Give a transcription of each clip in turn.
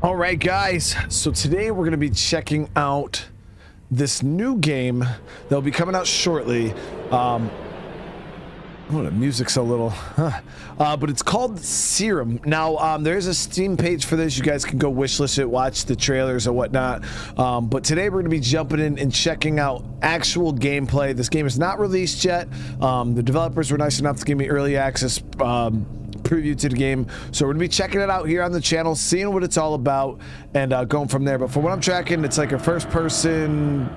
All right, guys. So today we're going to be checking out this new game that'll be coming out shortly. Oh, the music's a little, but it's called Serum. Now, there's a Steam page for this. You guys can go wishlist it, watch the trailers or whatnot. But today we're going to be jumping in and checking out actual gameplay. This game is not released yet. The developers were nice enough to give me early access preview to the game, so we're gonna be checking it out here on the channel, seeing what it's all about, and going from there. But for what I'm tracking, it's like a first-person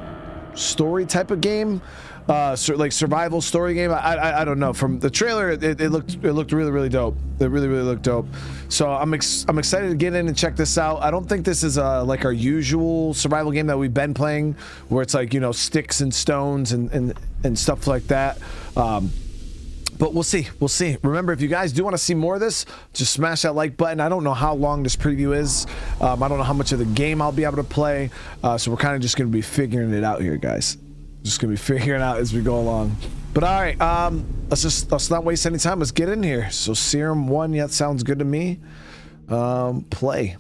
story type of game, like survival story game. I don't know. From the trailer, it looked really dope. It really looked dope. So I'm excited to get in and check this out. I don't think this is like our usual survival game that we've been playing, where it's like, you know, sticks and stones and stuff like that. But we'll see. Remember, if you guys do want to see more of this, just smash that like button. I don't know how long this preview is. I don't know how much of the game I'll be able to play. So we're kind of just going to be figuring it out here, guys. Just going to be figuring it out as we go along. But all right, let's not waste any time. Let's get in here. So Serum 1, yeah, sounds good to me. Play.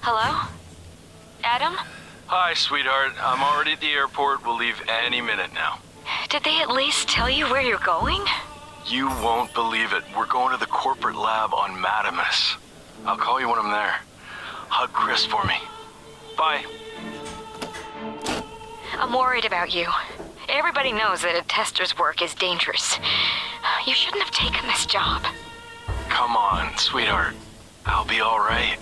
Hello? Adam? Hi, sweetheart. I'm already at the airport. We'll leave any minute now. Did they at least tell you where you're going? You won't believe it. We're going to the corporate lab on Madamus. I'll call you when I'm there. Hug Chris for me. Bye. I'm worried about you. Everybody knows that a tester's work is dangerous. You shouldn't have taken this job. Come on, sweetheart. I'll be all right.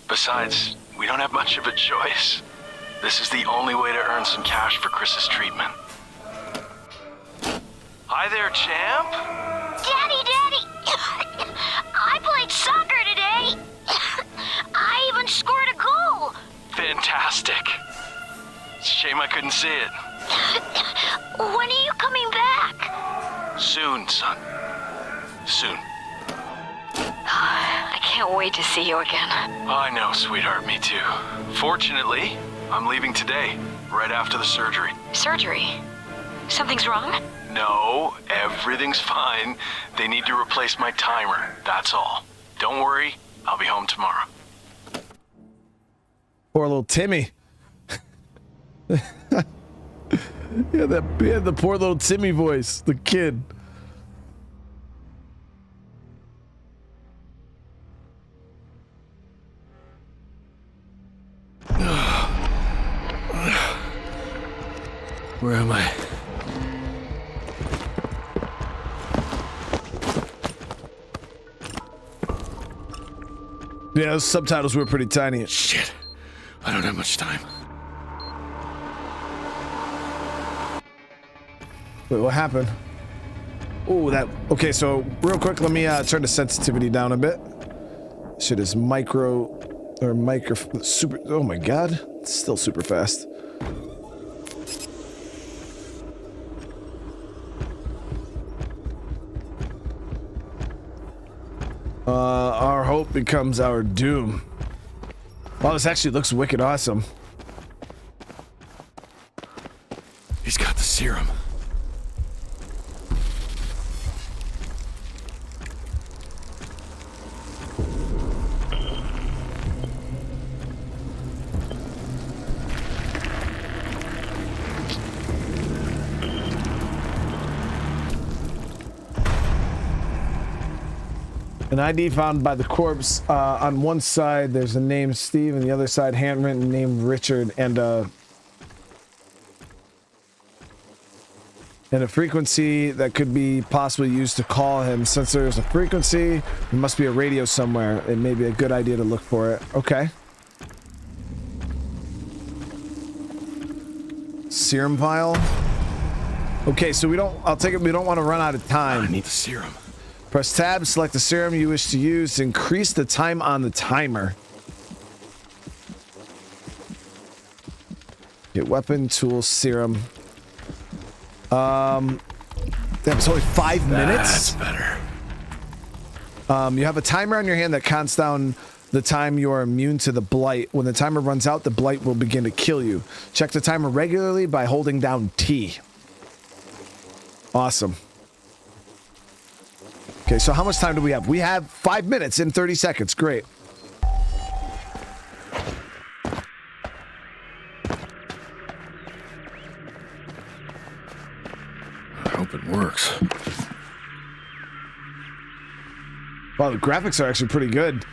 Besides, we don't have much of a choice. This is the only way to earn some cash for Chris's treatment. Hi there, champ. Daddy! I played soccer today! I even scored a goal! Fantastic. Shame I couldn't see it. When are you coming back? Soon, son. Soon. I can't wait to see you again. I know, sweetheart, me too. Fortunately, I'm leaving today, right after the surgery. Surgery? Something's wrong? No, everything's fine. They need to replace my timer, that's all. Don't worry, I'll be home tomorrow. Poor little Timmy. Yeah, the poor little Timmy voice, the kid. Where am I? Yeah, those subtitles were pretty tiny. Shit. I don't have much time. Wait, what happened? Oh, that... Okay, so real quick, let me turn the sensitivity down a bit. Shit is micro... Or micro... Super... Oh my god. It's still super fast. Our hope becomes our doom. Wow, this actually looks wicked awesome. He's got the serum. An ID found by the corpse. On one side, there's a name Steve, and the other side, handwritten name Richard, and a frequency that could be possibly used to call him. Since there's a frequency, there must be a radio somewhere. It may be a good idea to look for it. Okay. Serum vial. Okay, so we don't. I'll take it. We don't want to run out of time. I need the serum. Press tab, select the serum you wish to use to increase the time on the timer. Get weapon, tools, serum. Damn, it's only 5 minutes? That's better. You have a timer on your hand that counts down the time you are immune to the blight. When the timer runs out, the blight will begin to kill you. Check the timer regularly by holding down T. Awesome. Okay, so how much time do we have? We have 5 minutes and 30 seconds. Great. I hope it works. Wow, the graphics are actually pretty good.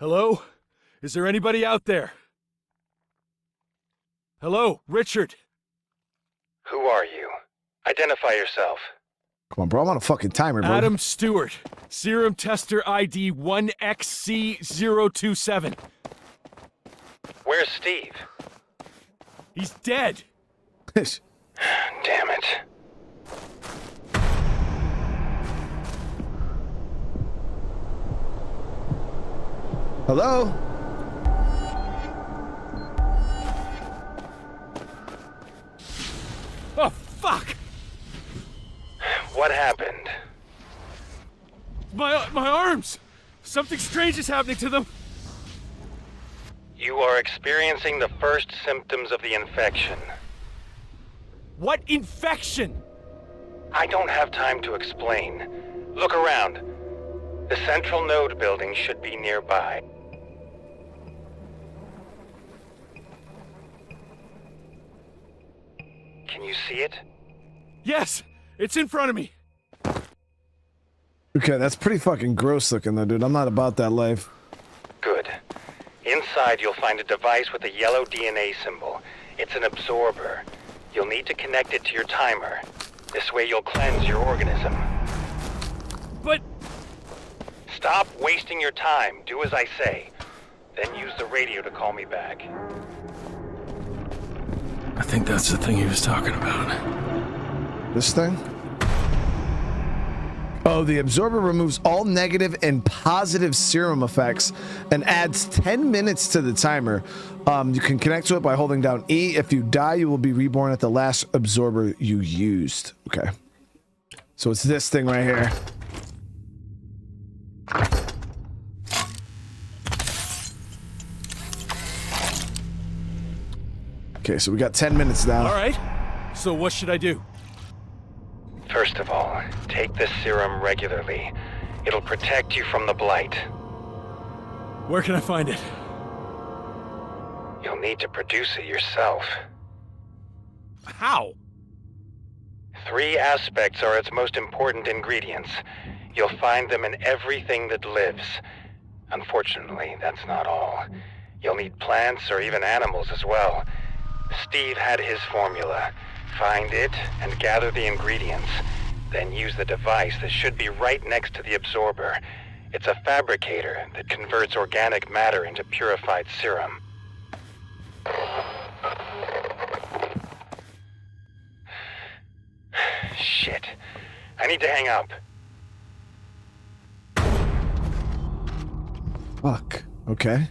Hello? Is there anybody out there? Hello, Richard. Who are you? Identify yourself. Come on, bro. I'm on a fucking timer, bro. Adam Stewart. Serum tester ID 1XC027. Where's Steve? He's dead. Damn it. Hello? Oh, fuck! What happened? My arms! Something strange is happening to them. You are experiencing the first symptoms of the infection. What infection? I don't have time to explain. Look around. The central node building should be nearby. Can you see it? Yes, it's in front of me. Okay, that's pretty fucking gross looking though, dude. I'm not about that life. Good. Inside you'll find a device with a yellow DNA symbol. It's an absorber. You'll need to connect it to your timer. This way you'll cleanse your organism. But... Stop wasting your time. Do as I say. Then use the radio to call me back. I think that's the thing he was talking about. This thing? Oh, the absorber removes all negative and positive serum effects and adds 10 minutes to the timer. You can connect to it by holding down E. If you die, you will be reborn at the last absorber you used. Okay. So it's this thing right here. Okay, so we got 10 minutes now. All right. So what should I do? First of all, take the serum regularly. It'll protect you from the blight. Where can I find it? You'll need to produce it yourself. How? 3 aspects are its most important ingredients. You'll find them in everything that lives. Unfortunately, that's not all. You'll need plants or even animals as well. Steve had his formula. Find it and gather the ingredients. Then use the device that should be right next to the absorber. It's a fabricator that converts organic matter into purified serum. Shit. I need to hang up. Fuck. Okay.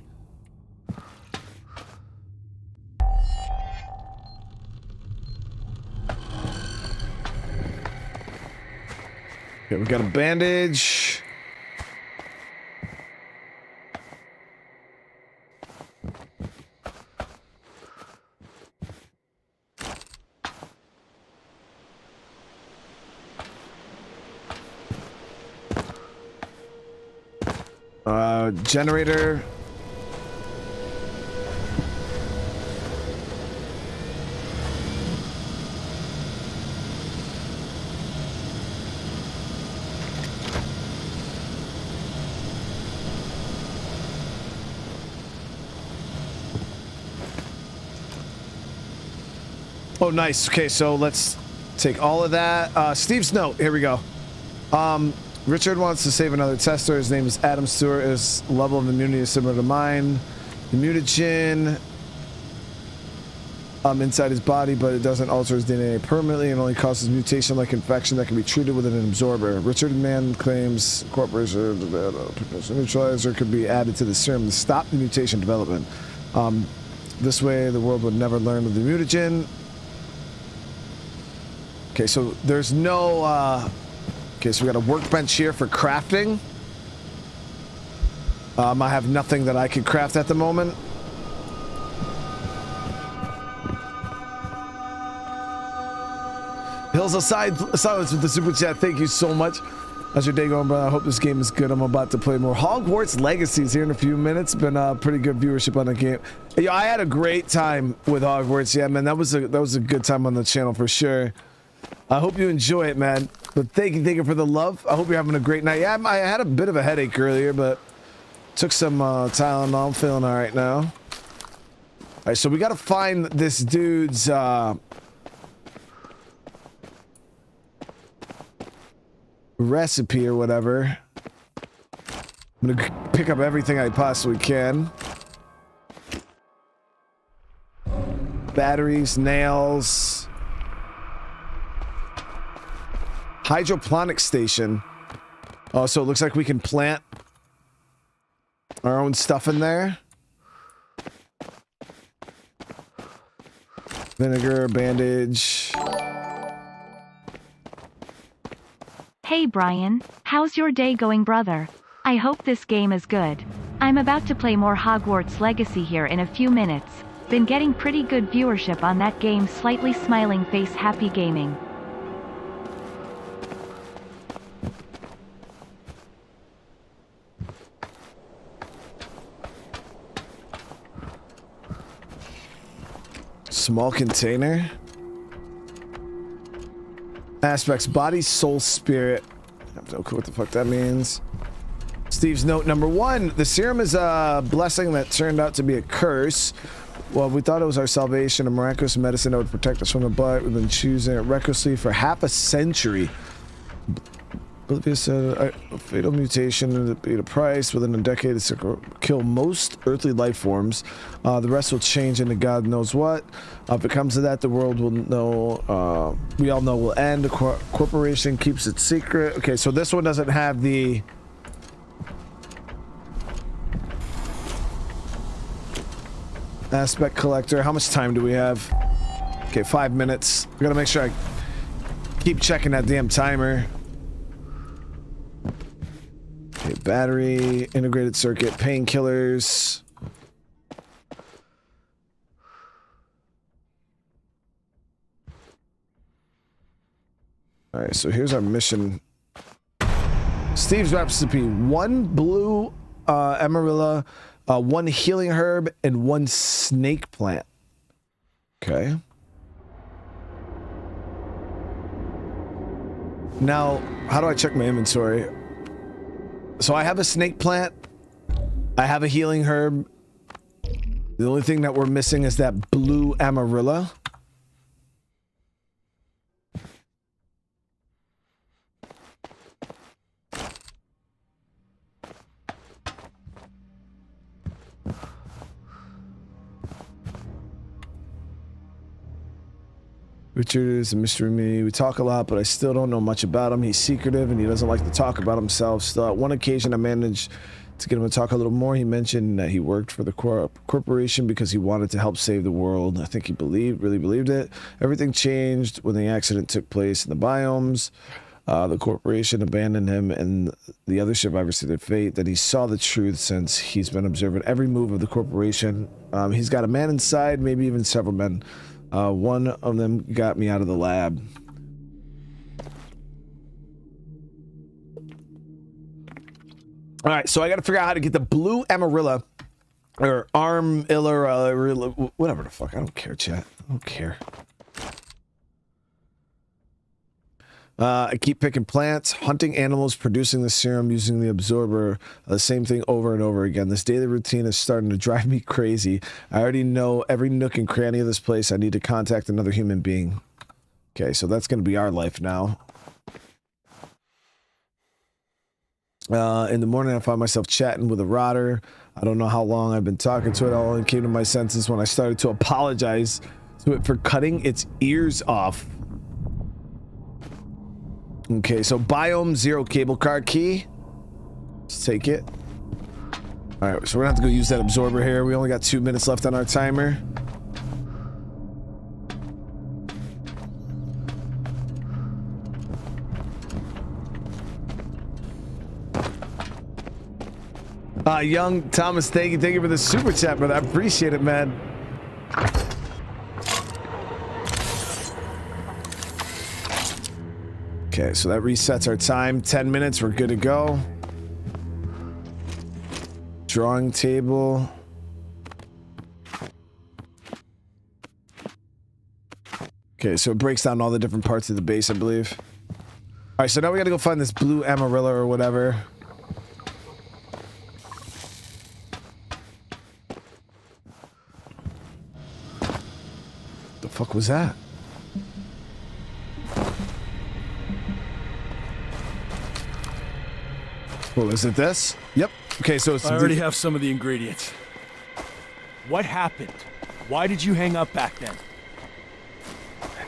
Okay, we got a bandage. Generator. Oh, nice. Okay, so let's take all of that. Steve's note. Here we go. Richard wants to save another tester. His name is Adam Stewart. His level of immunity is similar to mine. The mutagen inside his body, but it doesn't alter his DNA permanently and only causes mutation-like infection that can be treated with an absorber. Richard Mann claims corporation neutralizer could be added to the serum to stop the mutation development. This way, the world would never learn of the mutagen. Okay, so there's no... Okay, so we got a workbench here for crafting. I have nothing that I could craft at the moment. Pills aside, silence with the super chat. Thank you so much. How's your day going, bro? I hope this game is good. I'm about to play more Hogwarts Legacies here in a few minutes. Been pretty good viewership on the game. Yeah, I had a great time with Hogwarts. Yeah, man, that was a good time on the channel for sure. I hope you enjoy it, man. But thank you for the love. I hope you're having a great night. Yeah, I had a bit of a headache earlier, but took some Tylenol. I'm feeling all right now. All right, so we got to find this dude's recipe or whatever. I'm gonna pick up everything I possibly can. Batteries, nails. Hydroponic station. Oh, so it looks like we can plant our own stuff in there. Vinegar, bandage. Hey Brian, how's your day going, brother? I hope this game is good. I'm about to play more Hogwarts Legacy here in a few minutes. Been getting pretty good viewership on that game. Slightly smiling face, happy gaming. Small container. Aspects: body, soul, spirit. I have no clue what the fuck that means. Steve's note number 1. The serum is a blessing that turned out to be a curse. Well, we thought it was our salvation, a miraculous medicine that would protect us from the butt. We've been choosing it recklessly for half a century. Bolivia said a fatal mutation to be the price. Within a decade, it's to kill most earthly life forms. The rest will change into God knows what. If it comes to that, the world will know. We all know will end. The corporation keeps it secret. Okay, so this one doesn't have the. Aspect collector. How much time do we have? Okay, 5 minutes. We gotta make sure I keep checking that damn timer. Okay, battery, integrated circuit, painkillers. All right, so here's our mission. Steve's recipe: 1 blue amarilla, 1 healing herb, and 1 snake plant. Okay. Now, how do I check my inventory? So I have a snake plant. I have a healing herb. The only thing that we're missing is that blue amarilla. Richard is a mystery to me. We talk a lot, but I still don't know much about him. He's secretive and he doesn't like to talk about himself. Still, at one occasion, I managed to get him to talk a little more. He mentioned that he worked for the corporation because he wanted to help save the world. I think he really believed it. Everything changed when the accident took place in the biomes. The corporation abandoned him and the other survivors to their fate. Then he saw the truth since he's been observing every move of the corporation. He's got a man inside, maybe even several men. One of them got me out of the lab. All right, so I got to figure out how to get the blue amarilla or armilla, whatever the fuck. I don't care, chat. I don't care. I keep picking plants, hunting animals, producing the serum, using the absorber, the same thing over and over again. This daily routine is starting to drive me crazy. I already know every nook and cranny of this place. I need to contact another human being. Okay, so that's going to be our life now. In the morning, I find myself chatting with a rotter. I don't know how long I've been talking to it. I only came to my senses when I started to apologize to it for cutting its ears off. Okay, so biome 0 cable car key. Let's take it. All right, so we're gonna have to go use that absorber here. We only got 2 minutes left on our timer. Young Thomas, thank you for the super chat, brother. I appreciate it, man. Okay, so that resets our time. 10 minutes, we're good to go. Drawing table. Okay, so it breaks down all the different parts of the base, I believe. All right, so now we gotta go find this blue amarilla or whatever. The fuck was that? Well, is it this? Yep. Okay, so it's I already have some of the ingredients. What happened? Why did you hang up back then?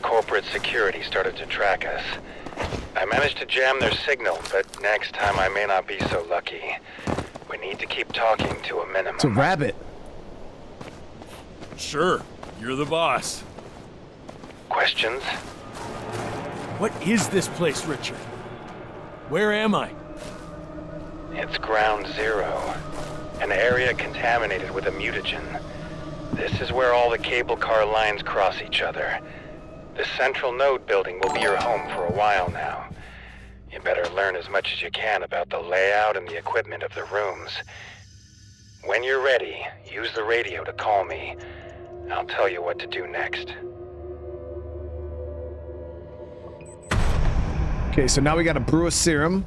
Corporate security started to track us. I managed to jam their signal, but next time I may not be so lucky. We need to keep talking to a minimum. It's a rabbit. Sure, you're the boss. Questions? What is this place, Richard? Where am I? It's Ground Zero, an area contaminated with a mutagen. This is where all the cable car lines cross each other. The central node building will be your home for a while now. You better learn as much as you can about the layout and the equipment of the rooms. When you're ready, use the radio to call me. I'll tell you what to do next. Okay, so now we gotta brew a serum.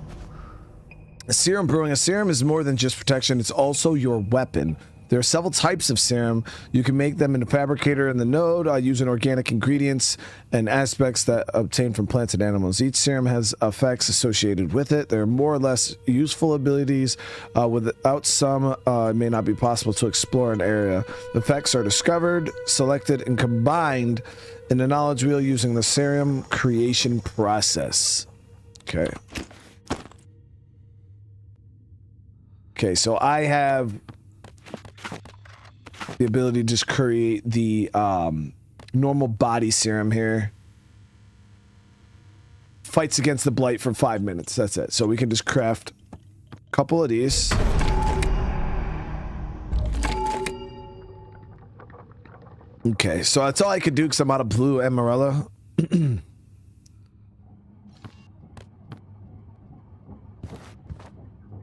Brewing a serum is more than just protection, it's also your weapon. There are several types of serum. You can make them in a fabricator in the node using organic ingredients and aspects that obtain from plants and animals. Each serum has effects associated with it. There are more or less useful abilities. Without some, it may not be possible to explore an area. Effects are discovered, selected, and combined in the knowledge wheel using the serum creation process. Okay. Okay, so I have the ability to just create the normal body serum here. Fights against the blight for 5 minutes. That's it. So we can just craft a couple of these. Okay, so that's all I could do because I'm out of blue amarilla.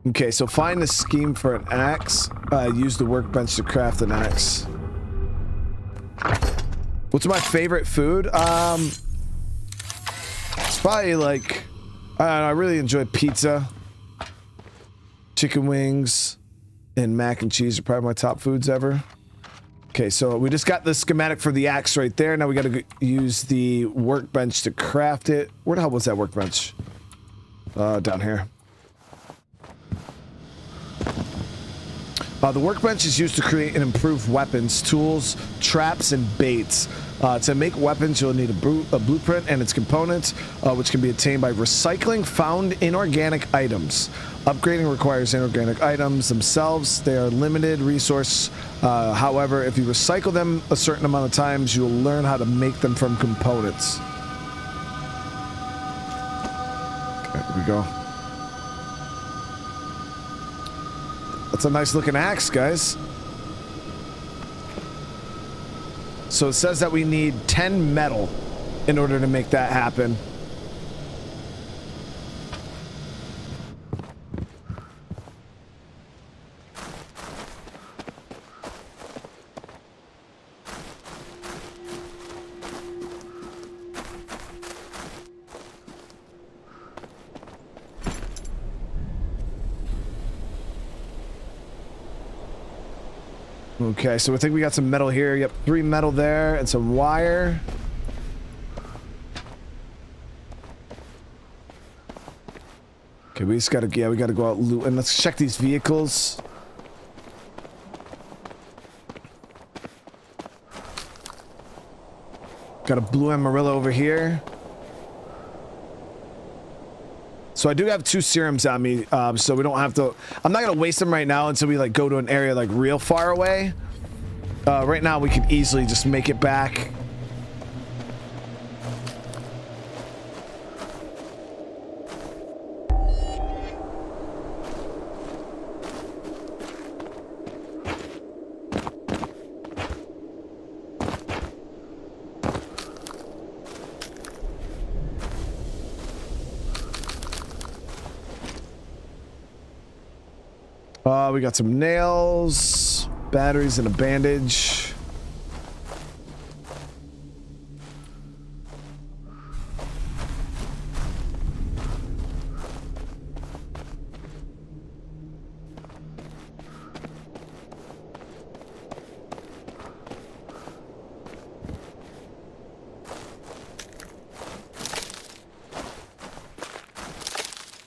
Okay, so find the scheme for an axe. Use the workbench to craft an axe. What's my favorite food? It's probably like, I don't know, I really enjoy pizza. Chicken wings and mac and cheese are probably my top foods ever. Okay, so we just got the schematic for the axe right there. Now we gotta use the workbench to craft it. Where the hell was that workbench? Down here. The workbench is used to create and improve weapons, tools, traps, and baits. To make weapons, you'll need a blueprint and its components, which can be obtained by recycling found inorganic items. Upgrading requires inorganic items themselves. They are limited resource. However, if you recycle them a certain amount of times, you'll learn how to make them from components. Okay, here we go. That's a nice looking axe, guys. So it says that we need 10 metal in order to make that happen. Okay, so I think we got some metal here. Yep, 3 metal there and some wire. Okay, we just gotta, yeah, we gotta go out loot and let's check these vehicles. Got a blue amarilla over here. So I do have 2 serums on me, so we don't have to... I'm not going to waste them right now until we like go to an area like real far away. Right now we can easily just make it back. We got some nails, batteries, and a bandage.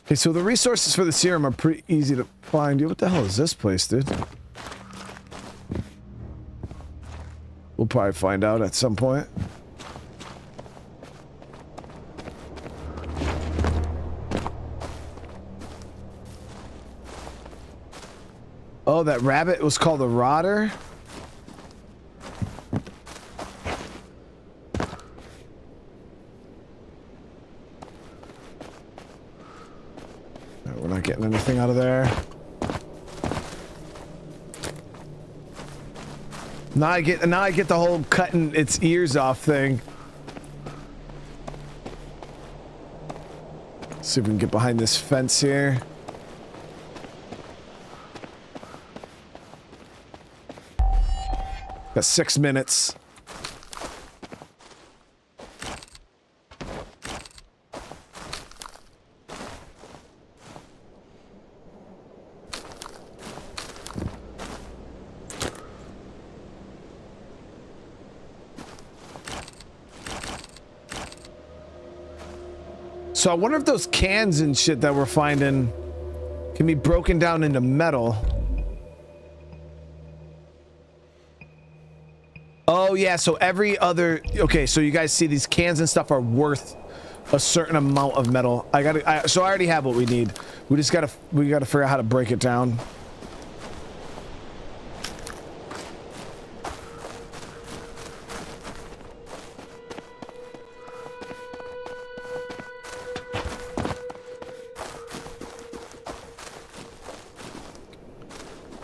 Okay, so the resources for the serum are pretty easy to find. What the hell is this place, dude? We'll probably find out at some point. Oh, that rabbit was called a rotter? We're not getting anything out of there. Now I get the whole cutting its ears off thing. Let's see if we can get behind this fence here. Got 6 minutes. So I wonder if those cans and shit that we're finding can be broken down into metal. Oh yeah, so every other... Okay, so you guys see these cans and stuff are worth a certain amount of metal. So I already have what we need. We just gotta figure out how to break it down.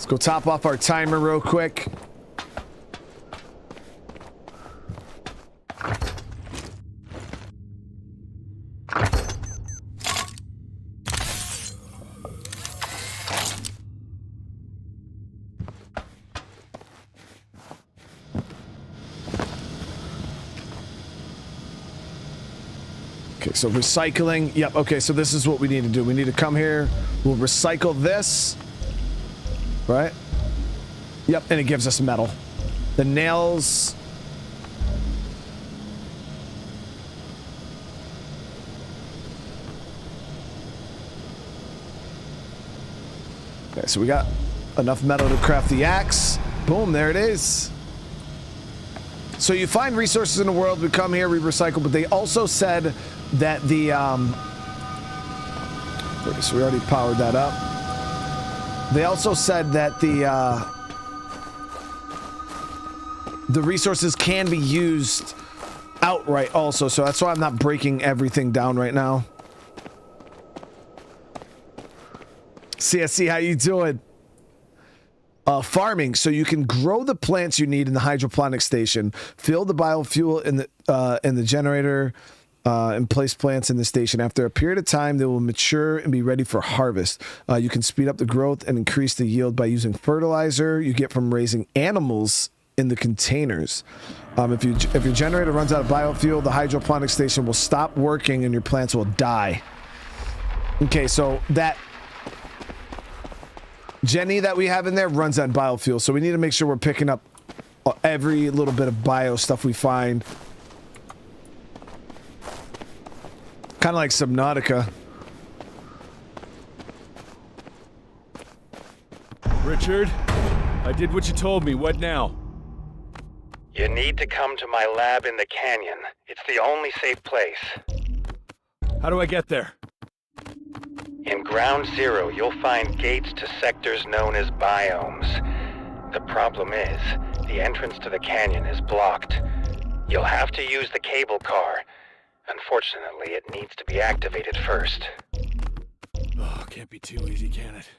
Let's go top off our timer real quick. Okay, so recycling. Yep, okay, so this is what we need to do. We need to come here. We'll recycle this. Right? Yep, and it gives us metal. The nails. Okay, so we got enough metal to craft the axe. Boom, there it is. So you find resources in the world, we come here, we recycle, but they also said that the, okay, so we already powered that up. They also said that the resources can be used outright also, so that's why I'm not breaking everything down right now. CSC, how you doing? Farming, so you can grow the plants you need in the hydroponic station, fill the biofuel in the generator, and place plants in the station. After a period of time, they will mature and be ready for harvest. You can speed up the growth and increase the yield by using fertilizer you get from raising animals in the containers. If your generator runs out of biofuel, the hydroponic station will stop working and your plants will die. Okay, so that Jenny that we have in there runs on biofuel, so we need to make sure we're picking up every little bit of bio stuff we find. Kind of like Subnautica. Richard, I did what you told me. What now? You need to come to my lab in the canyon. It's the only safe place. How do I get there? In Ground Zero, you'll find gates to sectors known as biomes. The problem is, the entrance to the canyon is blocked. You'll have to use the cable car. Unfortunately, it needs to be activated first. Oh, can't be too easy, can it?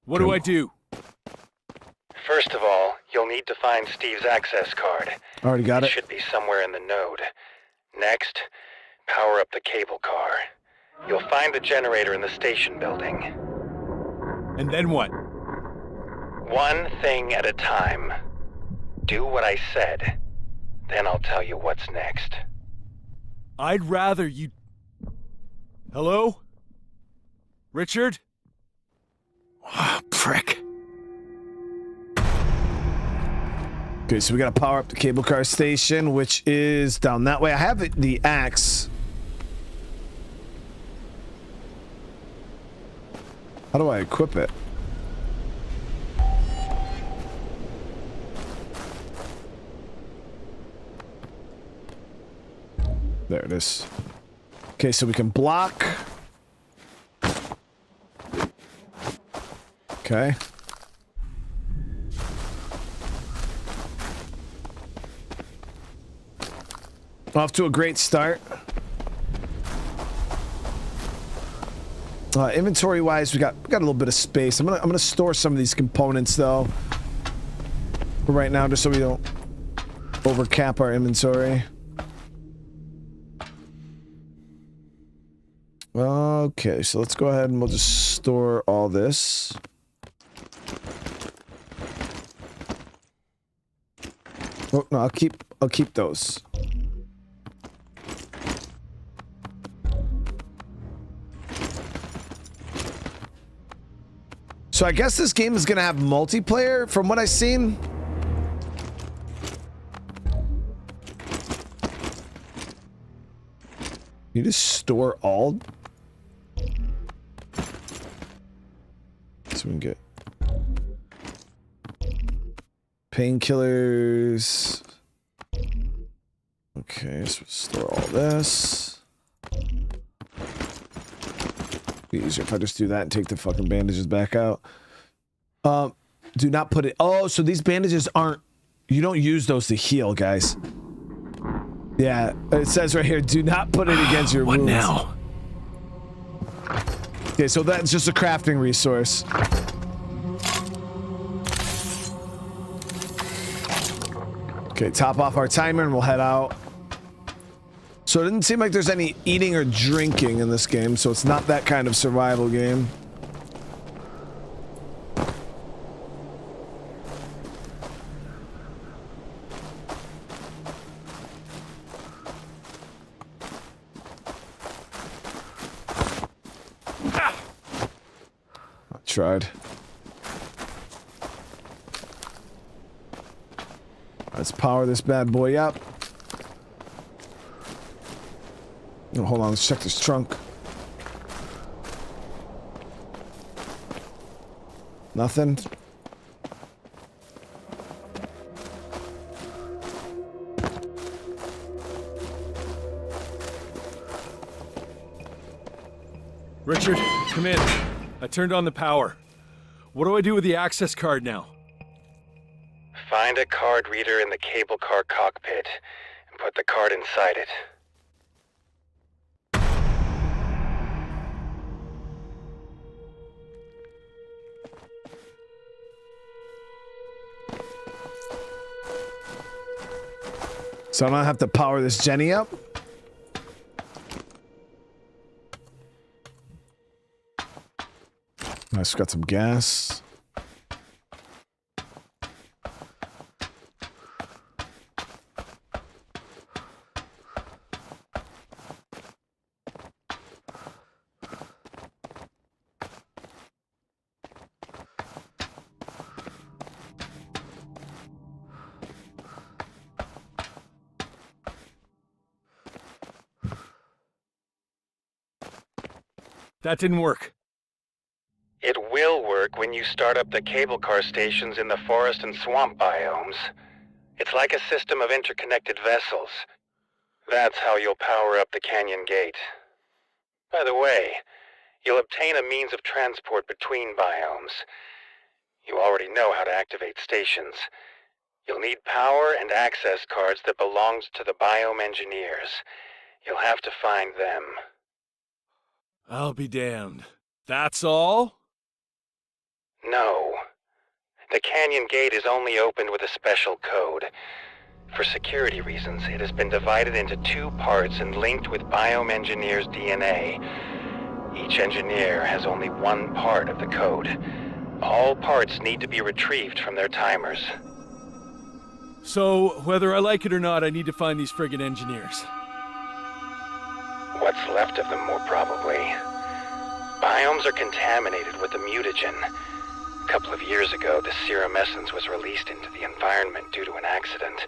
What do I do? First of all, you'll need to find Steve's access card. Already got it. It should be somewhere in the node. Next, power up the cable car. You'll find the generator in the station building. And then what? One thing at a time. Do what I said. Then I'll tell you what's next. I'd rather you... Hello? Richard? Ah, prick. Okay, so we gotta power up the cable car station, which is down that way. I have the axe. How do I equip it? There it is. Okay, so we can block. Okay. Off to a great start. Inventory wise, we got a little bit of space. I'm gonna store some of these components though for right now, just so we don't overcap our inventory. Okay, so let's go ahead and we'll just store all this. Oh no, I'll keep those. So I guess this game is gonna have multiplayer from what I've seen. You just store all. So we can get painkillers. Okay, so we'll store all this. Be easier if I just do that and take the fucking bandages back out. Do not put it. Oh, so these bandages aren't. You don't use those to heal, guys. Yeah, it says right here, do not put it against your wounds. What now? Okay, so that's just a crafting resource. Okay, top off our timer and we'll head out. So it didn't seem like there's any eating or drinking in this game, so it's not that kind of survival game. Tried. Let's power this bad boy up. Oh, hold on, let's check this trunk. Nothing. Richard, come in. I turned on the power. What do I do with the access card now? Find a card reader in the cable car cockpit and put the card inside it. So I don't have to power this Jenny up? Nice, got some gas. That didn't work. It will work when you start up the cable car stations in the forest and swamp biomes. It's like a system of interconnected vessels. That's how you'll power up the canyon gate. By the way, you'll obtain a means of transport between biomes. You already know how to activate stations. You'll need power and access cards that belongs to the biome engineers. You'll have to find them. I'll be damned. That's all? No. The canyon gate is only opened with a special code. For security reasons, it has been divided into 2 parts and linked with biome engineers' DNA. Each engineer has only one part of the code. All parts need to be retrieved from their timers. So, whether I like it or not, I need to find these friggin' engineers. What's left of them, more probably. Biomes are contaminated with the mutagen. A couple of years ago, the Serum essence was released into the environment due to an accident.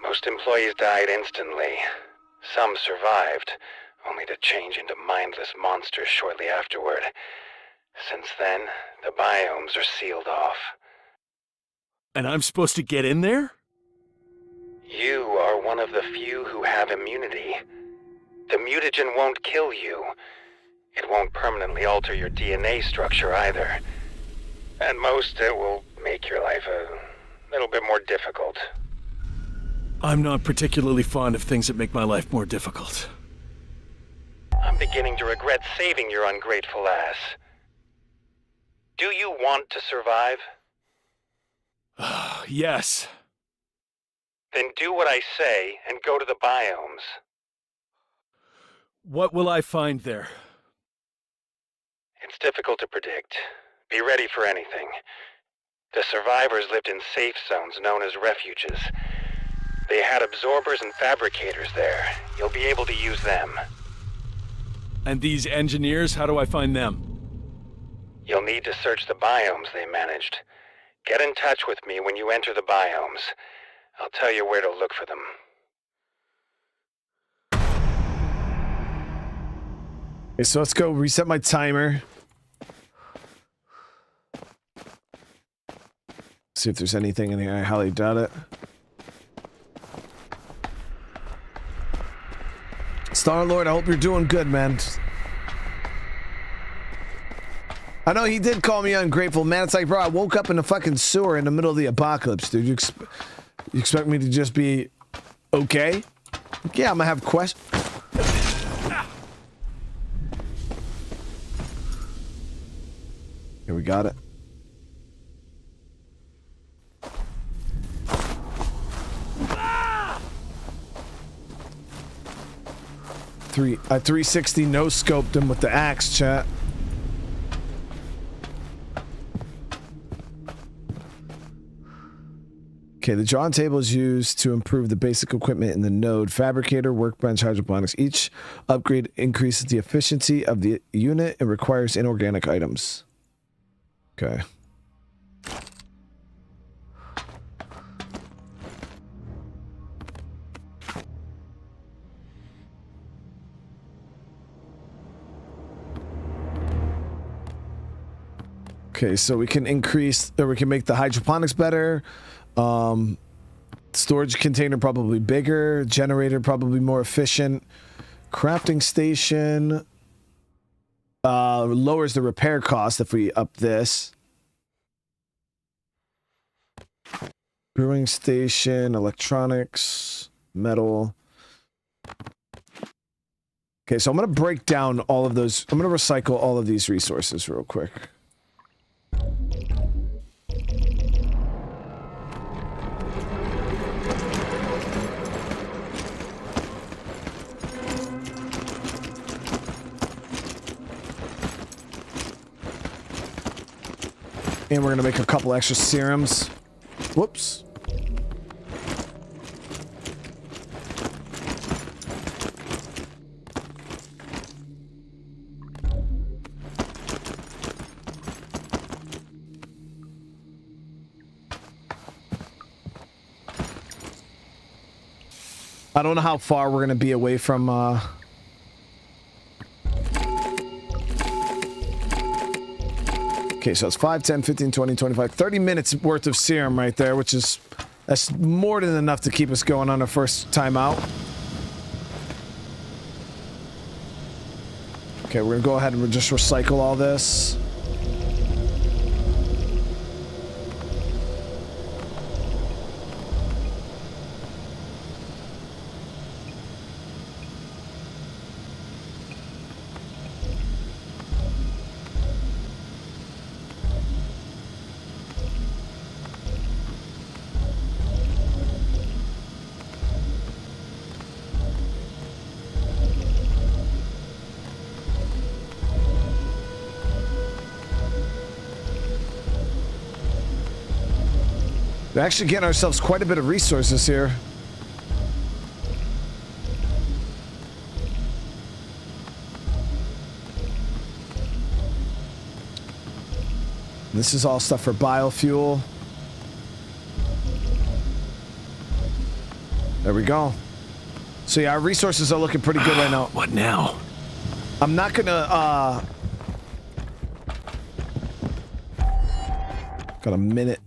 Most employees died instantly. Some survived, only to change into mindless monsters shortly afterward. Since then, the biomes are sealed off. And I'm supposed to get in there? You are one of the few who have immunity. The mutagen won't kill you. It won't permanently alter your DNA structure either. At most, it will make your life a little bit more difficult. I'm not particularly fond of things that make my life more difficult. I'm beginning to regret saving your ungrateful ass. Do you want to survive? Yes. Then do what I say and go to the biomes. What will I find there? It's difficult to predict. Be ready for anything. The survivors lived in safe zones known as refuges. They had absorbers and fabricators there. You'll be able to use them. And these engineers, how do I find them? You'll need to search the biomes they managed. Get in touch with me when you enter the biomes. I'll tell you where to look for them. Okay, so let's go reset my timer. See if there's anything in here. I highly doubt it. Star-Lord, I hope you're doing good, man. I know he did call me ungrateful, man. It's like, bro, I woke up in the fucking sewer in the middle of the apocalypse, dude. You expect me to just be okay? Yeah, I'm gonna have questions. Here, we got it. I 360 no scoped him with the axe, chat. Okay, the drawing table is used to improve the basic equipment in the node. Fabricator, workbench, hydroponics. Each upgrade increases the efficiency of the unit and requires inorganic items. Okay. Okay, so we can increase, or we can make the hydroponics better. Storage container probably bigger. Generator probably more efficient. Crafting station lowers the repair cost if we up this. Brewing station, electronics, metal. Okay, so I'm going to break down all of those. I'm going to recycle all of these resources real quick. And we're going to make a couple extra serums. Whoops. I don't know how far we're going to be away from okay, so it's 5, 10, 15, 20, 25, 30 minutes worth of serum right there, which is, that's more than enough to keep us going on our first time out. Okay, we're gonna go ahead and just recycle all this. We're actually getting ourselves quite a bit of resources here. This is all stuff for biofuel. There we go. So yeah, our resources are looking pretty good right now. What now? I'm not gonna, got a minute.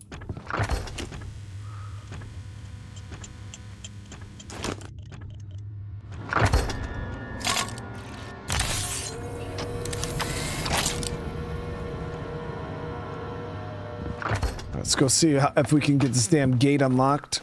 Let's go see if we can get this damn gate unlocked.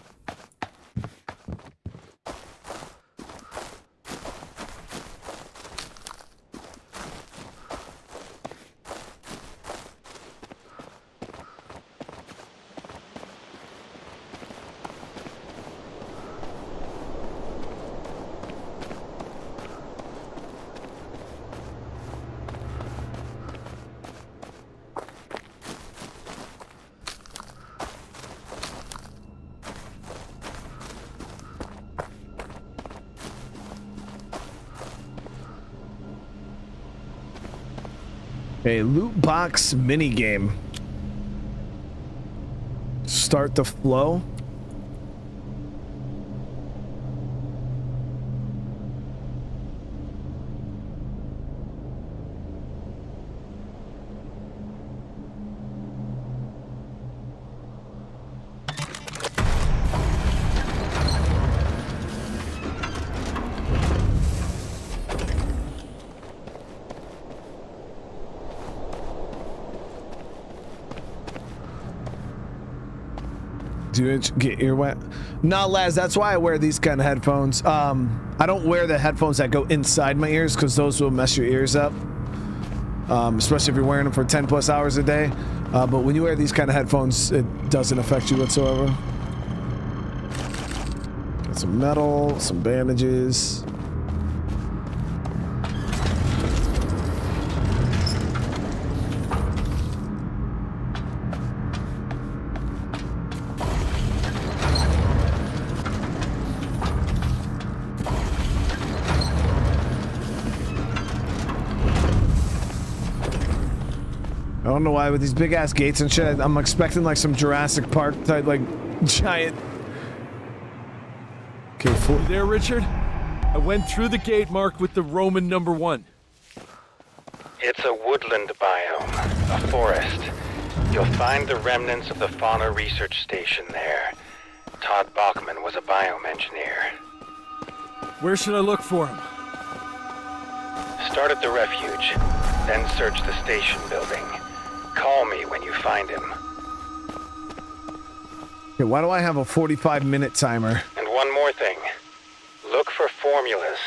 A loot box mini game. Start the flow. Do you get ear wet? Nah, Laz, that's why I wear these kind of headphones. I don't wear the headphones that go inside my ears because those will mess your ears up. Especially if you're wearing them for 10 plus hours a day. But when you wear these kind of headphones, it doesn't affect you whatsoever. Got some metal, some bandages. I don't know why with these big ass gates and shit, I'm expecting like some Jurassic Park type, like giant. Okay, You there, Richard? I went through the gate marked with the Roman #1. It's a woodland biome, a forest. You'll find the remnants of the fauna research station there. Todd Bachman was a biome engineer. Where should I look for him? Start at the refuge, then search the station building. Call me when you find him. Okay, why do I have a 45-minute timer? And one more thing. Look for formulas.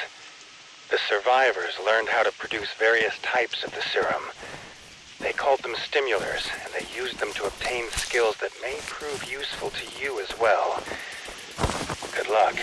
The survivors learned how to produce various types of the serum. They called them stimulars, and they used them to obtain skills that may prove useful to you as well. Good luck.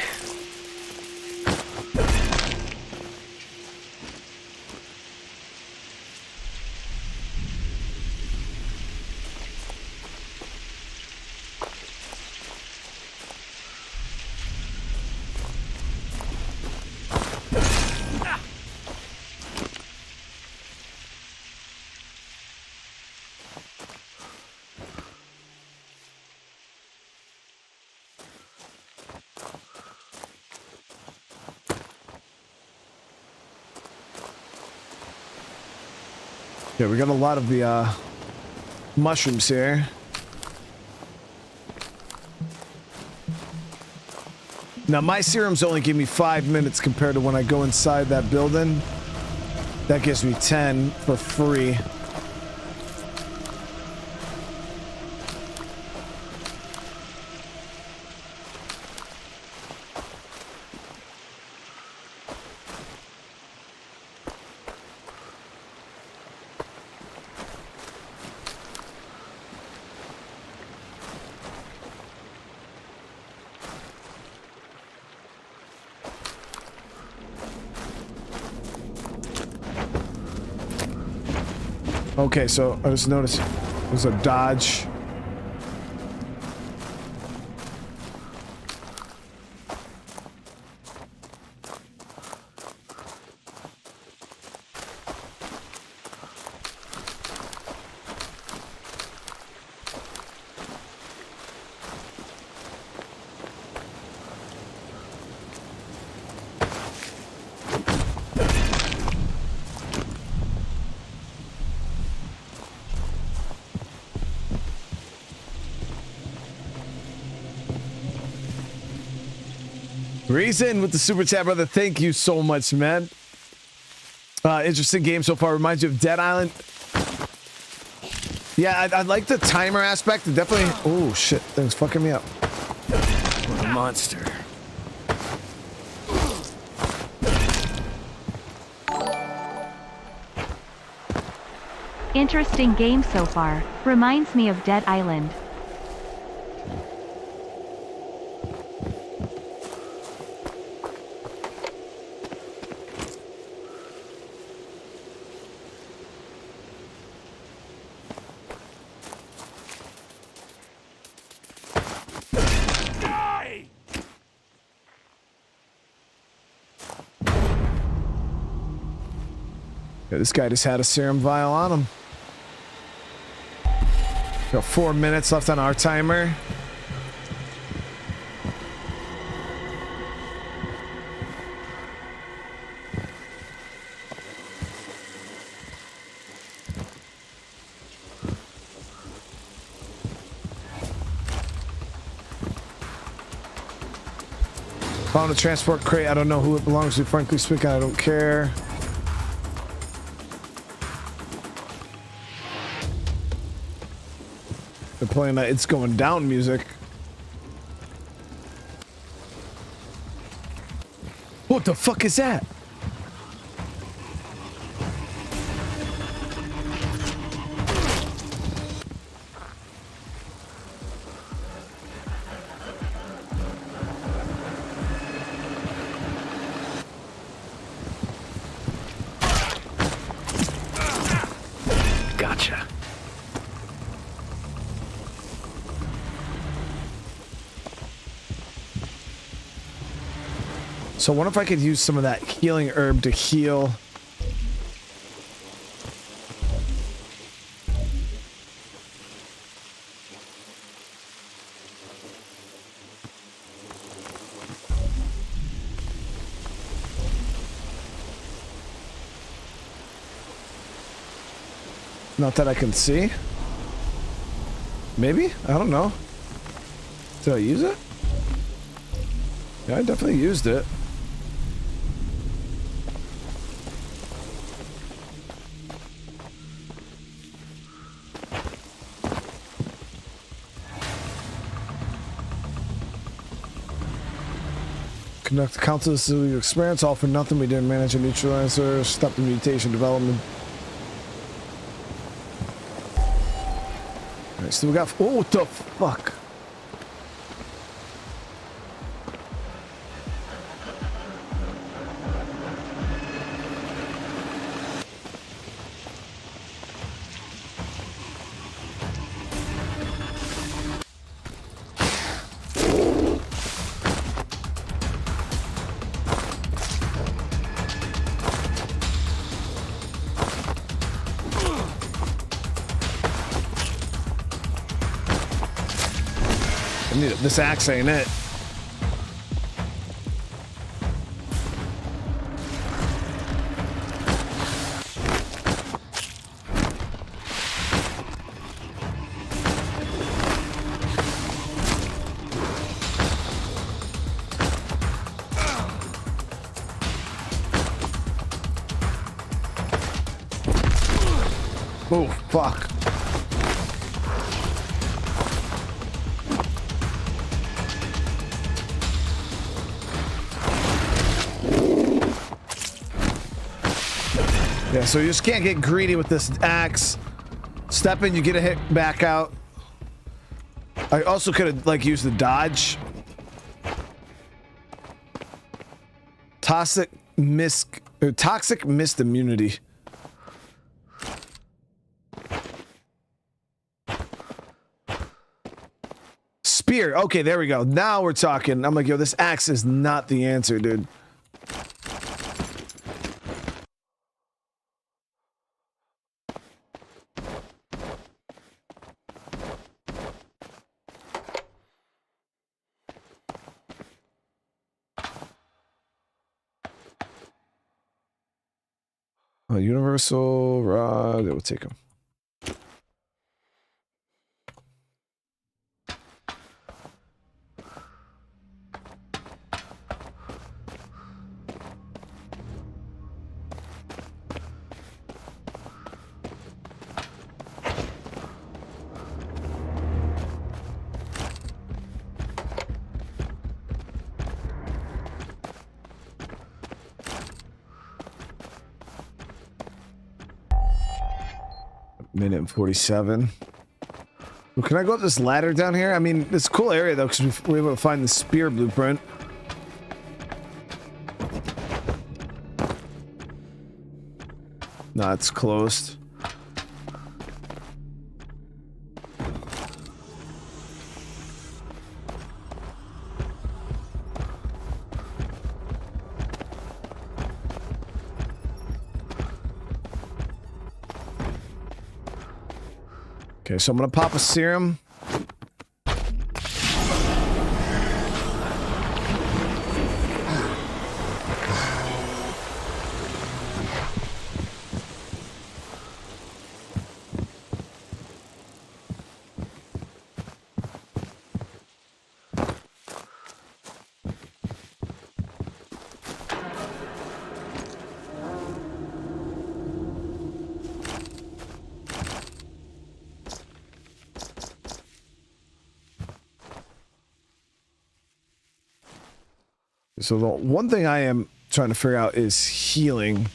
Yeah, we got a lot of the mushrooms here. Now my serums only give me 5 minutes compared to when I go inside that building. That gives me 10 for free. Okay, so I just noticed there's a dodge. Reason with the super chat, brother. Thank you so much, man. Interesting game so far. Reminds you of Dead Island. Yeah, I like the timer aspect. It definitely. Oh shit, things fucking me up. What a monster. Interesting game so far. Reminds me of Dead Island. Yeah, this guy just had a serum vial on him. Got 4 minutes left on our timer. Found a transport crate. I don't know who it belongs to. Frankly speaking, I don't care. They're playing that It's Going Down music. What the fuck is that? Gotcha. So what if I could use some of that healing herb to heal? Not that I can see. Maybe? I don't know. Did I use it? Yeah, I definitely used it. Conduct the countless experiments, all for nothing. We didn't manage a neutralizer, stop the mutation development. Alright, so we got. Oh, what the fuck? This axe ain't it. Oh, fuck. Yeah, so you just can't get greedy with this axe. Step in, you get a hit back out. I also could have like used the dodge. Toxic mist immunity. Spear. Okay, there we go. Now we're talking. I'm like, yo, this axe is not the answer, dude. A universal rod. It will take him. Minute and 47. Well, can I go up this ladder down here? I mean, it's a cool area though, because we were able to find the spear blueprint. No, it's closed. Okay, so I'm gonna pop a serum. So the one thing I am trying to figure out is healing.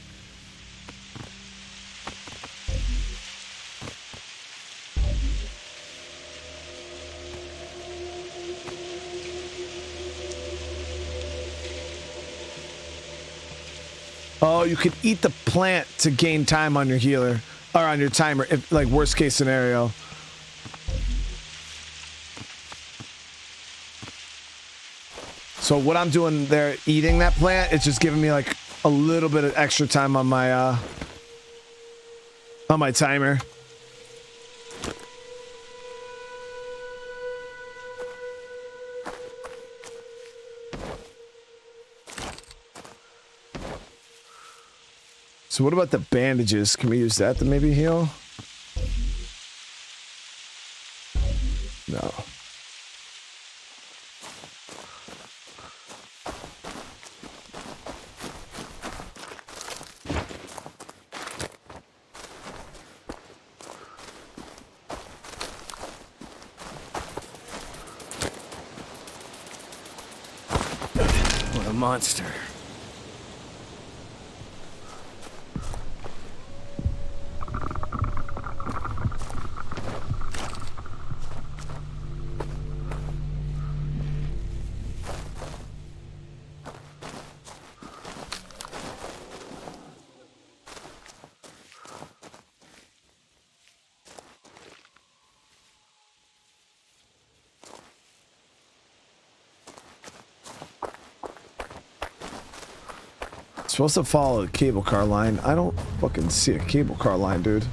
Oh, you could eat the plant to gain time on your healer or on your timer, if, like worst case scenario. So what I'm doing there, eating that plant, it's just giving me like a little bit of extra time on my timer. So what about the bandages? Can we use that to maybe heal? No. What a monster. Supposed to follow a cable car line. I don't fucking see a cable car line, dude.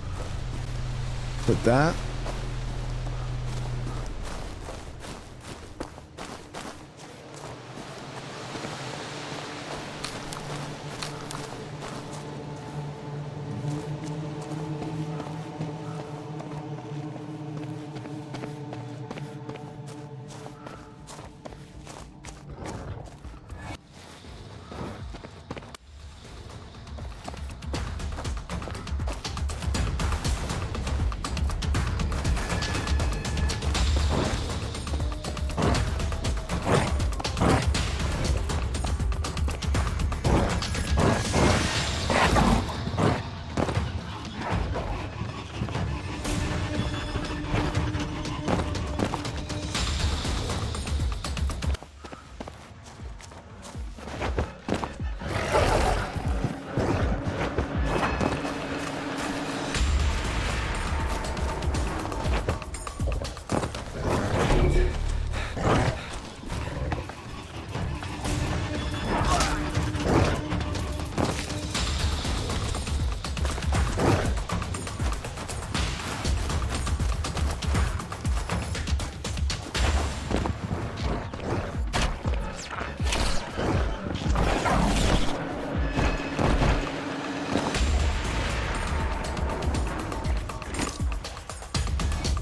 With that.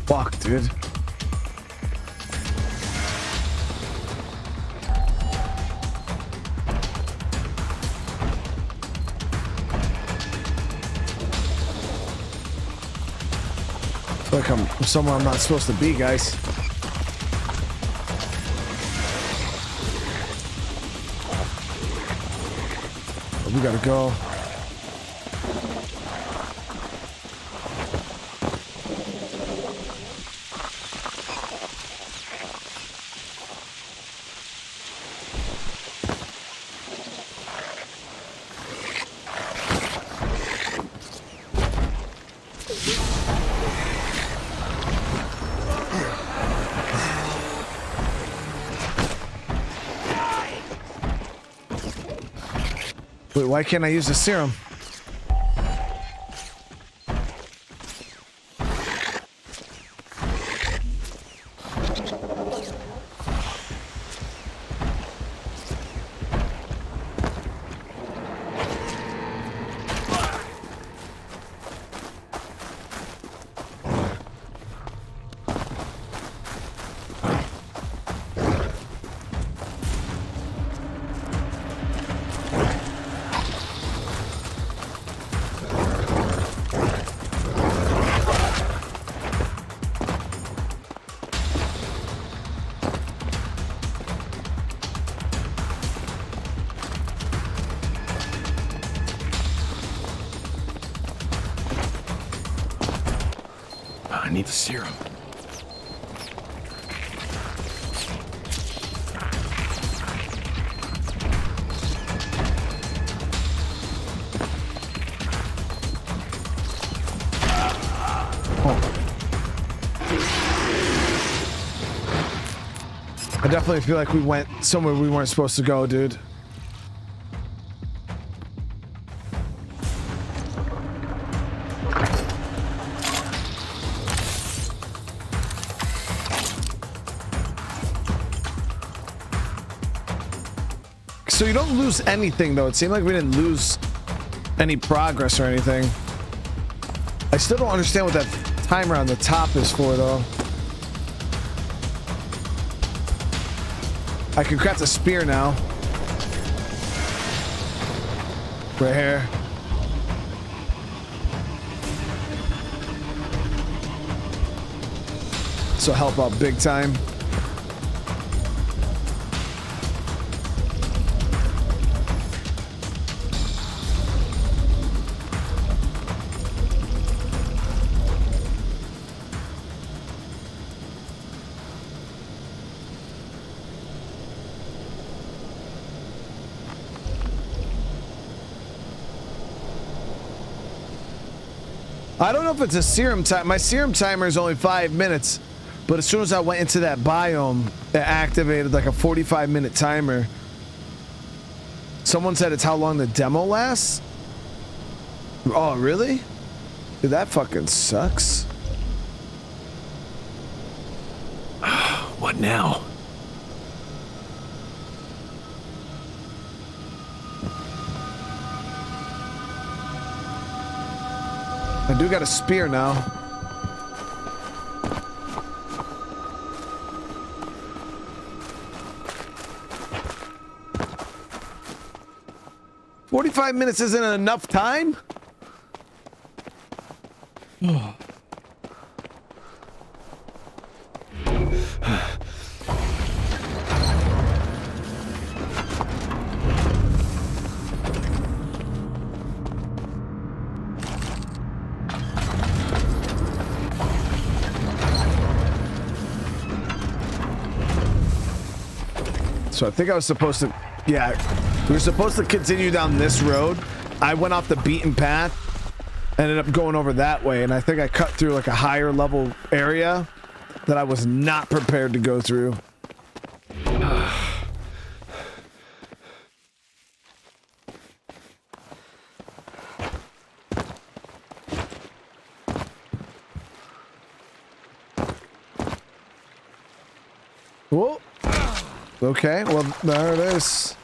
Fuck, dude. I feel like I'm somewhere I'm not supposed to be, guys. We gotta go. Wait, why can't I use the serum? I need the serum. I definitely feel like we went somewhere we weren't supposed to go, dude. So you don't lose anything, though. It seemed like we didn't lose any progress or anything. I still don't understand what that timer on the top is for, though. I can craft a spear now. Right here. So help out big time. I don't know if it's a serum time. My serum timer is only 5 minutes, but as soon as I went into that biome, it activated like a 45-minute timer. Someone said it's how long the demo lasts. Oh, really? Dude, that fucking sucks. What now? I do got a spear now. "45 minutes isn't enough time?" So I think I was supposed to, yeah, we were supposed to continue down this road. I went off the beaten path, ended up going over that way, and I think I cut through like a higher level area that I was not prepared to go through. Whoa. Okay, well, there it is.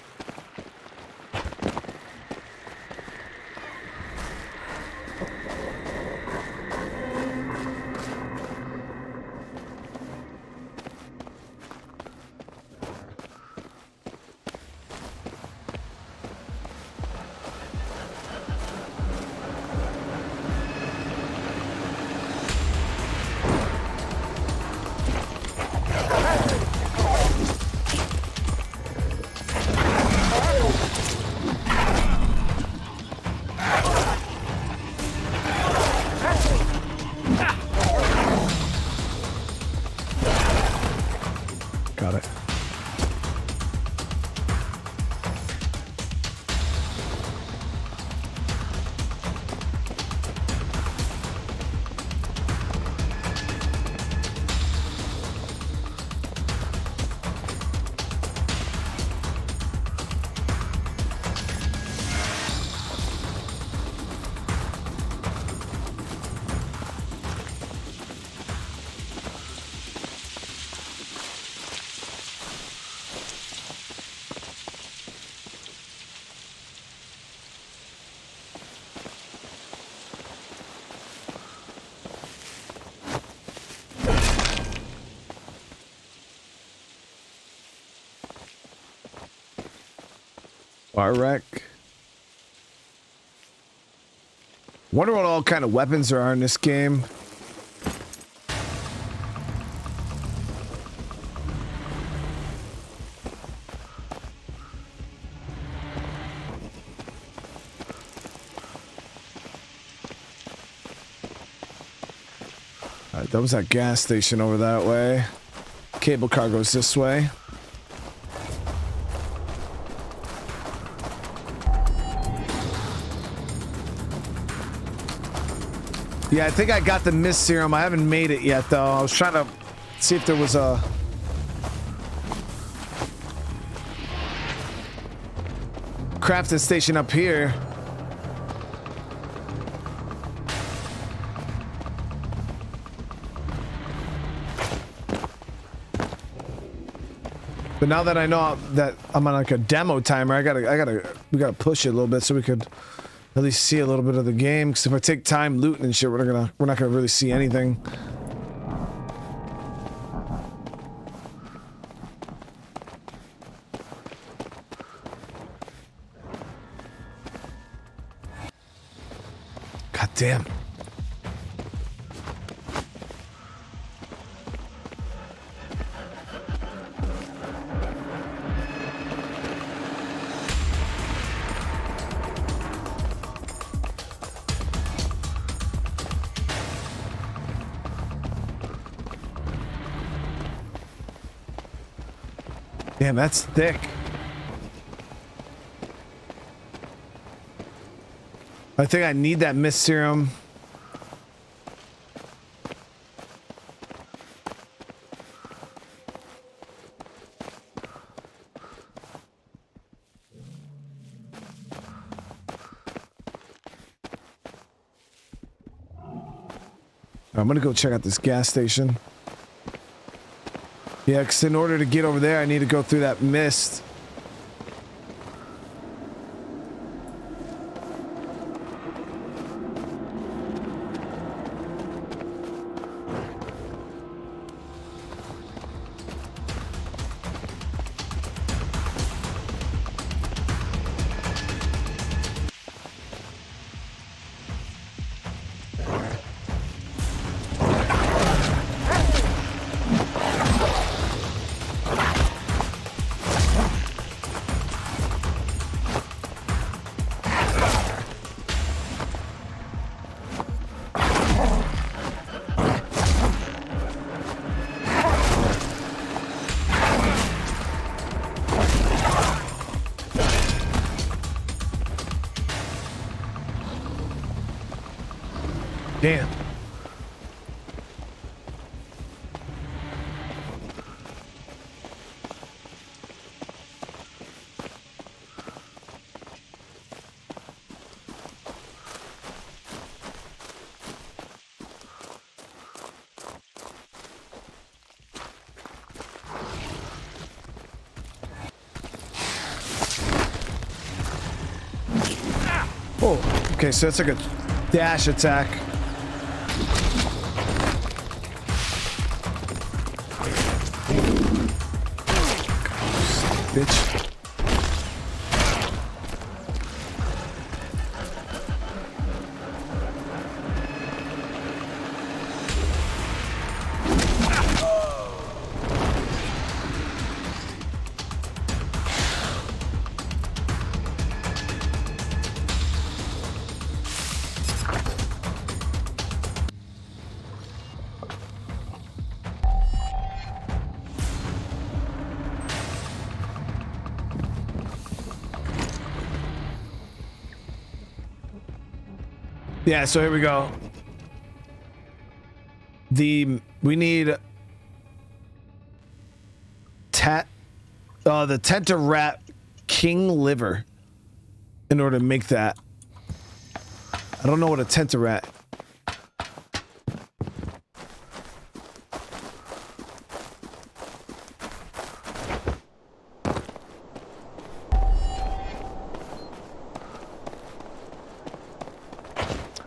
Got it. Bar wreck. Wonder what all kind of weapons there are in this game. All right, that was that gas station over that way. Cable car goes this way. Yeah, I think I got the mist serum. I haven't made it yet, though. I was trying to see if there was a... crafting station up here. But now that I know that I'm on like a demo timer, we gotta push it a little bit so we could at least see a little bit of the game. Because if I take time looting and shit, we're not gonna really see anything. God damn. Damn, that's thick. I think I need that mist serum. I'm gonna go check out this gas station. Yeah, because in order to get over there, I need to go through that mist. Damn. Oh, okay, so it's like a dash attack. Bitch. Yeah, so here we go. We need the Tenta-Rat King liver in order to make that. I don't know what a Tenta-Rat.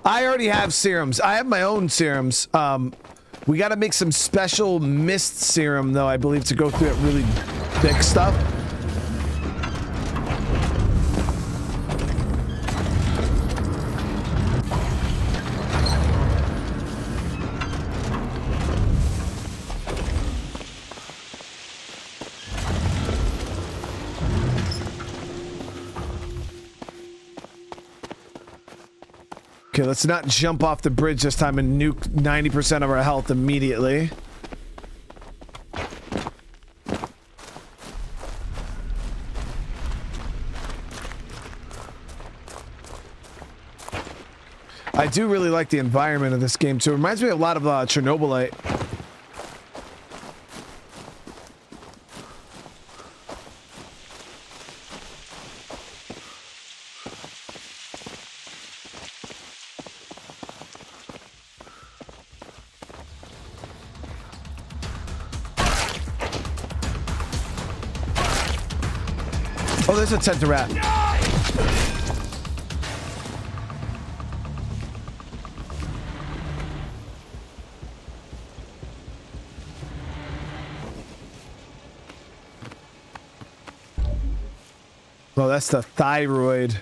I already have serums. I have my own serums. We got to make some special mist serum, though, I believe, to go through that really thick stuff. Okay, let's not jump off the bridge this time and nuke 90% of our health immediately. I do really like the environment of this game too. It reminds me a lot of Chernobylite. Oh, there's a Tentarat. Oh, that's the thyroid.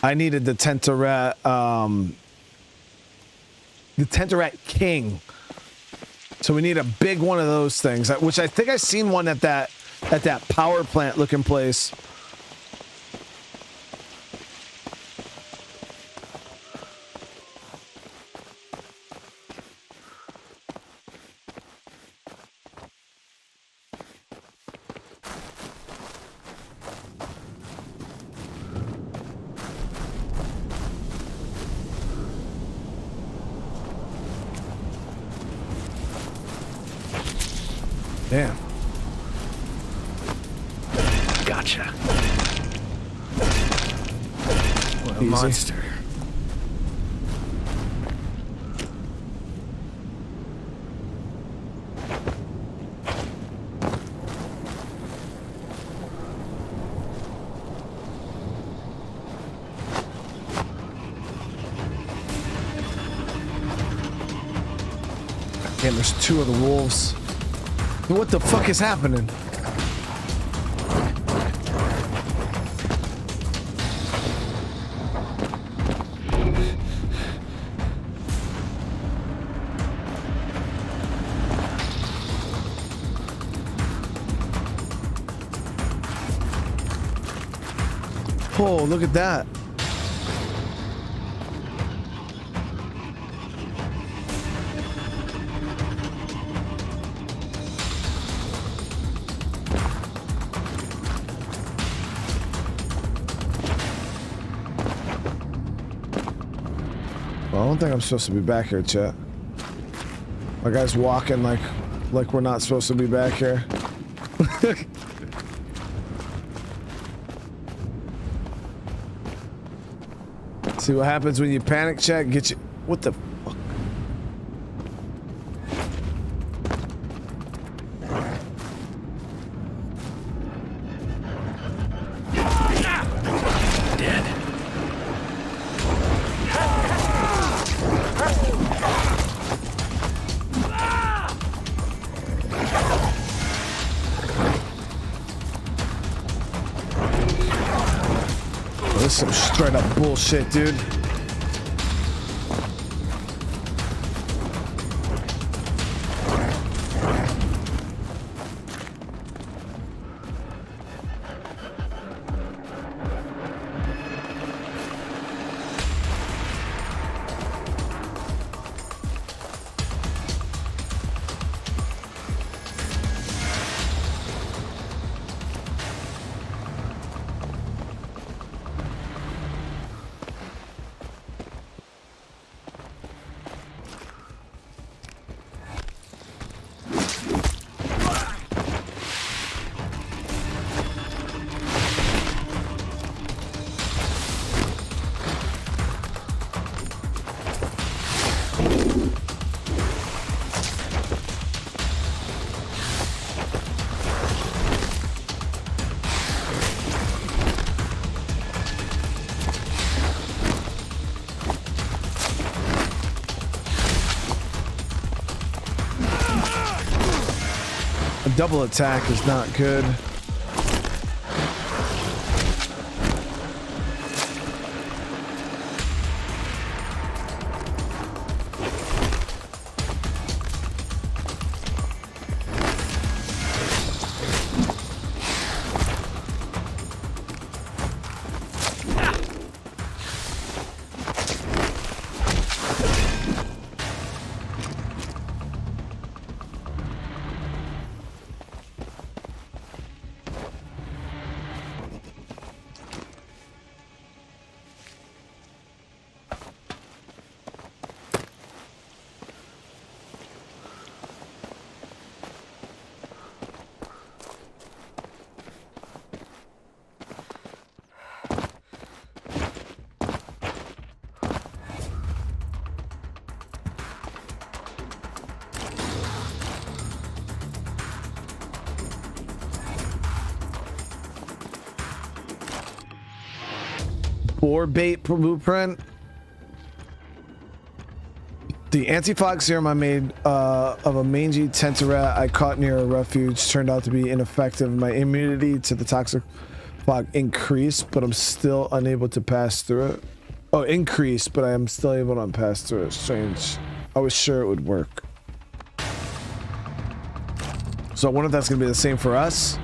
I needed the Tentarat, the Tentarat King. So we need a big one of those things, which I think I've seen one at that power plant looking place. Damn. Gotcha. What a Easy. monster. Damn, there's two of the wolves. What the fuck is happening? Oh, look at that. I don't think I'm supposed to be back here, chat. My guy's walking like we're not supposed to be back here. See what happens when you panic, chat? Get you. What the fuck? Dead. This is some straight up bullshit, dude. Double attack is not good. boar bait blueprint. The anti-fog serum I made of a mangy tenter rat I caught near a refuge turned out to be ineffective. My immunity to the toxic fog increased, but I'm still unable to pass through it. Oh, increased, but I am still able to pass through it. Strange. I was sure it would work. So I wonder if that's going to be the same for us.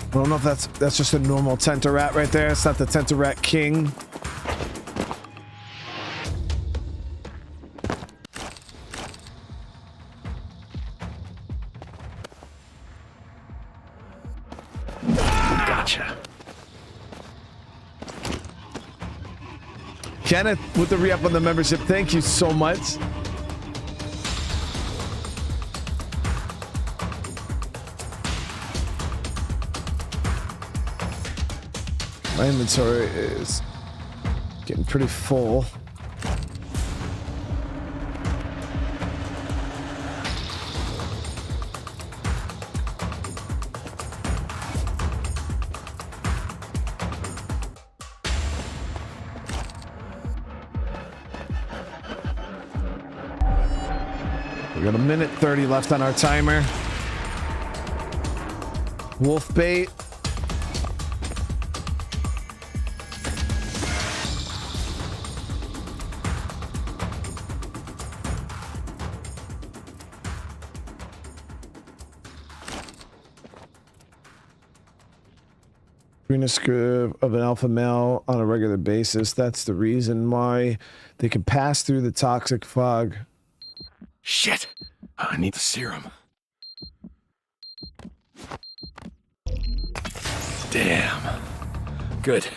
I don't know if that's just a normal tenter rat right there. It's not the tenter rat king. Gotcha. Kenneth with the re-up on the membership. Thank you so much. My inventory is getting pretty full. We got a minute 30 left on our timer. Wolf bait. Script of an alpha male on a regular basis. That's the reason why they can pass through the toxic fog. Shit! I need the serum. Damn. Good.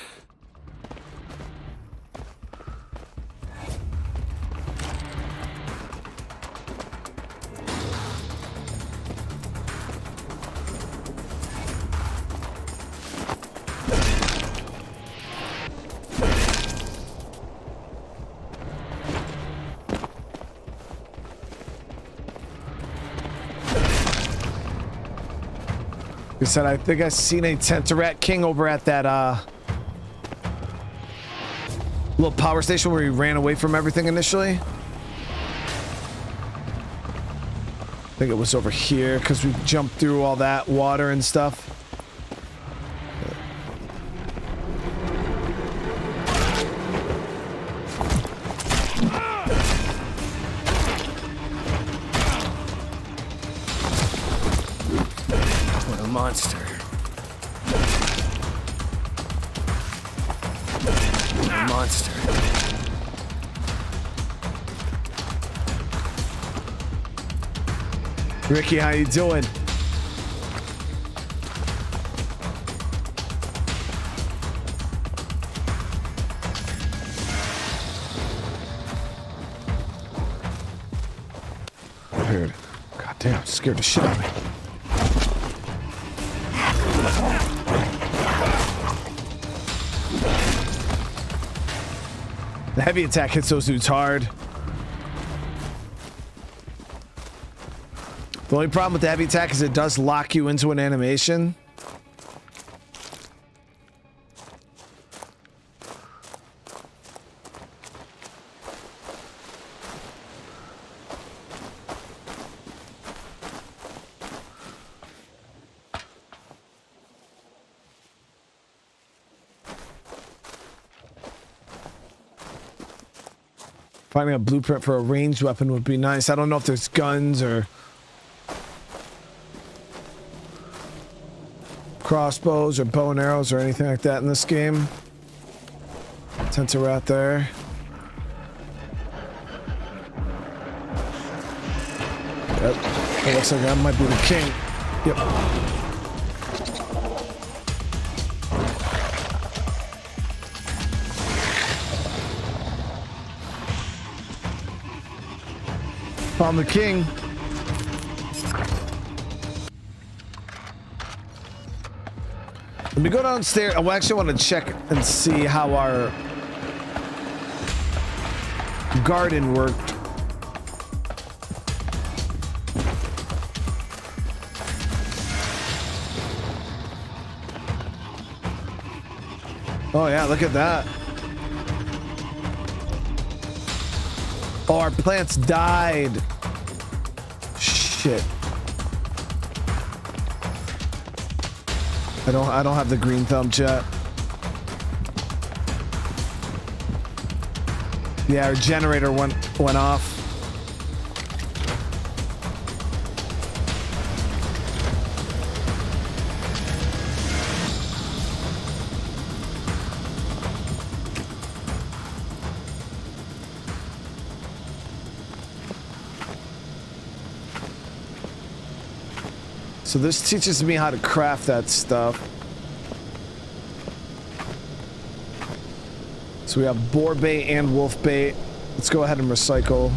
He said, I think I seen a Tentarat King over at that little power station where he ran away from everything initially. I think it was over here because we jumped through all that water and stuff. Monster. A monster. Ricky, how you doing? Weird. God damn, scared the shit out of me. The heavy attack hits those dudes hard. The only problem with the heavy attack is it does lock you into an animation. Finding a blueprint for a ranged weapon would be nice. I don't know if there's guns or crossbows or bow and arrows or anything like that in this game. Tents are out there. Yep. It looks like that might be the king. Yep. Found the king. Let me go downstairs. I actually want to check and see how our garden worked Oh yeah, look at that. Oh, our plants died. Shit. I don't have the green thumb yet. Yeah, our generator went off. So this teaches me how to craft that stuff. So we have boar bait and wolf bait. Let's go ahead and recycle.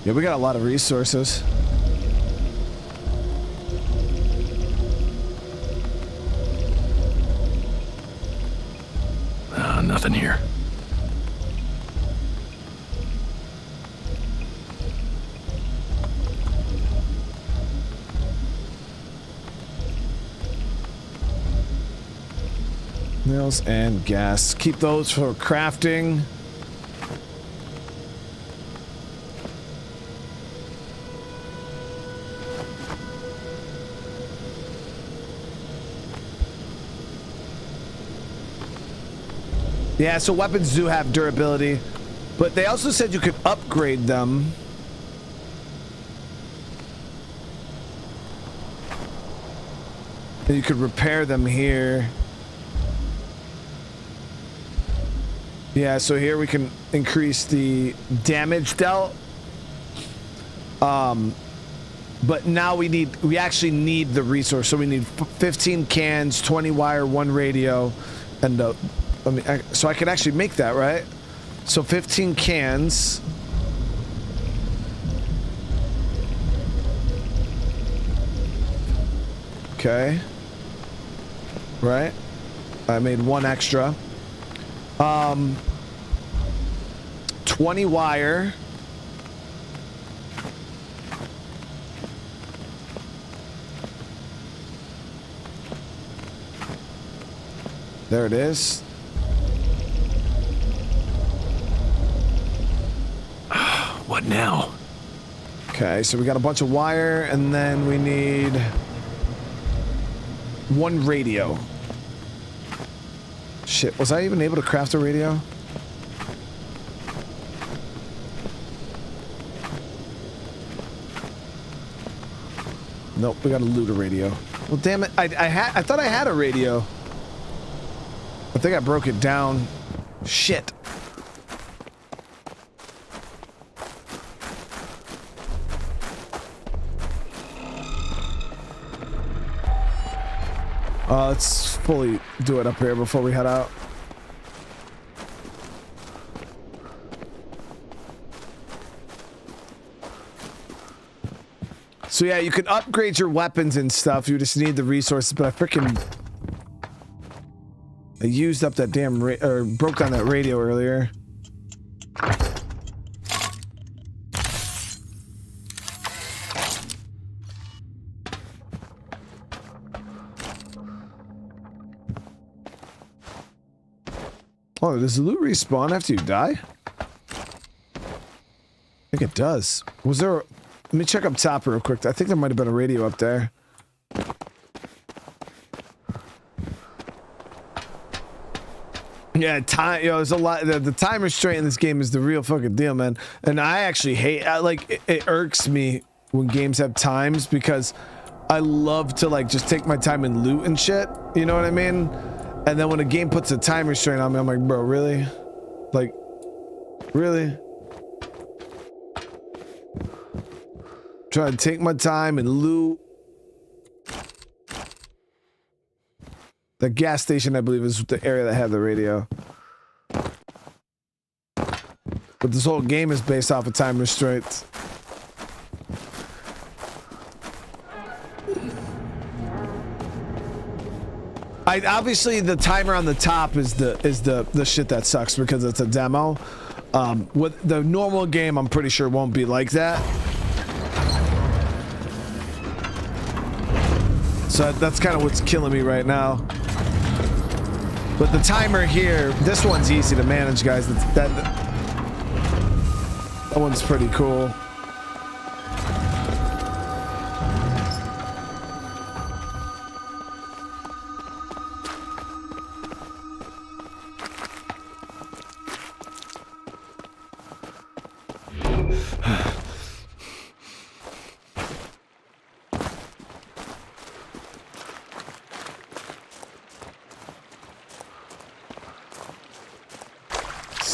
Yeah, we got a lot of resources. Nothing here. Nails and gas. Keep those for crafting. Yeah, so weapons do have durability, but they also said you could upgrade them. And you could repair them here. Yeah, so here we can increase the damage dealt. But now we actually need the resource. So we need 15 cans, 20 wire, 1 radio, and so I could actually make that, right? So 15 cans. Okay. Right. I made 1 extra. 20 wire. There it is. What now? Okay, so we got a bunch of wire, and then we need 1 radio. Shit, was I even able to craft a radio? Nope, we gotta loot a radio. Well, damn it, I thought I had a radio. I think I broke it down. Shit. Let's fully do it up here before we head out. So yeah, you can upgrade your weapons and stuff. You just need the resources, but I used up that damn broke down that radio earlier. Oh, does the loot respawn after you die? I think it does. Was there let me check up top real quick. I think there might have been a radio up there. Yeah, time. There's a lot. The time restraint in this game is the real fucking deal, man. And I actually hate. It irks me when games have times because I love to just take my time and loot and shit. You know what I mean? And then when a game puts a time restraint on me, I'm like, bro, really? Really? Try to take my time and loot. The gas station, I believe, is the area that had the radio. But this whole game is based off of time restraints. Obviously the timer on the top is the shit that sucks because it's a demo. With the normal game, I'm pretty sure won't be like that. So that's kind of what's killing me right now. But the timer here, this one's easy to manage, guys. That one's pretty cool.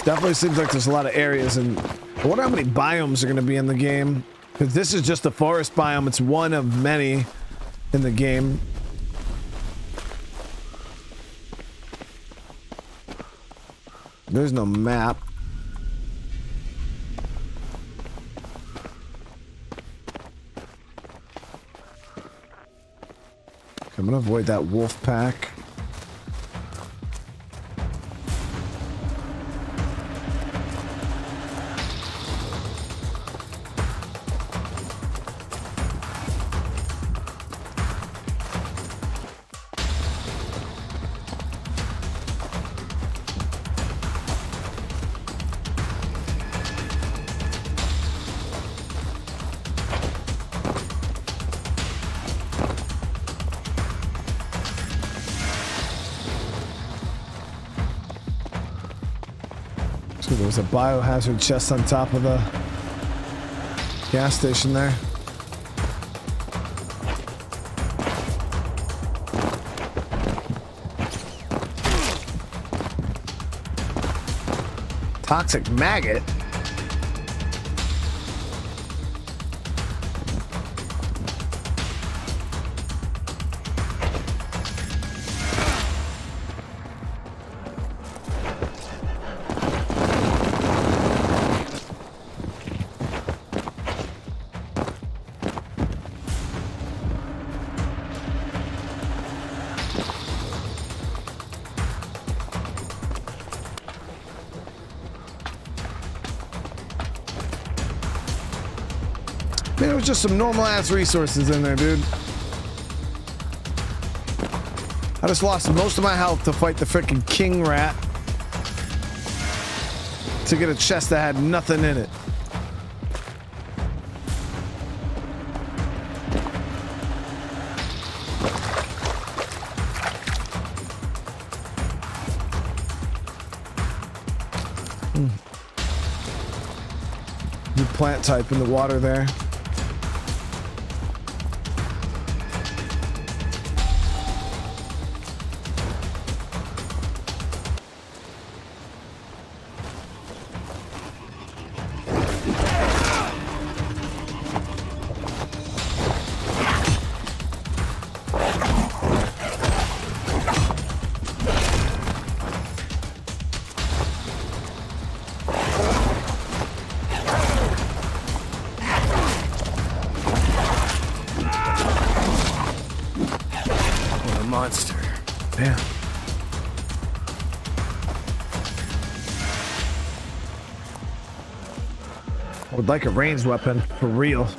Definitely seems like there's a lot of areas, and I wonder how many biomes are going to be in the game. Because this is just the forest biome. It's one of many in the game. There's no map. Okay, I'm going to avoid that wolf pack. There's a biohazard chest on top of the gas station there. Toxic maggot. There was just some normal ass resources in there, dude. I just lost most of my health to fight the freaking king rat to get a chest that had nothing in it. New plant type in the water there. Monster. Damn. I would like a ranged weapon, for real.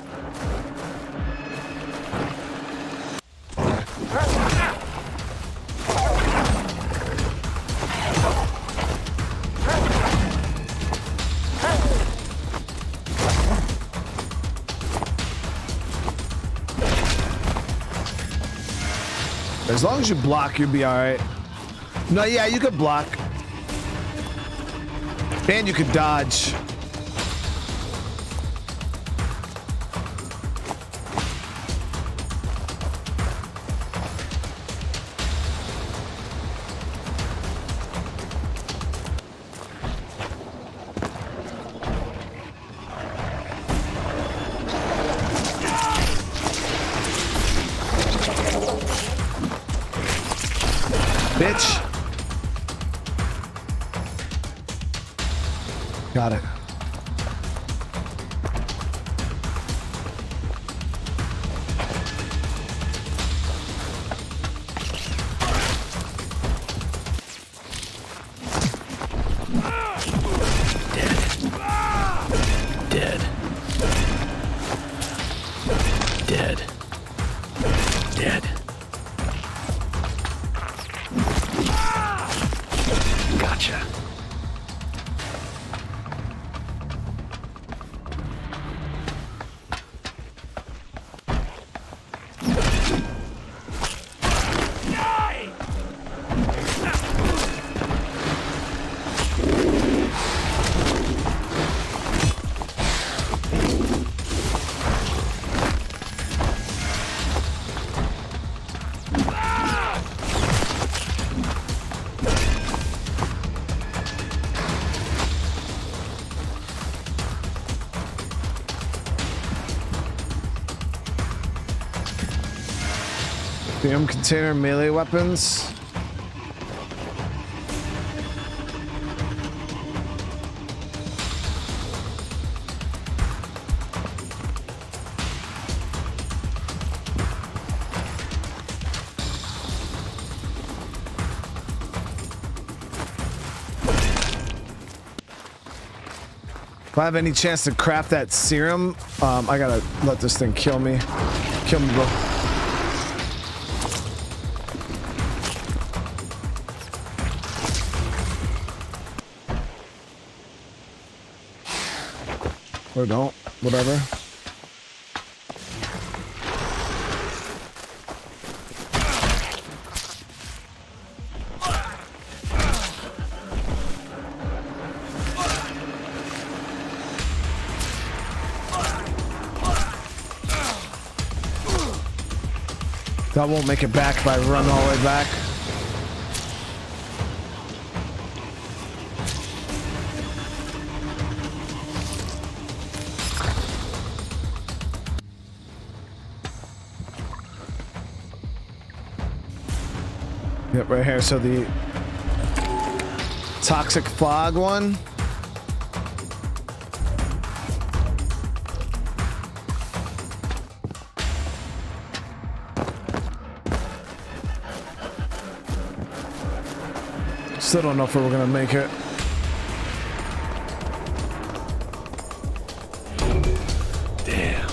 As long as you block, you'll be alright. No, yeah, you could block. And you could dodge. bitch. Got it. Dead. Dead. Dead. Gotcha. Biome container melee weapons. If I have any chance to craft that serum, I gotta let this thing kill me. Kill me, bro. Or don't, whatever. That won't make it back if I run all the way back. Yep, right here. So the toxic fog one. Still don't know if we're gonna make it. Damn.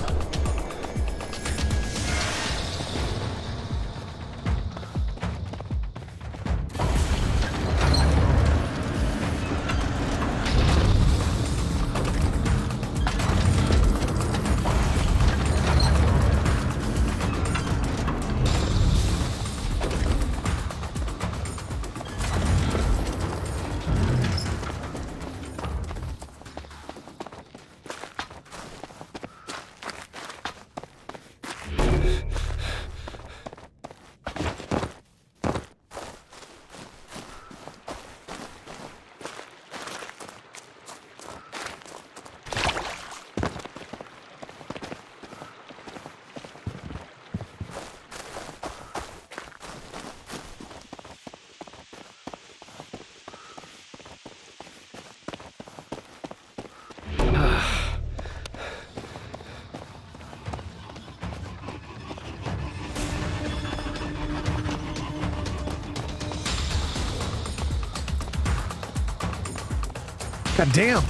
God damn.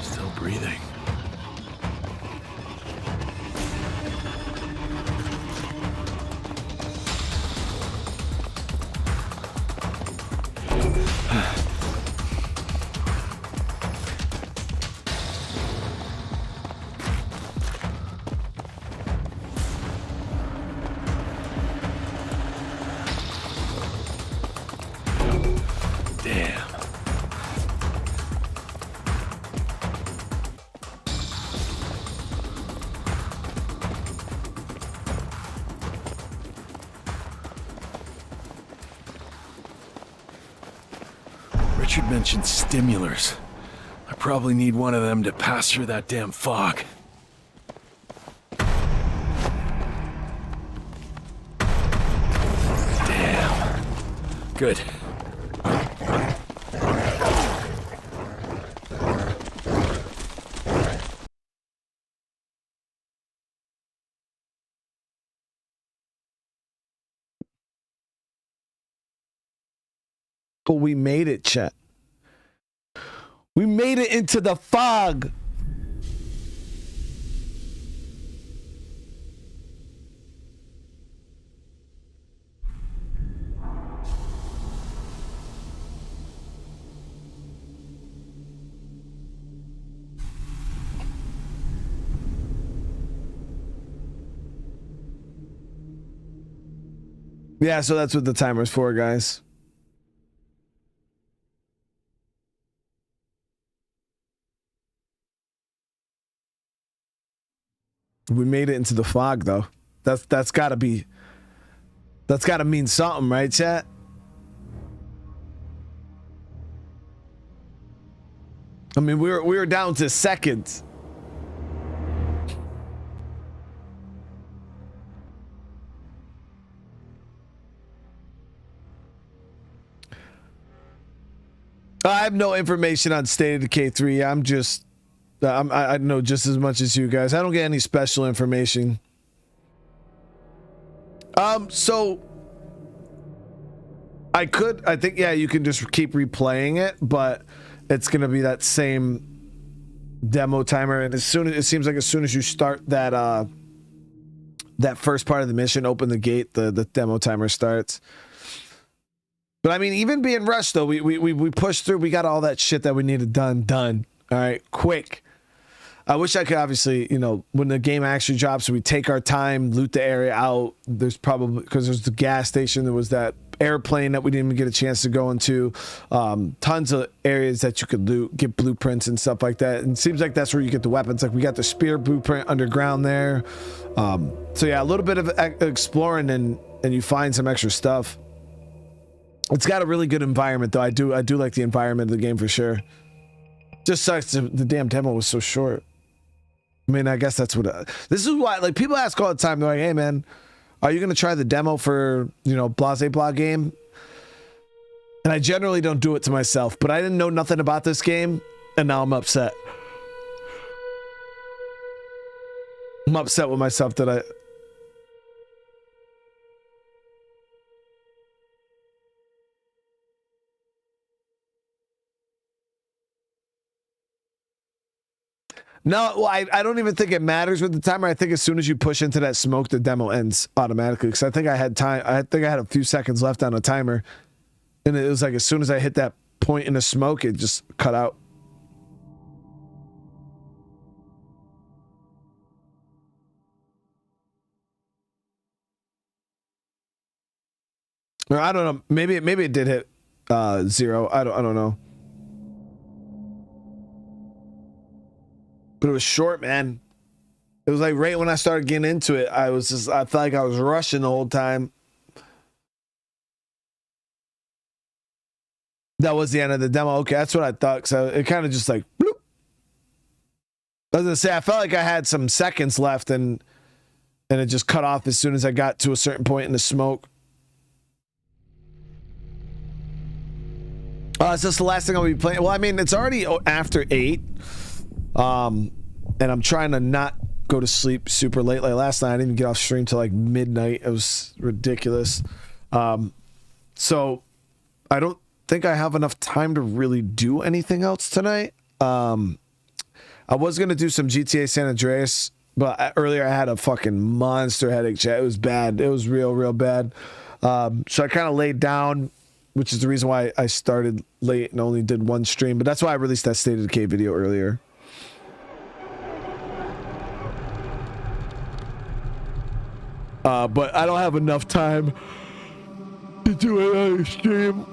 Still breathing. Richard mentioned stimulars. I probably need one of them to pass through that damn fog. Damn. Good. But we made it, chat. We made it into the fog. Yeah, so that's what the timer's for, guys. We made it into the fog, though. That's gotta mean something, right, chat? I mean, we were down to seconds. I have no information on State of Decay 3. I know just as much as you guys. I don't get any special information. So I think, yeah, you can just keep replaying it, but it's gonna be that same demo timer. And it seems like as soon as you start that first part of the mission, open the gate, the demo timer starts. But I mean, even being rushed though, we pushed through. We got all that shit that we needed done. All right, quick. I wish I could, obviously, you know, when the game actually drops, we take our time, loot the area out. There's probably, because there's the gas station, there was that airplane that we didn't even get a chance to go into. Tons of areas that you could loot, get blueprints and stuff like that. And it seems like that's where you get the weapons. Like we got the spear blueprint underground there. So yeah, a little bit of exploring and you find some extra stuff. It's got a really good environment though. I do like the environment of the game for sure. Just sucks the damn demo was so short. I mean, I guess that's what this is why, like, people ask all the time. They're like, hey man, are you gonna try the demo for, you know, blase blah game? And I generally don't do it to myself, but I didn't know nothing about this game and now I'm upset. I'm upset with myself that I No, well, I don't even think it matters with the timer. I think as soon as you push into that smoke, the demo ends automatically. Because I think I had time. I think I had a few seconds left on a timer, and it was like as soon as I hit that point in the smoke, it just cut out. Or I don't know. Maybe it did hit 0. I don't know. But it was short, man. It was like right when I started getting into it, I felt like I was rushing the whole time. That was the end of the demo. Okay, that's what I thought. So it kind of just like, bloop. I was gonna say, I felt like I had some seconds left and it just cut off as soon as I got to a certain point in the smoke. Is this the last thing I'll be playing? Well, I mean, it's already after 8. And I'm trying to not go to sleep super late. Like last night, I didn't even get off stream till like midnight. It was ridiculous. So I don't think I have enough time to really do anything else tonight. I was going to do some GTA San Andreas, but earlier I had a fucking monster headache, chat. It was bad. It was real bad. So I kind of laid down, which is the reason why I started late and only did one stream. But that's why I released that State of Decay video earlier. But I don't have enough time to do another stream.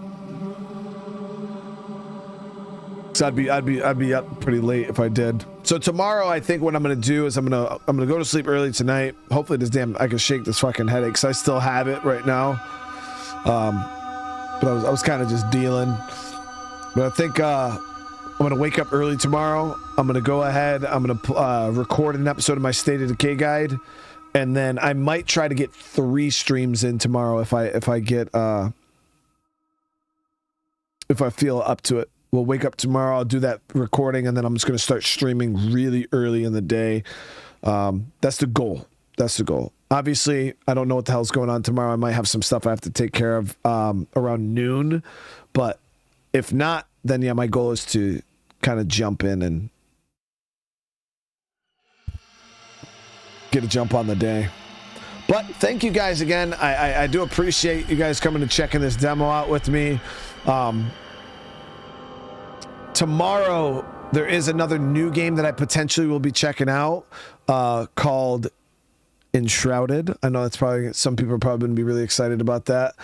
So I'd be up pretty late if I did. So tomorrow, I think what I'm gonna do is I'm gonna go to sleep early tonight. Hopefully I can shake this fucking headache because I still have it right now. But I was kind of just dealing. But I think I'm gonna wake up early tomorrow. I'm gonna go ahead. I'm gonna record an episode of my State of Decay guide, and then I might try to get 3 streams in tomorrow if I get if I feel up to it. We'll wake up tomorrow. I'll do that recording, and then I'm just gonna start streaming really early in the day. That's the goal. That's the goal. Obviously, I don't know what the hell's going on tomorrow. I might have some stuff I have to take care of around noon, but if not, then yeah, my goal is to kind of jump in and get a jump on the day. But thank you guys again. I do appreciate you guys coming to checking this demo out with me. Tomorrow, there is another new game that I potentially will be checking out called Enshrouded. I know that's probably, some people are probably going to be really excited about that.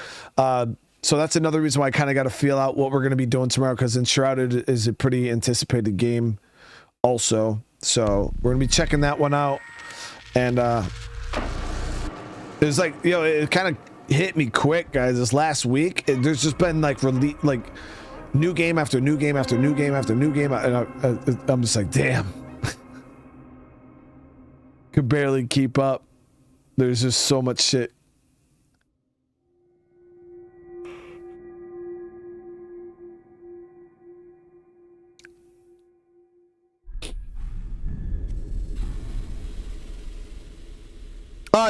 So that's another reason why I kind of got to feel out what we're going to be doing tomorrow, because Enshrouded is a pretty anticipated game also. So we're going to be checking that one out. And it's like, you know, it kind of hit me quick, guys. This last week, there's just been like new game after new game after new game after new game. And I'm just like, damn. Could barely keep up. There's just so much shit.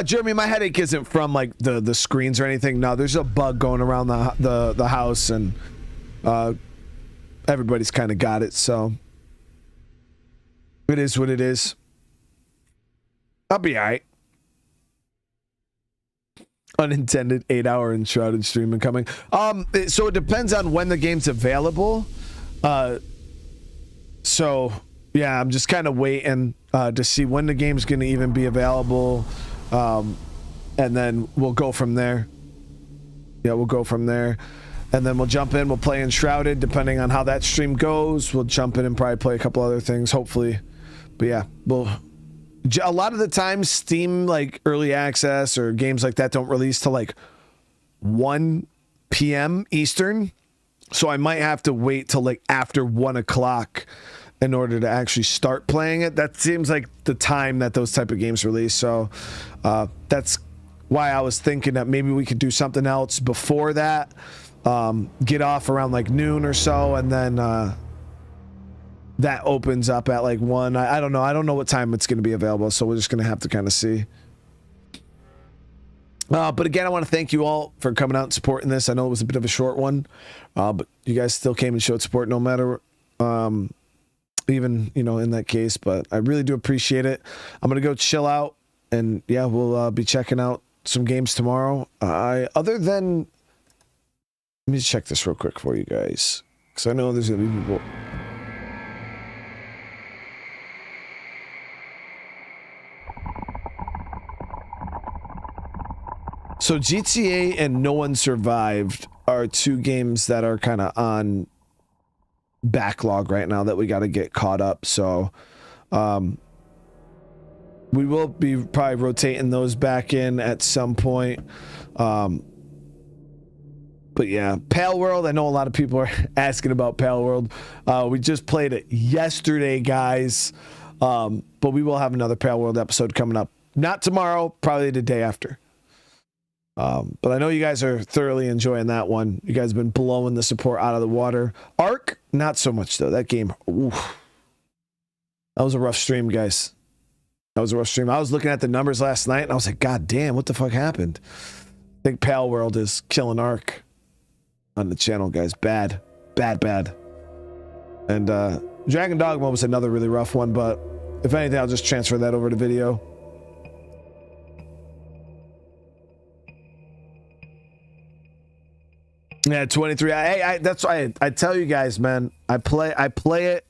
Jeremy, my headache isn't from like the screens or anything. No, there's a bug going around the house, and everybody's kind of got it, so it is what it is. I'll be all right. Unintended 8-hour Enshrouded stream incoming. So it depends on when the game's available. So yeah, I'm just kind of waiting to see when the game's going to even be available. And then we'll go from there. Yeah, we'll go from there. And then we'll jump in. We'll play Enshrouded, depending on how that stream goes. We'll jump in and probably play a couple other things, hopefully. But yeah, a lot of the time, Steam, like, early access or games like that don't release till, like, 1 p.m. Eastern. So I might have to wait till, like, after 1 o'clock in order to actually start playing it. That seems like the time that those type of games release. So that's why I was thinking that maybe we could do something else before that. Get off around like noon or so, and then that opens up at like 1. I don't know. I don't know what time it's going to be available, so we're just going to have to kind of see. But again, I want to thank you all for coming out and supporting this. I know it was a bit of a short one, but you guys still came and showed support no matter even, you know, in that case. But I really do appreciate it. I'm going to go chill out, and yeah, we'll be checking out some games tomorrow. Other than, let me just check this real quick for you guys, because I know there's going to be people. So GTA and No One Survived are 2 games that are kind of on backlog right now that we got to get caught up. So we will be probably rotating those back in at some point. But yeah, Pale World, I know a lot of people are asking about Pale World. We just played it yesterday, guys. But we will have another Pale World episode coming up. Not tomorrow, probably the day after. But I know you guys are thoroughly enjoying that one. You guys have been blowing the support out of the water. Ark, not so much though. That game, oof. That was a rough stream, guys. That was a rough stream. I was looking at the numbers last night, and I was like, God damn, what the fuck happened? I think Pale World is killing Ark on the channel, guys. Bad. And Dragon Dogma was another really rough one, but if anything, I'll just transfer that over to video. Yeah, 23. Hey, that's why I tell you guys, man. I play it.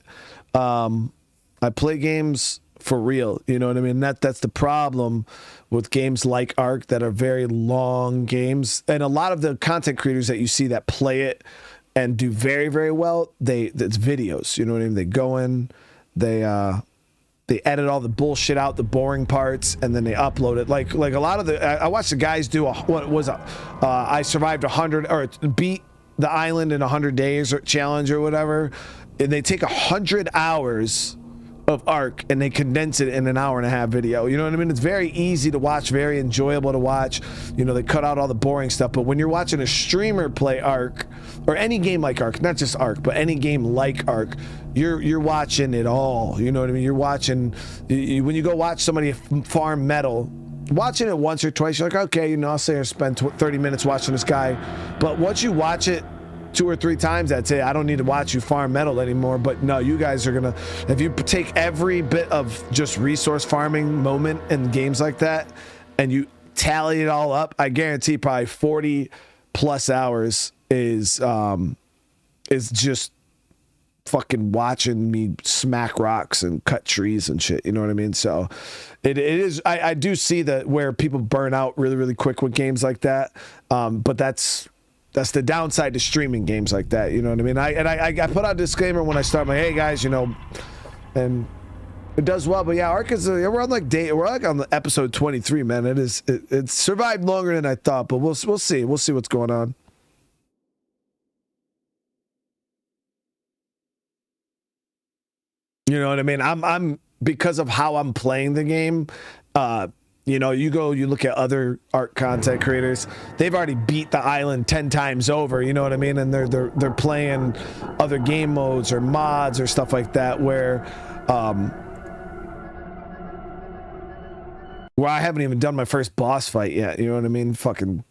I play games for real. You know what I mean? That's the problem with games like Ark that are very long games, and a lot of the content creators that you see that play it and do very, very well. It's videos. You know what I mean? They go in, they edit all the bullshit out, the boring parts, and then they upload it. Like a lot of I watched the guys do I survived 100 or beat the island in 100 days or challenge or whatever, and they take 100 hours of Ark and they condense it in an hour-and-a-half video. You know what I mean? It's very easy to watch, very enjoyable to watch. You know, they cut out all the boring stuff. But when you're watching a streamer play Ark, or any game like Ark, not just Ark, but any game like Ark, you're watching it all. You know what I mean? You're watching, when you go watch somebody farm metal, watching it once or twice, you're like, okay, you know, I'll say I spend 30 minutes watching this guy. But once you watch it 2 or 3 times, I'd say I don't need to watch you farm metal anymore. But no, you guys are gonna, if you take every bit of just resource farming moment in games like that and you tally it all up, I guarantee probably 40 plus hours is just fucking watching me smack rocks and cut trees and shit. You know what I mean? So it is, I do see that where people burn out really, really quick with games like that. But that's the downside to streaming games like that. You know what I mean? I put out a disclaimer when I start my, hey guys, you know, and it does well. But yeah, Ark is, we're on the episode 23, man. It's survived longer than I thought, but we'll see. We'll see what's going on. You know what I mean? I'm because of how I'm playing the game, you know, you look at other Ark content creators, they've already beat the island 10 times over, you know what I mean? And they're playing other game modes or mods or stuff like that where I haven't even done my first boss fight yet, you know what I mean? Fucking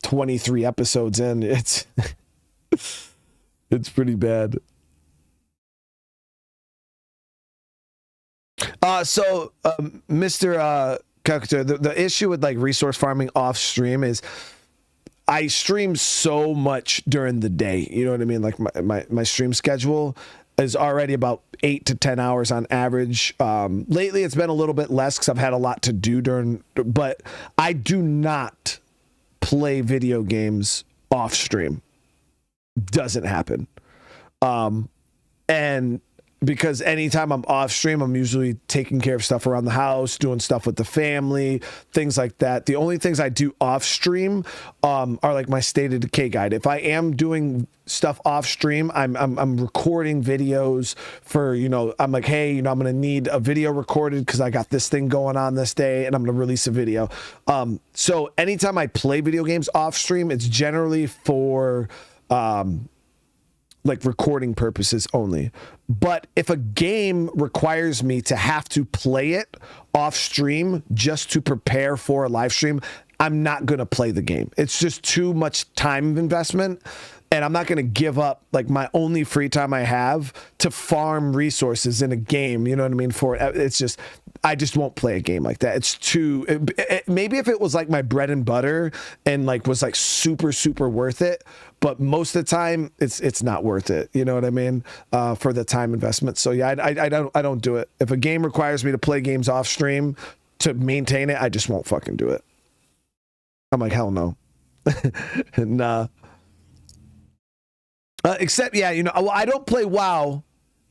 23 episodes in, it's pretty bad. So Mr. the issue with like resource farming off stream is I stream so much during the day. You know what I mean? Like my stream schedule is already about 8 to 10 hours on average. Lately it's been a little bit less because I've had a lot to do but I do not play video games off stream. Doesn't happen. And because anytime I'm off stream, I'm usually taking care of stuff around the house, doing stuff with the family, things like that. The only things I do off stream are like my State of Decay guide. If I am doing stuff off stream, I'm recording videos for, you know, I'm like, hey, you know, I'm going to need a video recorded because I got this thing going on this day and I'm going to release a video. So anytime I play video games off stream, it's generally for like recording purposes only. But if a game requires me to have to play it off stream just to prepare for a live stream, I'm not going to play the game. It's just too much time investment. And I'm not going to give up like my only free time I have to farm resources in a game. You know what I mean? I just won't play a game like that. It's too, maybe if it was like my bread and butter and like was like super, super worth it. But most of the time it's not worth it. You know what I mean? For the time investment. So yeah, I don't do it. If a game requires me to play games off stream to maintain it, I just won't fucking do it. I'm like, hell no. Nah. Except, yeah, you know, well, I don't play WoW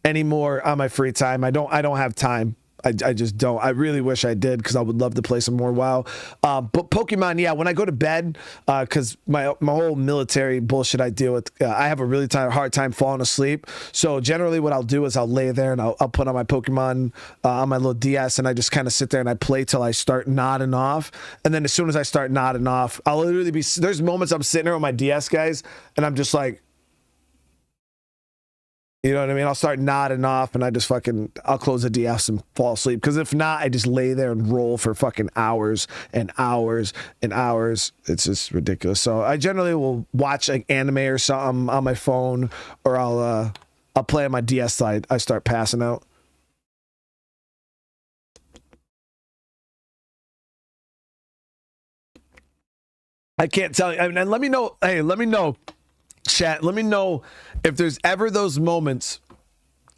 anymore on my free time. I don't have time. I just don't. I really wish I did because I would love to play some more WoW. But Pokemon, yeah, when I go to bed, because my whole military bullshit I deal with, I have a really hard time falling asleep. So generally what I'll do is I'll lay there and I'll put on my Pokemon on my little DS and I just kind of sit there and I play till I start nodding off. And then as soon as I start nodding off, I'll literally be, there's moments I'm sitting there with my DS, guys, and I'm just like, you know what I mean? I'll start nodding off and I'll close the DS and fall asleep. Because if not, I just lay there and roll for fucking hours and hours and hours. It's just ridiculous. So I generally will watch like anime or something on my phone, or I'll play on my DS side. I start passing out. I can't tell you. I mean, and let me know. Hey, let me know. Chat, let me know if there's ever those moments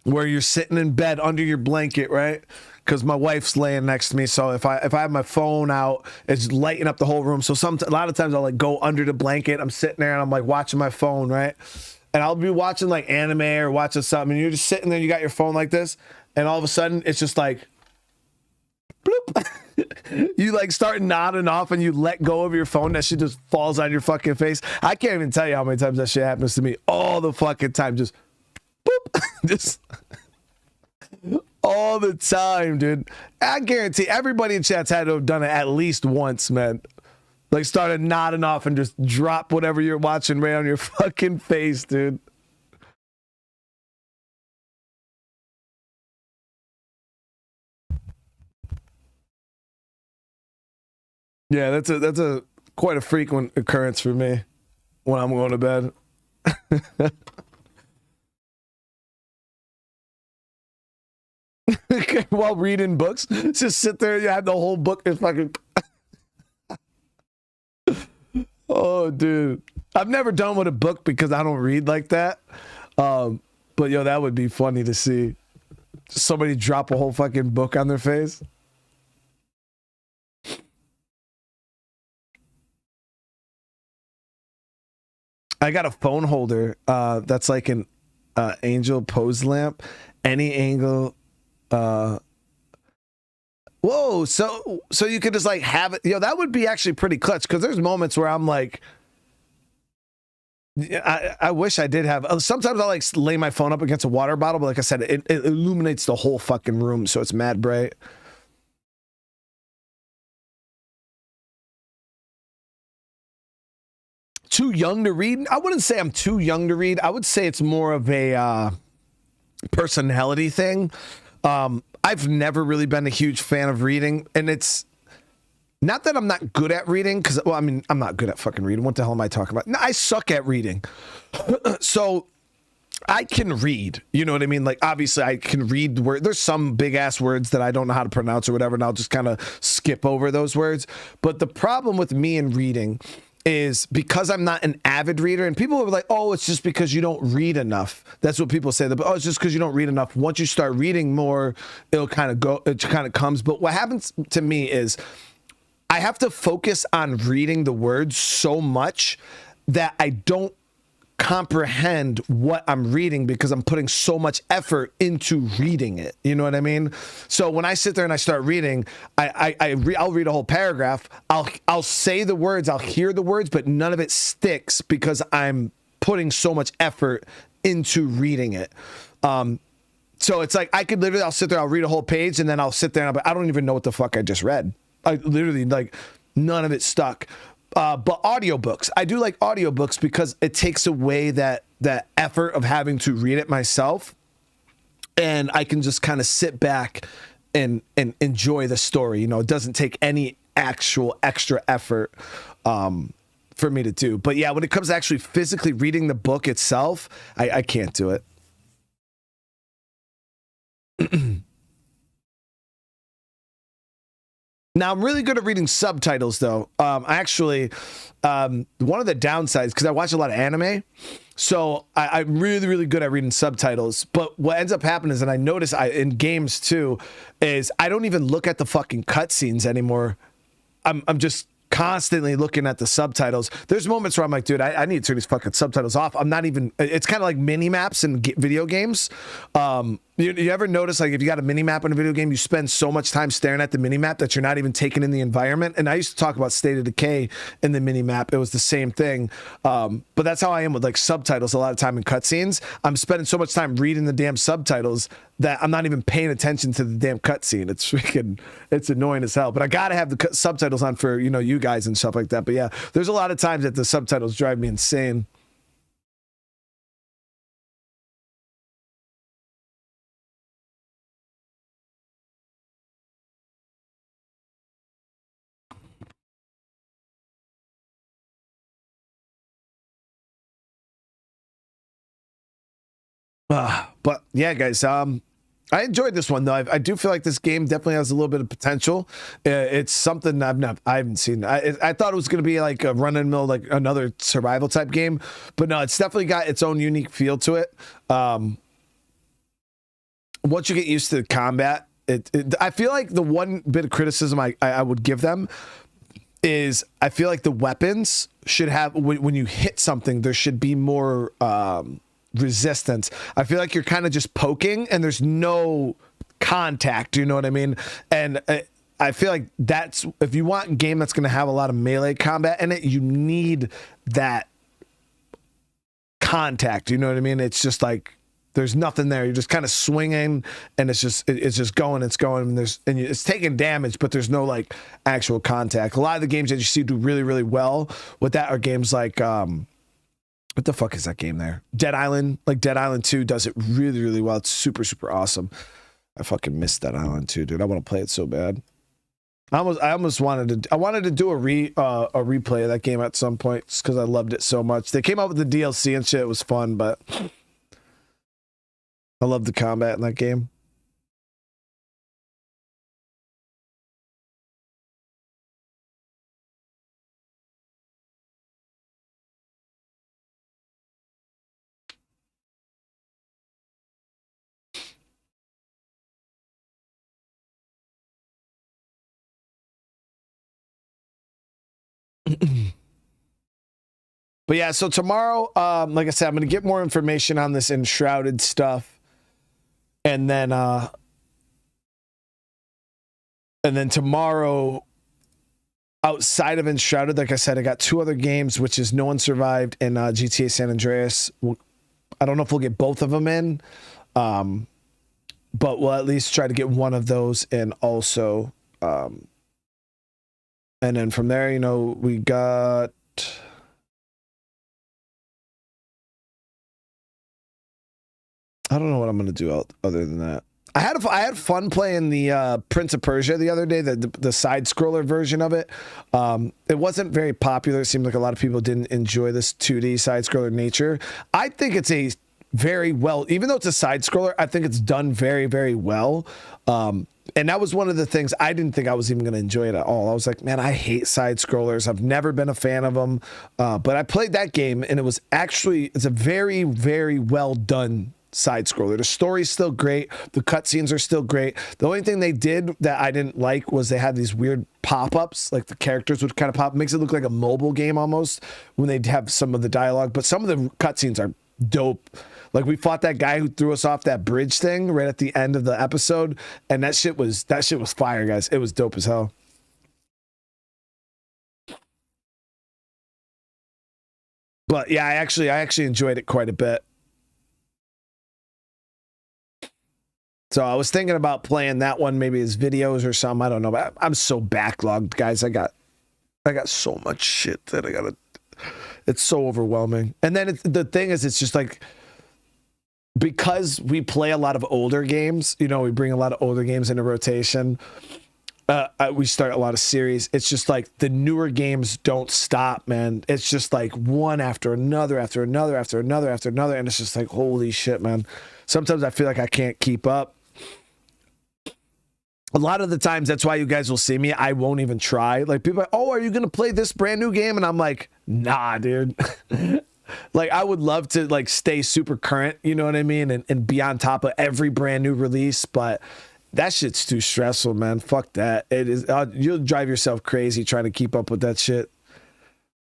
where you're sitting in bed under your blanket, right? Because my wife's laying next to me, so if I have my phone out, it's lighting up the whole room. So a lot of times I'll like go under the blanket. I'm sitting there and I'm like watching my phone, right? And I'll be watching like anime or watching something, and you're just sitting there, you got your phone like this, and all of a sudden it's just like bloop. You like start nodding off and you let go of your phone. That shit just falls on your fucking face. I can't even tell you how many times that shit happens to me all the fucking time. Just boop. Just all the time, dude. I guarantee everybody in chat's had to have done it at least once, man. Like started nodding off and just drop whatever you're watching right on your fucking face, dude. Yeah, that's a quite a frequent occurrence for me when I'm going to bed. While reading books, just sit there. You have the whole book and fucking. Oh, dude, I've never done with a book because I don't read like that. But yo, that would be funny to see. Somebody drop a whole fucking book on their face. I got a phone holder that's like an angel pose lamp. Any angle. Whoa, so you could just like have it. Yo, that would be actually pretty clutch because there's moments where I'm like, I wish I did have. Sometimes I like lay my phone up against a water bottle, but like I said, it illuminates the whole fucking room, so it's mad bright. Too young to read? I wouldn't say I'm too young to read. I would say it's more of a personality thing. I've never really been a huge fan of reading, and it's not that I'm not good at reading, because, well, I mean, I'm not good at fucking reading. What the hell am I talking about? No, I suck at reading. So I can read, you know what I mean? Like, obviously, I can read words. There's some big-ass words that I don't know how to pronounce or whatever, and I'll just kind of skip over those words. But the problem with me in reading is because I'm not an avid reader, and people are like, oh, it's just because you don't read enough. That's what people say. Oh, it's just because you don't read enough. Once you start reading more, it'll kind of go, it kind of comes. But what happens to me is I have to focus on reading the words so much that I don't comprehend what I'm reading because I'm putting so much effort into reading it. You know what I mean? So when I sit there and I start reading, I'll read a whole paragraph. I'll say the words, I'll hear the words, but none of it sticks because I'm putting so much effort into reading it. So it's like I could literally, I'll sit there, I'll read a whole page, and then I'll sit there and I don't even know what the fuck I just read. I literally, like, none of it stuck. But audiobooks, I do like audiobooks because it takes away that effort of having to read it myself, and I can just kind of sit back and enjoy the story. You know, it doesn't take any actual extra effort for me to do. But yeah, when it comes to actually physically reading the book itself, I can't do it. Now, I'm really good at reading subtitles, though. I actually, one of the downsides, because I watch a lot of anime, so I'm really, really good at reading subtitles. But what ends up happening is, and I notice in games too, is I don't even look at the fucking cutscenes anymore. I'm just constantly looking at the subtitles. There's moments where I'm like, dude, I need to turn these fucking subtitles off. I'm not even, it's kind of like mini maps in video games. You ever notice, like, if you got a mini map in a video game, you spend so much time staring at the mini map that you're not even taking in the environment? And I used to talk about State of Decay in the mini map. It was the same thing. But that's how I am with like subtitles a lot of time in cutscenes. I'm spending so much time reading the damn subtitles that I'm not even paying attention to the damn cutscene. It's annoying as hell. But I gotta have the subtitles on for, you know, you guys and stuff like that. But yeah, there's a lot of times that the subtitles drive me insane. But yeah, guys, I enjoyed this one though. I do feel like this game definitely has a little bit of potential. It's something I haven't seen. I thought it was going to be like a run-of-the-mill, like another survival type game, but no, it's definitely got its own unique feel to it. Once you get used to the combat, I feel like the one bit of criticism I would give them is I feel like the weapons should have, when you hit something, there should be more resistance. I feel like you're kind of just poking and there's no contact, you know what I mean? And I feel like that's, if you want a game that's going to have a lot of melee combat in it, you need that contact. You know what I mean? It's just like there's nothing there. You're just kind of swinging, and it's just going. And it's taking damage, but there's no like actual contact. A lot of the games that you see do really, really well with that are games like what the fuck is that game there? Dead Island. Like Dead Island 2 does it really, really well. It's super, super awesome. I fucking missed Dead Island 2, dude. I want to play it so bad. I almost wanted to do a replay of that game at some point just because I loved it so much. They came out with the DLC and shit. It was fun, but I love the combat in that game. But yeah, so tomorrow, like I said, I'm going to get more information on this Enshrouded stuff. And then tomorrow, outside of Enshrouded, like I said, I got 2 other games, which is No One Survived and GTA San Andreas. I don't know if we'll get both of them in, but we'll at least try to get one of those in also. And then from there, you know, we got... I don't know what I'm going to do other than that. I had fun playing the Prince of Persia the other day, the side-scroller version of it. It wasn't very popular. It seemed like a lot of people didn't enjoy this 2D side-scroller nature. I think it's a very well, even though it's a side-scroller, I think it's done very, very well. And that was one of the things I didn't think I was even going to enjoy it at all. I was like, man, I hate side-scrollers. I've never been a fan of them. But I played that game, and it's a very, very well done side scroller. The story's still great. The cutscenes are still great. The only thing they did that I didn't like was they had these weird pop-ups, like the characters would kind of pop. It makes it look like a mobile game almost when they have some of the dialogue, but some of the cutscenes are dope. Like we fought that guy who threw us off that bridge thing right at the end of the episode, and that shit was fire, guys. It was dope as hell. But yeah, I actually enjoyed it quite a bit. So I was thinking about playing that one maybe as videos or something. I don't know. But I'm so backlogged, guys. I got so much shit that I gotta. It's so overwhelming. And then the thing is, it's just like because we play a lot of older games. You know, we bring a lot of older games into rotation. We start a lot of series. It's just like the newer games don't stop, man. It's just like one after another, after another, after another, after another, and it's just like holy shit, man. Sometimes I feel like I can't keep up. A lot of the times, that's why you guys will see me. I won't even try. Like people are like, oh, are you gonna play this brand new game? And I'm like, nah, dude. Like I would love to like stay super current, you know what I mean, and be on top of every brand new release, but that shit's too stressful, man. Fuck that. It is. You'll drive yourself crazy trying to keep up with that shit.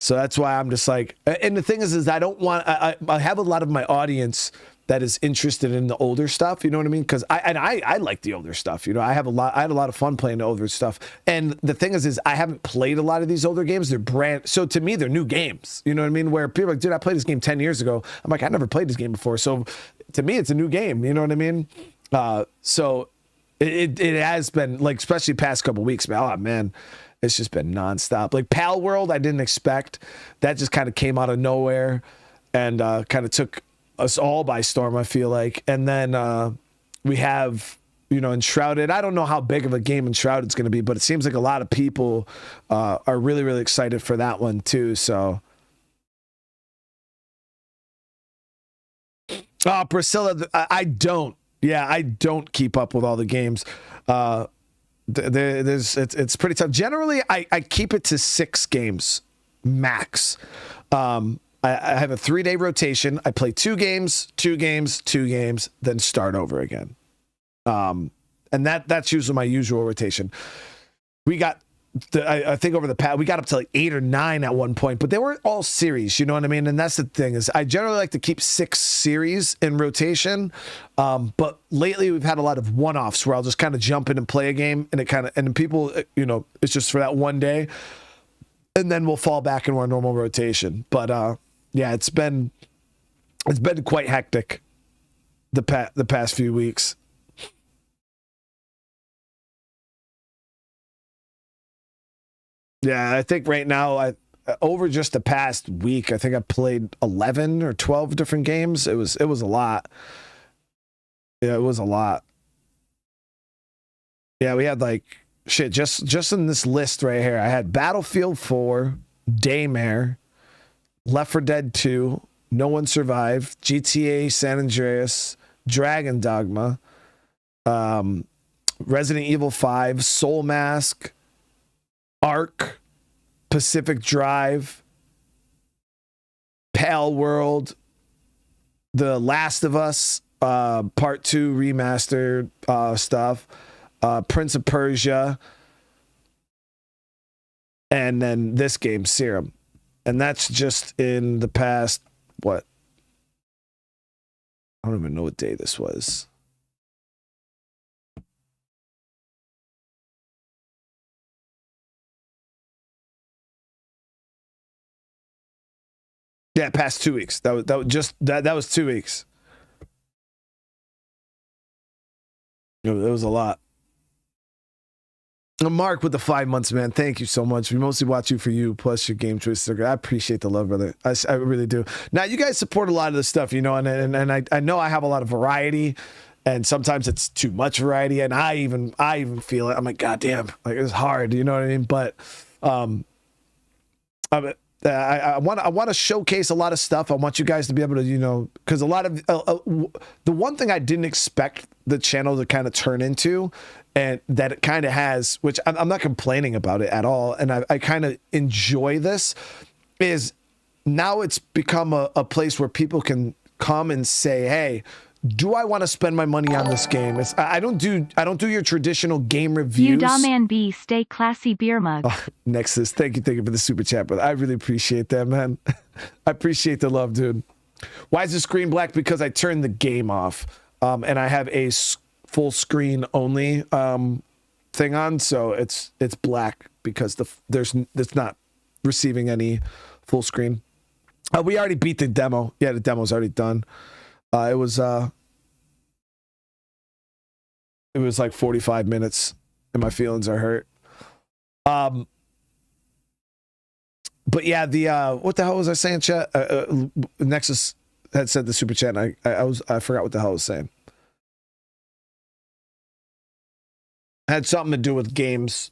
So that's why I'm just like, and the thing is I don't want. I have a lot of my audience that is interested in the older stuff, you know what I mean? Because I like the older stuff, you know. I had a lot of fun playing the older stuff. And the thing is I haven't played a lot of these older games. So to me, they're new games, you know what I mean? Where people are like, dude, I played this game 10 years ago. I'm like, I never played this game before. So to me, it's a new game, you know what I mean? So it has been like, especially past couple weeks, man. Oh man, it's just been nonstop. Like Pal World, I didn't expect. That just kind of came out of nowhere and kind of took us all by storm, I feel like. And then we have, you know, Enshrouded. I don't know how big of a game Enshrouded's going to be, but it seems like a lot of people are really, really excited for that one too. So, Priscilla, I don't. Yeah, I don't keep up with all the games. It's pretty tough. Generally, I keep it to 6 games max. I have a 3-day rotation. I play 2 games, 2 games, 2 games, then start over again. And that's usually my usual rotation. We got I think over the past, we got up to like 8 or 9 at one point, but they were all series, you know what I mean? And that's the thing, is I generally like to keep 6 series in rotation. But lately we've had a lot of one-offs where I'll just kind of jump in and play a game, and and people, you know, it's just for that one day, and then we'll fall back into our normal rotation. But yeah, it's been quite hectic the past few weeks. Yeah, I think right now, over just the past week, I think I played 11 or 12 different games. It was a lot. Yeah, it was a lot. Yeah, we had like shit just in this list right here. I had Battlefield 4, Daymare, Left 4 Dead 2, No One Survived, GTA San Andreas, Dragon Dogma, Resident Evil 5, Soul Mask, Ark, Pacific Drive, Pale World, The Last of Us, Part 2 remastered stuff, Prince of Persia, and then this game, Serum. And that's just in the past, what? I don't even know what day this was. Yeah, past 2 weeks. That was 2 weeks. It was a lot. Mark with the 5 months, man. Thank you so much. We mostly watch you for you, plus your game choices. I appreciate the love, brother. I really do. Now, you guys support a lot of this stuff, you know, and I know I have a lot of variety, and sometimes it's too much variety, and I even feel it. I'm like, God damn, like it's hard, you know what I mean? But I want to showcase a lot of stuff. I want you guys to be able to, you know, because a lot of the one thing I didn't expect the channel to kind of turn into, and that it kind of has, which I'm not complaining about it at all, and I kind of enjoy this, is now it's become a place where people can come and say, hey, do I want to spend my money on this game? I don't do your traditional game reviews. You Dawman B, stay classy beer mug. Oh, Nexus, thank you for the super chat, brother. I really appreciate that, man. I appreciate the love, dude. Why is the screen black? Because I turned the game off, and I have a full screen only thing on, so it's black because it's not receiving any full screen. We already beat the demo. Yeah, the demo's already done. It was like 45 minutes, and my feelings are hurt. But yeah, the what the hell was I saying, chat? Nexus had said the super chat, and I forgot what the hell I was saying. Had something to do with games.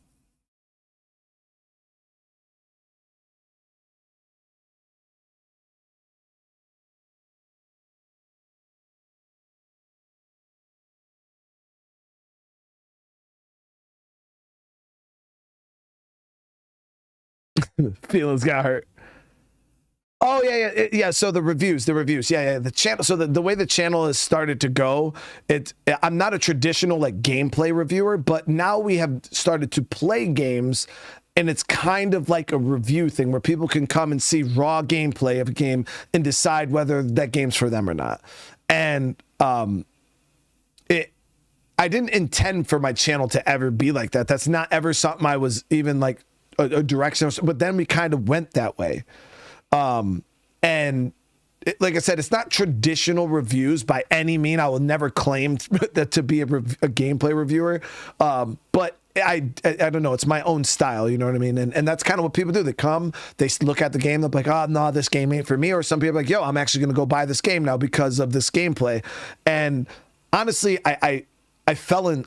Feelings got hurt. Oh yeah. So the reviews. Yeah. The channel. So the way the channel has started to go, I'm not a traditional like gameplay reviewer, but now we have started to play games, and it's kind of like a review thing where people can come and see raw gameplay of a game and decide whether that game's for them or not. And I didn't intend for my channel to ever be like that. That's not ever something I was even like a direction, but then we kind of went that way. And like I said, it's not traditional reviews by any mean. I will never claim that to be a gameplay reviewer. But I don't know. It's my own style. You know what I mean? And that's kind of what people do. They come, they look at the game, they're like, oh, no, this game ain't for me. Or some people are like, yo, I'm actually going to go buy this game now because of this gameplay. And honestly, I fell in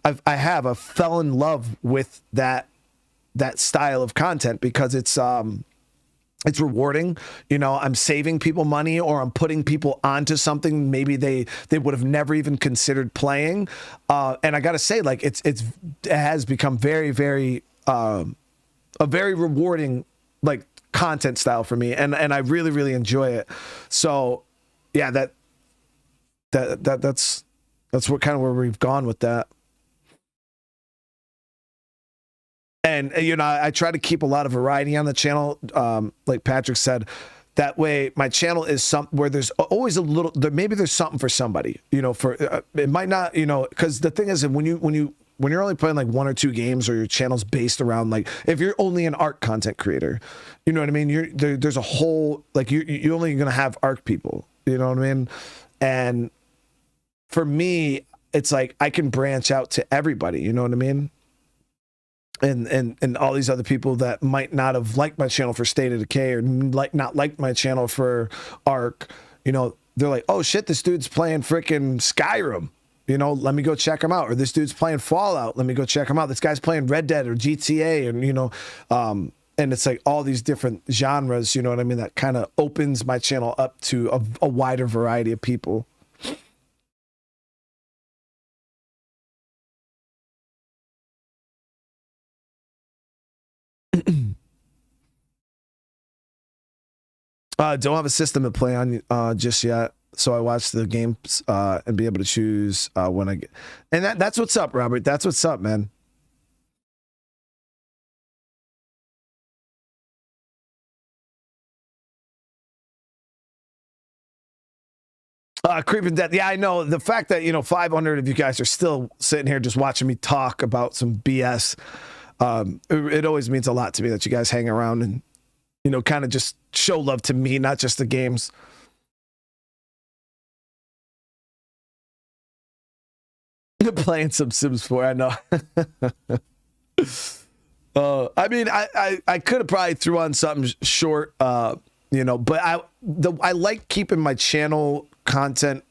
love with that style of content because it's rewarding. You know, I'm saving people money, or I'm putting people onto something maybe they would have never even considered playing. And I gotta say, like, it has become very, very a very rewarding like content style for me, and I really, really enjoy it. So yeah, that's what kind of where we've gone with that. And you know, I try to keep a lot of variety on the channel, like Patrick said. That way, my channel is where there's always a little. Maybe there's something for somebody. You know, for it might not. You know, because the thing is, when you're only playing like 1 or 2 games, or your channel's based around like, if you're only an art content creator, you know what I mean. There's a whole like you're only gonna have art people. You know what I mean. And for me, it's like I can branch out to everybody. You know what I mean. And all these other people that might not have liked my channel for State of Decay, or not liked my channel for Ark, you know, they're like, oh shit, this dude's playing freaking Skyrim, you know, let me go check him out. Or this dude's playing Fallout, let me go check him out. This guy's playing Red Dead or GTA, and you know, and it's like all these different genres, you know what I mean, that kind of opens my channel up to a wider variety of people. Don't have a system to play on just yet, so I watch the games and be able to choose when I get. And that's what's up, Robert. That's what's up, man. Creeping Death. Yeah, I know. The fact that, you know, 500 of you guys are still sitting here just watching me talk about some BS, it always means a lot to me that you guys hang around and, you know, kind of just show love to me, not just the games. Playing some Sims 4, I know. I mean, I could have probably threw on something short, you know, but I like keeping my channel content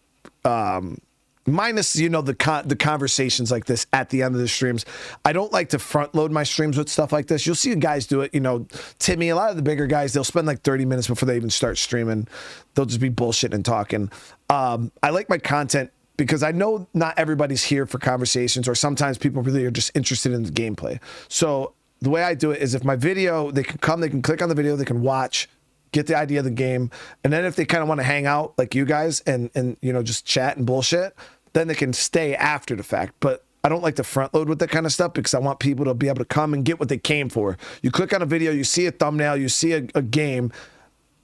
minus, you know, the conversations like this at the end of the streams. I don't like to front load my streams with stuff like this. You'll see guys do it, you know, Timmy, a lot of the bigger guys, they'll spend like 30 minutes before they even start streaming. They'll just be bullshitting and talking. I like my content because I know not everybody's here for conversations, or sometimes people really are just interested in the gameplay. So the way I do it is, if my video, they can come, they can click on the video, they can watch, get the idea of the game, and then if they kind of want to hang out like you guys and you know, just chat and bullshit, then they can stay after the fact. But I don't like to front load with that kind of stuff, because I want people to be able to come and get what they came for. You click on a video, you see a thumbnail, you see a game,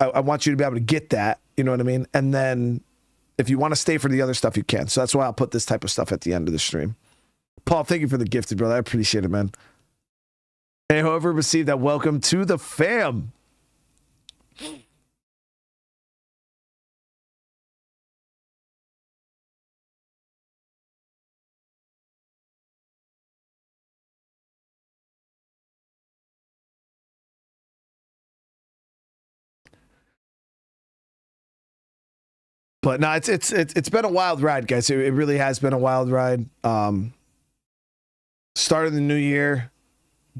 I want you to be able to get that, you know what I mean? And then if you want to stay for the other stuff, you can. So that's why I'll put this type of stuff at the end of the stream. Paul, thank you for the gifted, brother. I appreciate it, man. Hey, whoever received that, welcome to the fam. But no, it's been a wild ride, guys. It really has been a wild ride. Started the new year,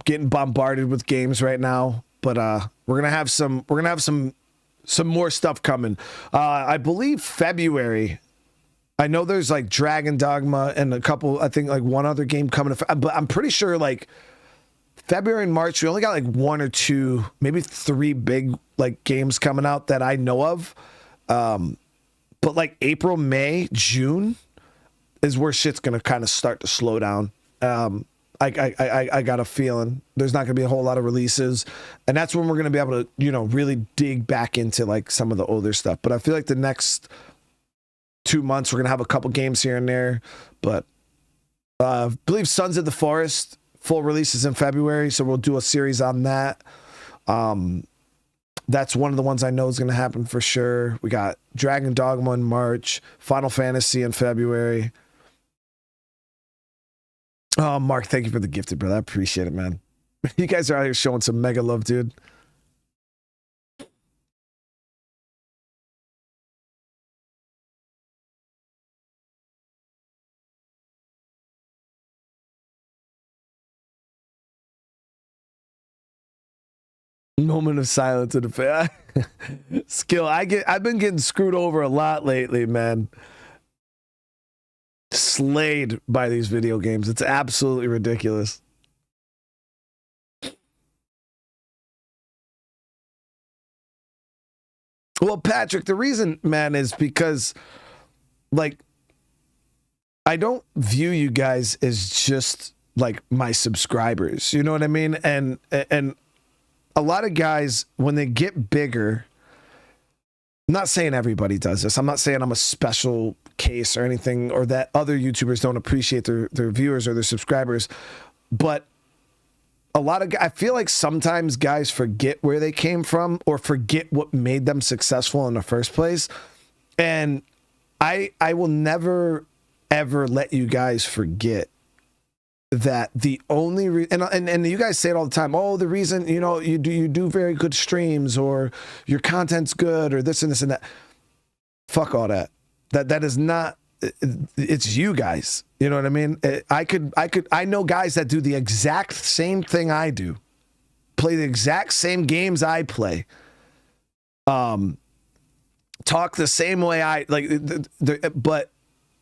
getting bombarded with games right now. But we're gonna have some more stuff coming. I believe February. I know there's like Dragon Dogma and a couple. I think like one other game coming. But I'm pretty sure like February and March, we only got like 1 or 2, maybe 3 big like games coming out that I know of. But like April, May, June is where shit's gonna kind of start to slow down. I got a feeling there's not gonna be a whole lot of releases, and that's when we're gonna be able to, you know, really dig back into like some of the older stuff. But I feel like the next 2 months we're gonna have a couple games here and there. But I believe Sons of the Forest full releases in February, so we'll do a series on that. That's one of the ones I know is going to happen for sure. We got Dragon Dogma in March, Final Fantasy in February. Oh, Mark, thank you for the gifted, brother. I appreciate it, man. You guys are out here showing some mega love, dude. Moment of silence in the face. Skill, I've been getting screwed over a lot lately, man. Slayed by these video games. It's absolutely ridiculous. Well, Patrick, the reason, man, is because like I don't view you guys as just like my subscribers. You know what I mean? And a lot of guys, when they get bigger, I'm not saying everybody does this. I'm not saying I'm a special case or anything, or that other YouTubers don't appreciate their viewers or their subscribers. But a lot of, I feel like sometimes guys forget where they came from or forget what made them successful in the first place. And I will never, ever let you guys forget that the only reason, and you guys say it all the time, oh, the reason, you know, you do very good streams, or your content's good, or this and this and that. Fuck all that. That is not, it's you guys. You know what I mean? I know guys that do the exact same thing I do, play the exact same games I play, talk the same way I like, but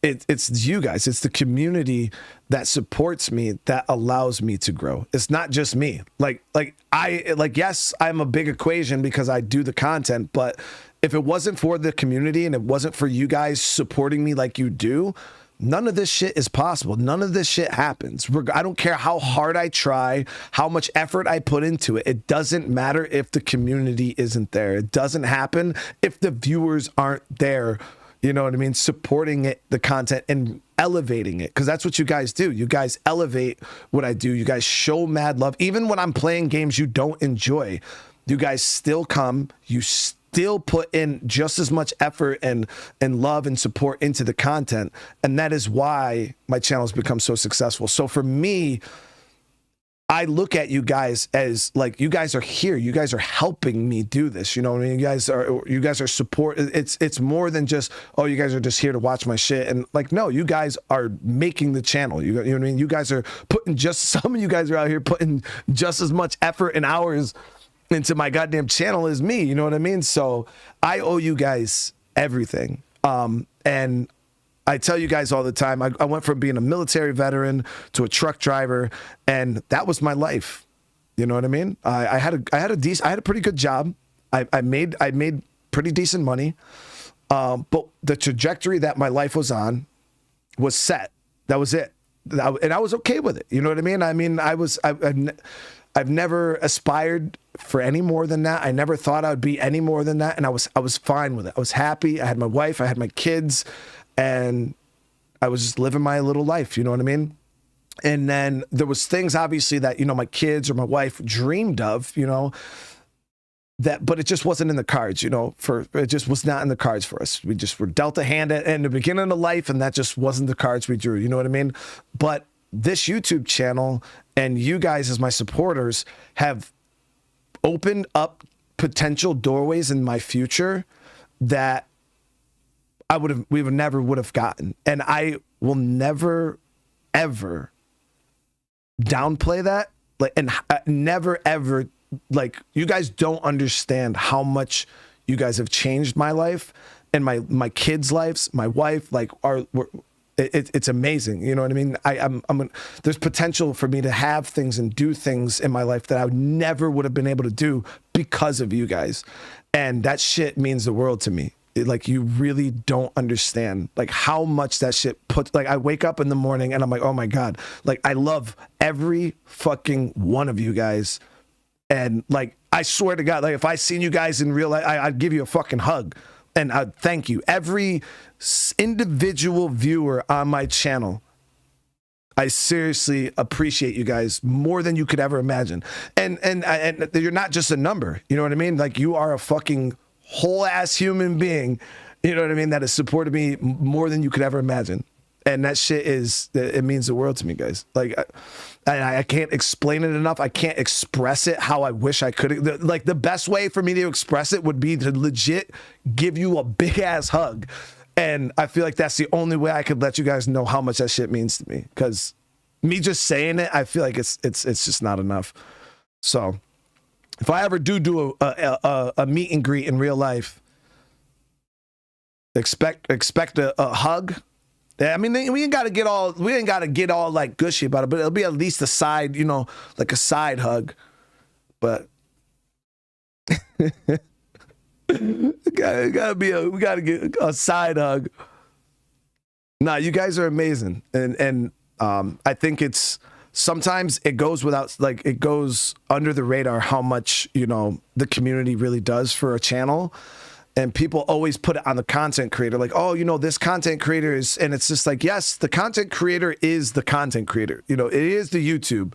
it's you guys. It's the community that supports me, that allows me to grow. It's not just me. Yes, I'm a big equation because I do the content, but if it wasn't for the community and it wasn't for you guys supporting me like you do, none of this shit is possible. None of this shit happens. I don't care how hard I try, how much effort I put into it. It doesn't matter if the community isn't there. It doesn't happen if the viewers aren't there. You know what I mean? Supporting it, the content, and elevating it. Because that's what you guys do. You guys elevate what I do. You guys show mad love. Even when I'm playing games you don't enjoy, you guys still come. You still put in just as much effort and love and support into the content. And that is why my channel has become so successful. So for me, I look at you guys as like, you guys are here. You guys are helping me do this. You know what I mean? You guys are support. It's more than just, oh, you guys are just here to watch my shit. And like, no, you guys are making the channel. You know what I mean? You guys are putting some of you guys are out here putting just as much effort and hours into my goddamn channel as me. You know what I mean? So I owe you guys everything. And I tell you guys all the time, I went from being a military veteran to a truck driver, and that was my life. You know what I mean? I had a pretty good job. I made pretty decent money. But the trajectory that my life was on was set. That was it. And I was okay with it. You know what I mean? I've never aspired for any more than that. I never thought I would be any more than that. And I was fine with it. I was happy. I had my wife, I had my kids, and I was just living my little life. You know what I mean? And then there was things obviously that, you know, my kids or my wife dreamed of, you know, but it just wasn't in the cards, you know, it just was not in the cards for us. We just were dealt a hand in the beginning of life, and that just wasn't the cards we drew. You know what I mean? But this YouTube channel and you guys as my supporters have opened up potential doorways in my future that we never would have gotten. And I will never, ever downplay that. Like, and never, ever, like, you guys don't understand how much you guys have changed my life and my kids' lives, my wife, like, it's amazing. You know what I mean? There's potential for me to have things and do things in my life that I never would have been able to do because of you guys. And that shit means the world to me. Like, you really don't understand like how much that shit puts, like, I wake up in the morning and I'm like, oh my God, like, I love every fucking one of you guys. And like, I swear to God, like, if I seen you guys in real life, I'd give you a fucking hug and I'd thank you. Every individual viewer on my channel, I seriously appreciate you guys more than you could ever imagine. And you're not just a number, you know what I mean? Like, you are a fucking whole ass human being, you know what I mean, that has supported me more than you could ever imagine. And that shit it means the world to me, guys. Like, I can't explain it enough. I can't express it how I wish I could. Like, the best way for me to express it would be to legit give you a big ass hug. And I feel like that's the only way I could let you guys know how much that shit means to me. Because me just saying it, I feel like it's just not enough. So if I ever do a meet and greet in real life, expect a hug. I mean, we ain't gotta get all like gushy about it, but it'll be at least a side, you know, like a side hug. But we gotta get a side hug. Nah, you guys are amazing, and I think it's sometimes it goes without, like, it goes under the radar how much, you know, the community really does for a channel. And people always put it on the content creator, like, oh, you know, this content creator is, and it's just like, yes, the content creator is the content creator. You know, it is the YouTuber.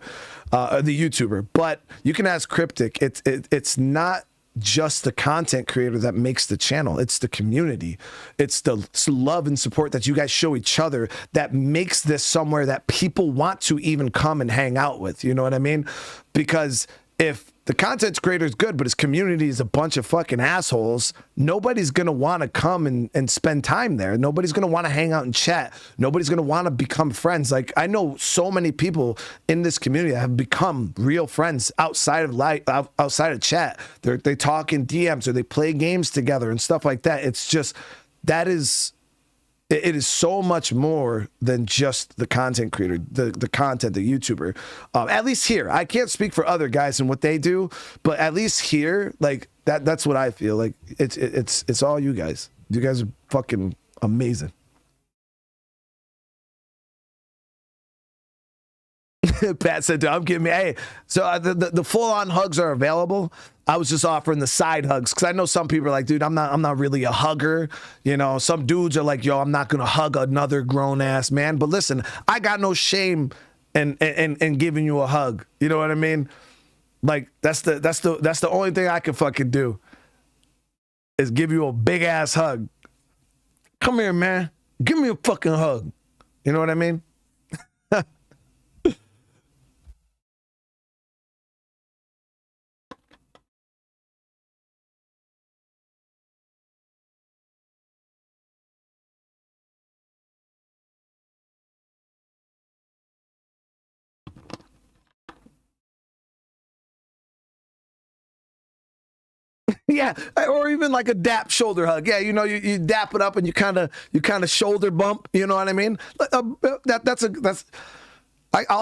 But you can ask Cryptic, it's not just the content creator that makes the channel. It's the community. It's the love and support that you guys show each other that makes this somewhere that people want to even come and hang out with. You know what I mean? Because if the content creator is good, but his community is a bunch of fucking assholes, nobody's going to want to come and spend time there. Nobody's going to want to hang out and chat. Nobody's going to want to become friends. Like, I know so many people in this community that have become real friends outside of chat. They talk in DMs or they play games together and stuff like that. It's just, it is so much more than just the content creator, the content, the YouTuber. At least here, I can't speak for other guys and what they do, but at least here, like that's what I feel like. It's all you guys. You guys are fucking amazing. Pat said, I'm kidding me. Hey, so the full-on hugs are available. I was just offering the side hugs because I know some people are like, dude, I'm not really a hugger. You know, some dudes are like, yo, I'm not gonna hug another grown-ass man. But listen, I got no shame in giving you a hug. You know what I mean? Like that's the only thing I can fucking do is give you a big ass hug. Come here, man. Give me a fucking hug. You know what I mean? Yeah, or even like a dap shoulder hug. Yeah, you know, you dap it up and you kind of shoulder bump. You know what I mean? I'll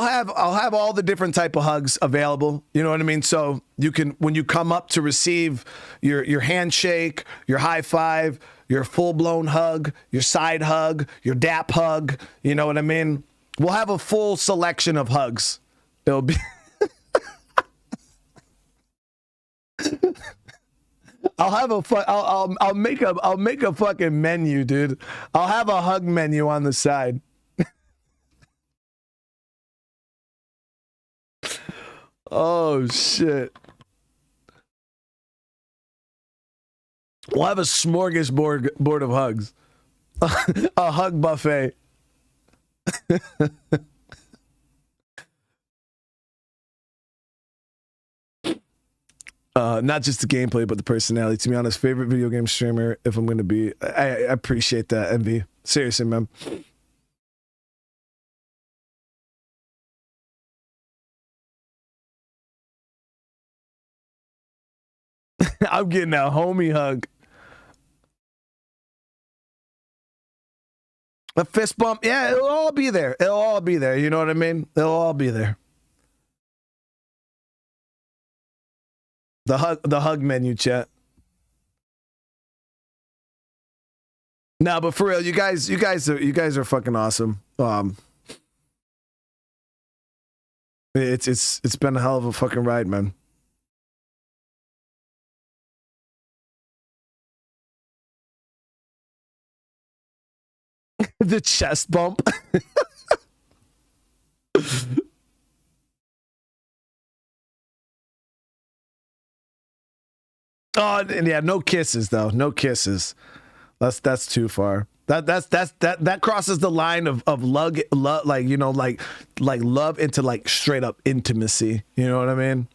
have all the different type of hugs available. You know what I mean? So you can, when you come up to receive your handshake, your high five, your full blown hug, your side hug, your dap hug. You know what I mean? We'll have a full selection of hugs. It'll be. I'll make a fucking menu, dude. I'll have a hug menu on the side. Oh shit. We'll have a smorgasbord of hugs. A hug buffet. Not just the gameplay, but the personality. To be honest, favorite video game streamer, if I'm going to be. I appreciate that, Envy. Seriously, man. I'm getting a homie hug. A fist bump. Yeah, it'll all be there. It'll all be there. You know what I mean? It'll all be there. The hug menu, chat. Nah, but for real, you guys are fucking awesome. It's been a hell of a fucking ride, man. The chest bump. Oh, and yeah, no kisses though. No kisses. That's too far. That crosses the line of love, like, you know, like love into like straight up intimacy. You know what I mean?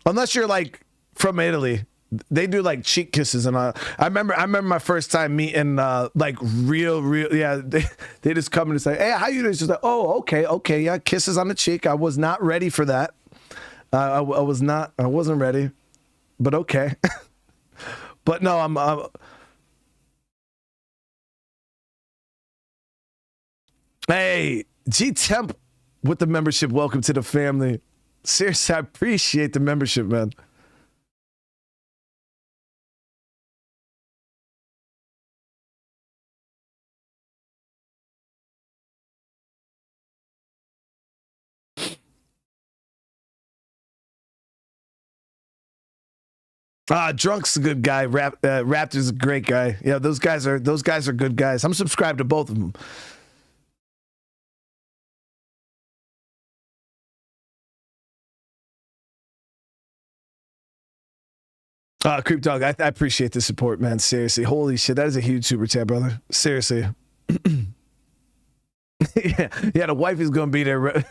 Unless you're like from Italy, they do like cheek kisses and I remember my first time meeting like real yeah, they just come and say, hey, how you doing? It's just like, oh, okay, yeah, kisses on the cheek. I was not ready for that. I wasn't ready. But okay. But no, I'm hey, G Temp with the membership. Welcome to the family. Seriously, I appreciate the membership, man. Drunk's a good guy. Raptor's a great guy. Yeah, those guys are good guys. I'm subscribed to both of them. Creep Dog, I appreciate the support, man. Seriously, holy shit, that is a huge super chat, brother. Seriously. Yeah, the wife is gonna be there.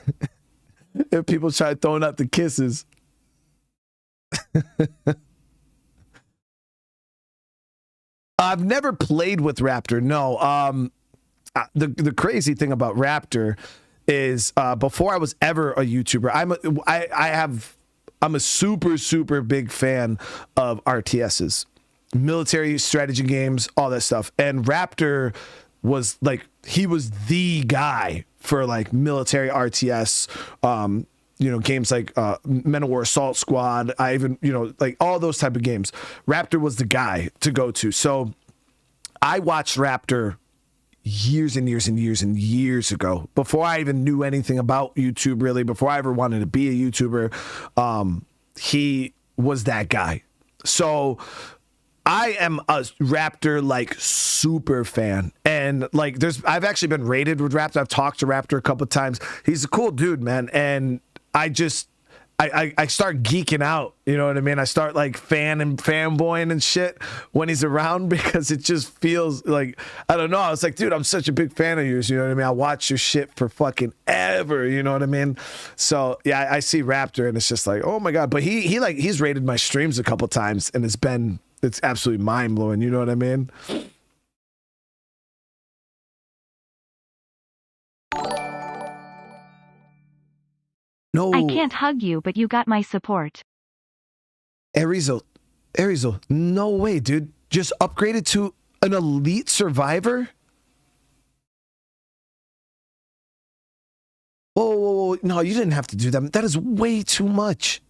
If people try throwing out the kisses. I've never played with Raptor. No. The crazy thing about Raptor is before I was ever a YouTuber, I'm a super big fan of RTSs, military strategy games, all that stuff. And Raptor was like, he was the guy for like military RTS, games like Men of War Assault Squad. I even, like all those type of games. Raptor was the guy to go to. So I watched Raptor years and years ago, before I even knew anything about YouTube, really, before I ever wanted to be a YouTuber. He was that guy. So I am a Raptor like super fan, and like I've actually been rated with Raptor. I've talked to Raptor a couple of times. He's a cool dude, man, and I start geeking out, you know what I mean? I start like fanboying and shit when he's around, because it just feels like, I don't know. I was like, dude, I'm such a big fan of yours, you know what I mean? I watch your shit for fucking ever, you know what I mean? So yeah, I see Raptor and it's just like, oh my God. But he's rated my streams a couple times, and it's absolutely mind blowing, you know what I mean? No. I can't hug you, but you got my support. Arizo, no way, dude. Just upgraded to an elite survivor? Whoa. No, you didn't have to do that. That is way too much.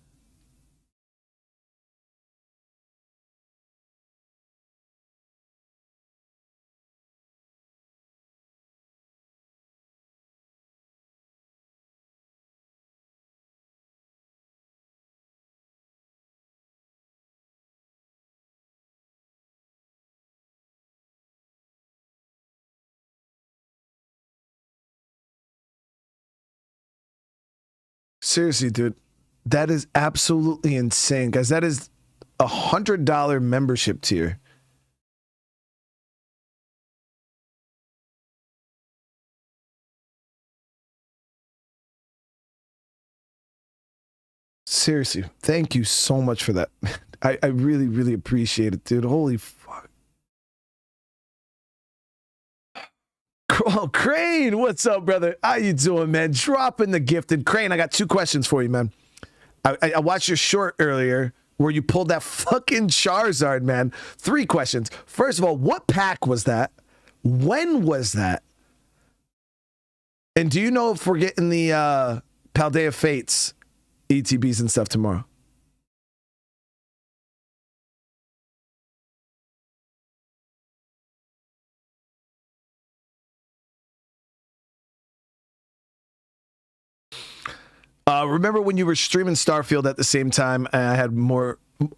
Seriously, dude, that is absolutely insane, guys. That is $100 membership tier. Seriously, thank you so much for that. I really appreciate it, dude. Holy fuck. Oh, Crane, what's up, brother? How you doing, man? Dropping the gifted. Crane, I got 2 questions for you, man. I watched your short earlier where you pulled that fucking Charizard, man. 3 questions. First of all, what pack was that? When was that? And do you know if we're getting the Paldea Fates ETBs and stuff tomorrow? Remember when you were streaming Starfield at the same time? And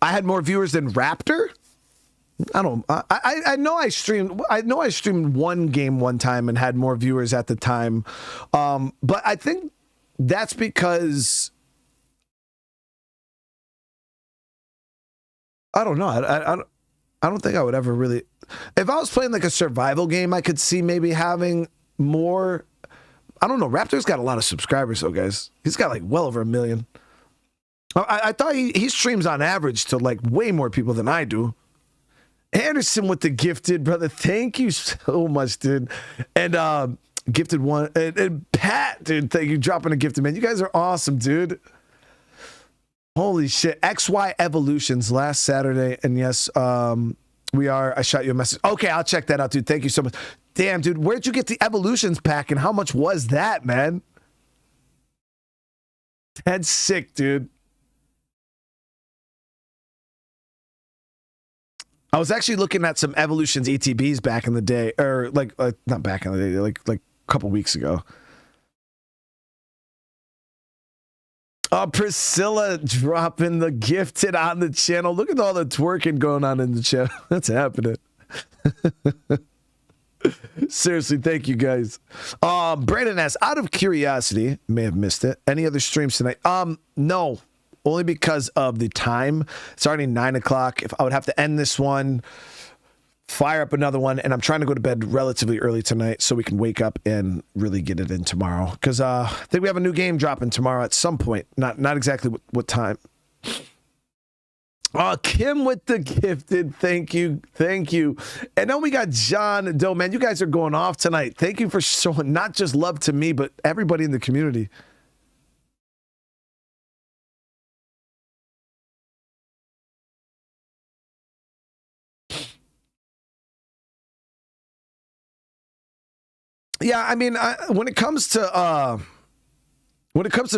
I had more viewers than Raptor. I know I streamed one game one time and had more viewers at the time. But I think that's because I don't know. I don't think I would ever really. If I was playing like a survival game, I could see maybe having more. I don't know. Raptor's got a lot of subscribers, though, guys. He's got like well over 1 million. I thought he streams on average to like way more people than I do. Anderson with the gifted, brother. Thank you so much, dude. And gifted one. And Pat, dude. Thank you dropping a gifted, man. You guys are awesome, dude. Holy shit. XY Evolutions last Saturday. And yes, we are. I shot you a message. Okay, I'll check that out, dude. Thank you so much. Damn, dude, where'd you get the Evolutions pack and how much was that, man? That's sick, dude. I was actually looking at some Evolutions ETBs back in the day, or like not back in the day, like a couple weeks ago. Priscilla dropping the gifted on the channel. Look at all the twerking going on in the channel. That's happening. Seriously, thank you guys. Brandon asks, out of curiosity, may have missed it, any other streams tonight? No, only because of the time. It's already 9 o'clock. If I would have to end this one, fire up another one, and I'm trying to go to bed relatively early tonight so we can wake up and really get it in tomorrow. Because I think we have a new game dropping tomorrow at some point. Not exactly what time. Kim with the gifted. Thank you. Thank you. And then we got John Doe. Man, you guys are going off tonight. Thank you for showing not just love to me, but everybody in the community. Yeah, I mean, when it comes to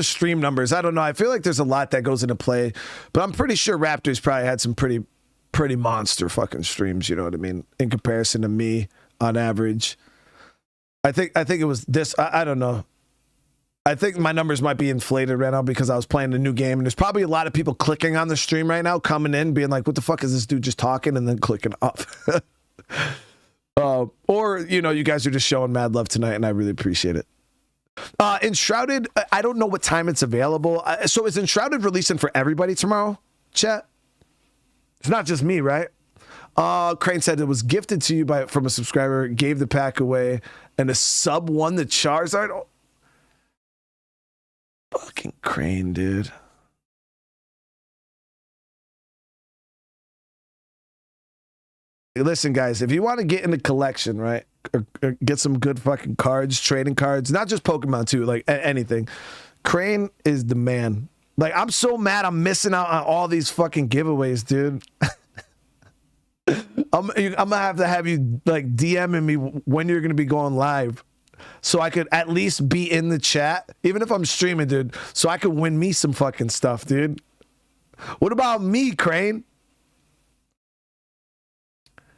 stream numbers, I don't know. I feel like there's a lot that goes into play, but I'm pretty sure Raptors probably had some pretty monster fucking streams. You know what I mean? In comparison to me, on average, I think it was this. I don't know. I think my numbers might be inflated right now because I was playing a new game, and there's probably a lot of people clicking on the stream right now, coming in, being like, "What the fuck is this dude just talking?" and then clicking off. Or, you know, you guys are just showing mad love tonight, and I really appreciate it. Enshrouded, I don't know what time it's available. So is Enshrouded releasing for everybody tomorrow, chat? It's not just me, right? Crane said it was gifted to you from a subscriber, gave the pack away, and a sub won the Charizard. Oh. Fucking Crane, dude. Listen, guys, if you want to get in the collection, right, or get some good fucking cards, trading cards, not just Pokemon too, like anything, Crane is the man. Like, I'm so mad I'm missing out on all these fucking giveaways, dude. I'm gonna have you like DMing me when you're gonna be going live, so I could at least be in the chat, even if I'm streaming, dude, so I could win me some fucking stuff, dude. What about me, Crane?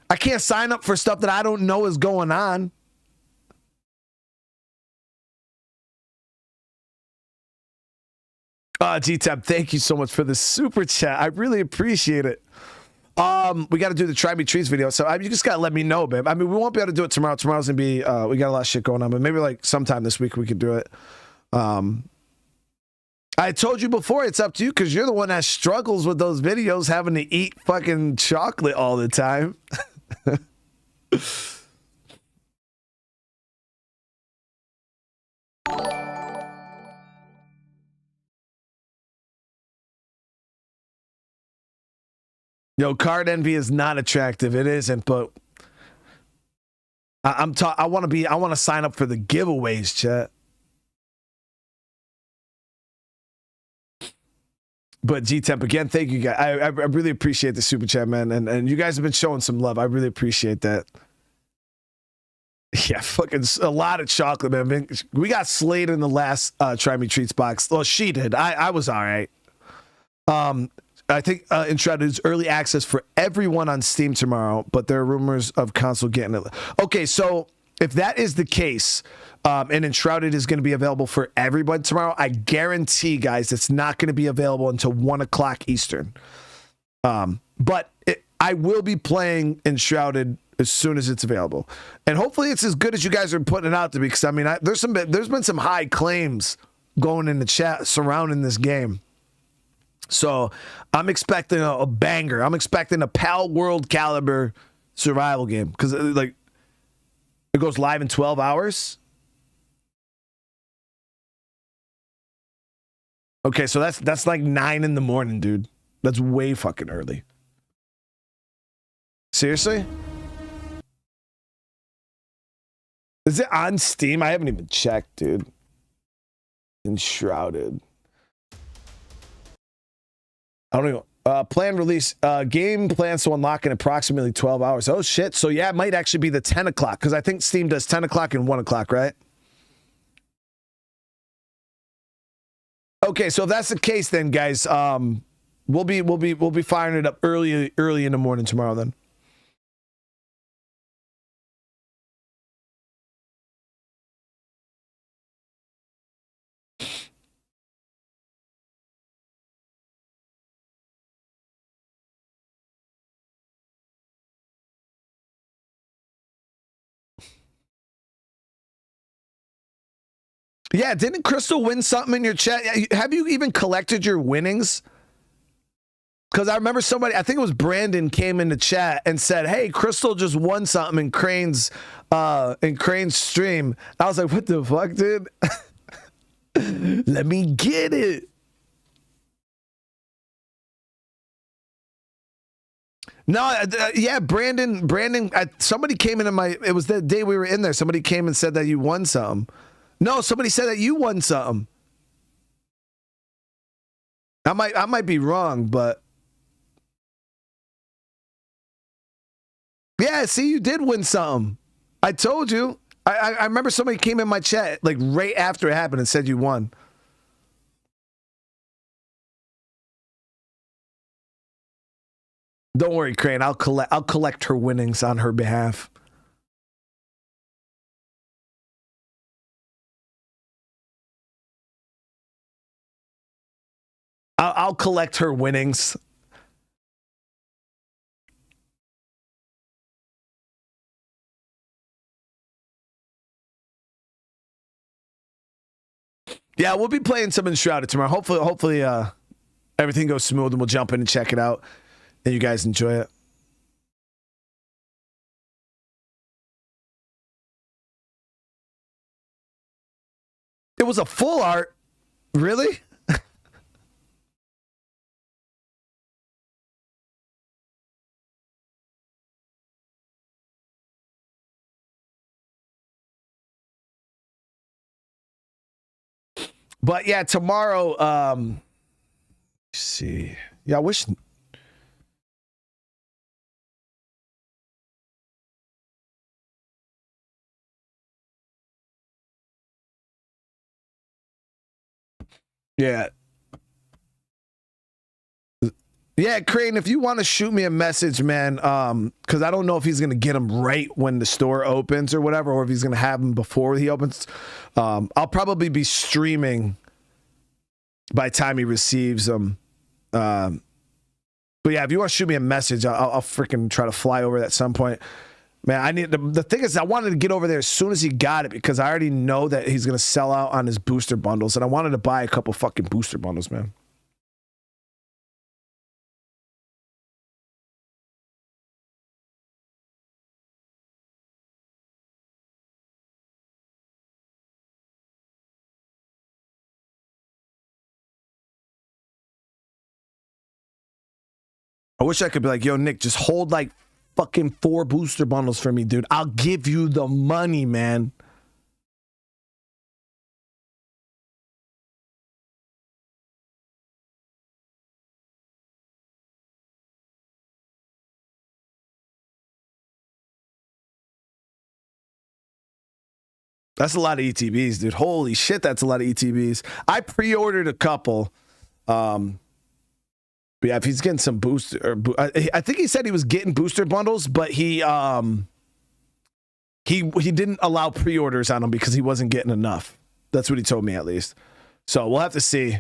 I can't sign up for stuff that I don't know is going on. G-Tab, thank you so much for the super chat. I really appreciate it. We got to do the Try Me Trees video, so you just got to let me know, babe. I mean, we won't be able to do it tomorrow. Tomorrow's going to be, we got a lot of shit going on, but maybe like sometime this week we could do it. I told you before, it's up to you because you're the one that struggles with those videos having to eat fucking chocolate all the time. Yo, card envy is not attractive. It isn't, but I want to sign up for the giveaways, chat. But G-Temp, again, thank you guys. I really appreciate the super chat, man. And you guys have been showing some love. I really appreciate that. Yeah, fucking a lot of chocolate, man. We got slayed in the last Try Me Treats box. Well, she did. I was all right. I think Enshrouded is early access for everyone on Steam tomorrow, but there are rumors of console getting it. Okay, so if that is the case, and Enshrouded is going to be available for everybody tomorrow, I guarantee, guys, it's not going to be available until 1 o'clock Eastern. But I will be playing Enshrouded as soon as it's available, and hopefully it's as good as you guys are putting it out to be. Because I mean, there's been some high claims going in the chat surrounding this game, so I'm expecting a banger. I'm expecting a PAL World caliber survival game because like it goes live in 12 hours. Okay, so that's like 9 in the morning, dude. That's way fucking early. Seriously? Is it on Steam? I haven't even checked, dude. Enshrouded. I don't know. Planned release. Game plans to unlock in approximately 12 hours. Oh, shit. So, yeah, it might actually be the 10 o'clock because I think Steam does 10 o'clock and 1 o'clock, right? Okay, so if that's the case, then, guys, we'll be firing it up early in the morning tomorrow, then. Yeah, didn't Crystal win something in your chat? Have you even collected your winnings? Because I remember somebody, I think it was Brandon, came in the chat and said, "Hey, Crystal just won something in Crane's stream." I was like, "What the fuck, dude? Let me get it." No, yeah, Brandon, somebody came into my, it was the day we were in there. Somebody came and said that you won something. No, somebody said that you won something. I might be wrong, but yeah, see, you did win something. I told you. I remember somebody came in my chat like right after it happened and said you won. Don't worry, Crane. I'll collect her winnings on her behalf. I'll collect her winnings. Yeah, we'll be playing some Enshrouded tomorrow. Hopefully, everything goes smooth and we'll jump in and check it out, and you guys enjoy it. It was a full art, really? But yeah, tomorrow, let's see. Yeah, I wish. Yeah. Yeah, Crane, if you want to shoot me a message, man, because I don't know if he's going to get them right when the store opens or whatever, or if he's going to have them before he opens. I'll probably be streaming by the time he receives them. But yeah, if you want to shoot me a message, I'll freaking try to fly over at some point. Man, I need the thing is, I wanted to get over there as soon as he got it because I already know that he's going to sell out on his booster bundles, and I wanted to buy a couple fucking booster bundles, man. I wish I could be like, yo, Nick, just hold like fucking 4 booster bundles for me, dude. I'll give you the money, man. That's a lot of ETBs, dude. Holy shit, that's a lot of ETBs. I pre-ordered a couple. But yeah, if he's getting some booster, I think he said he was getting booster bundles, but he didn't allow pre-orders on them because he wasn't getting enough. That's what he told me, at least. So we'll have to see.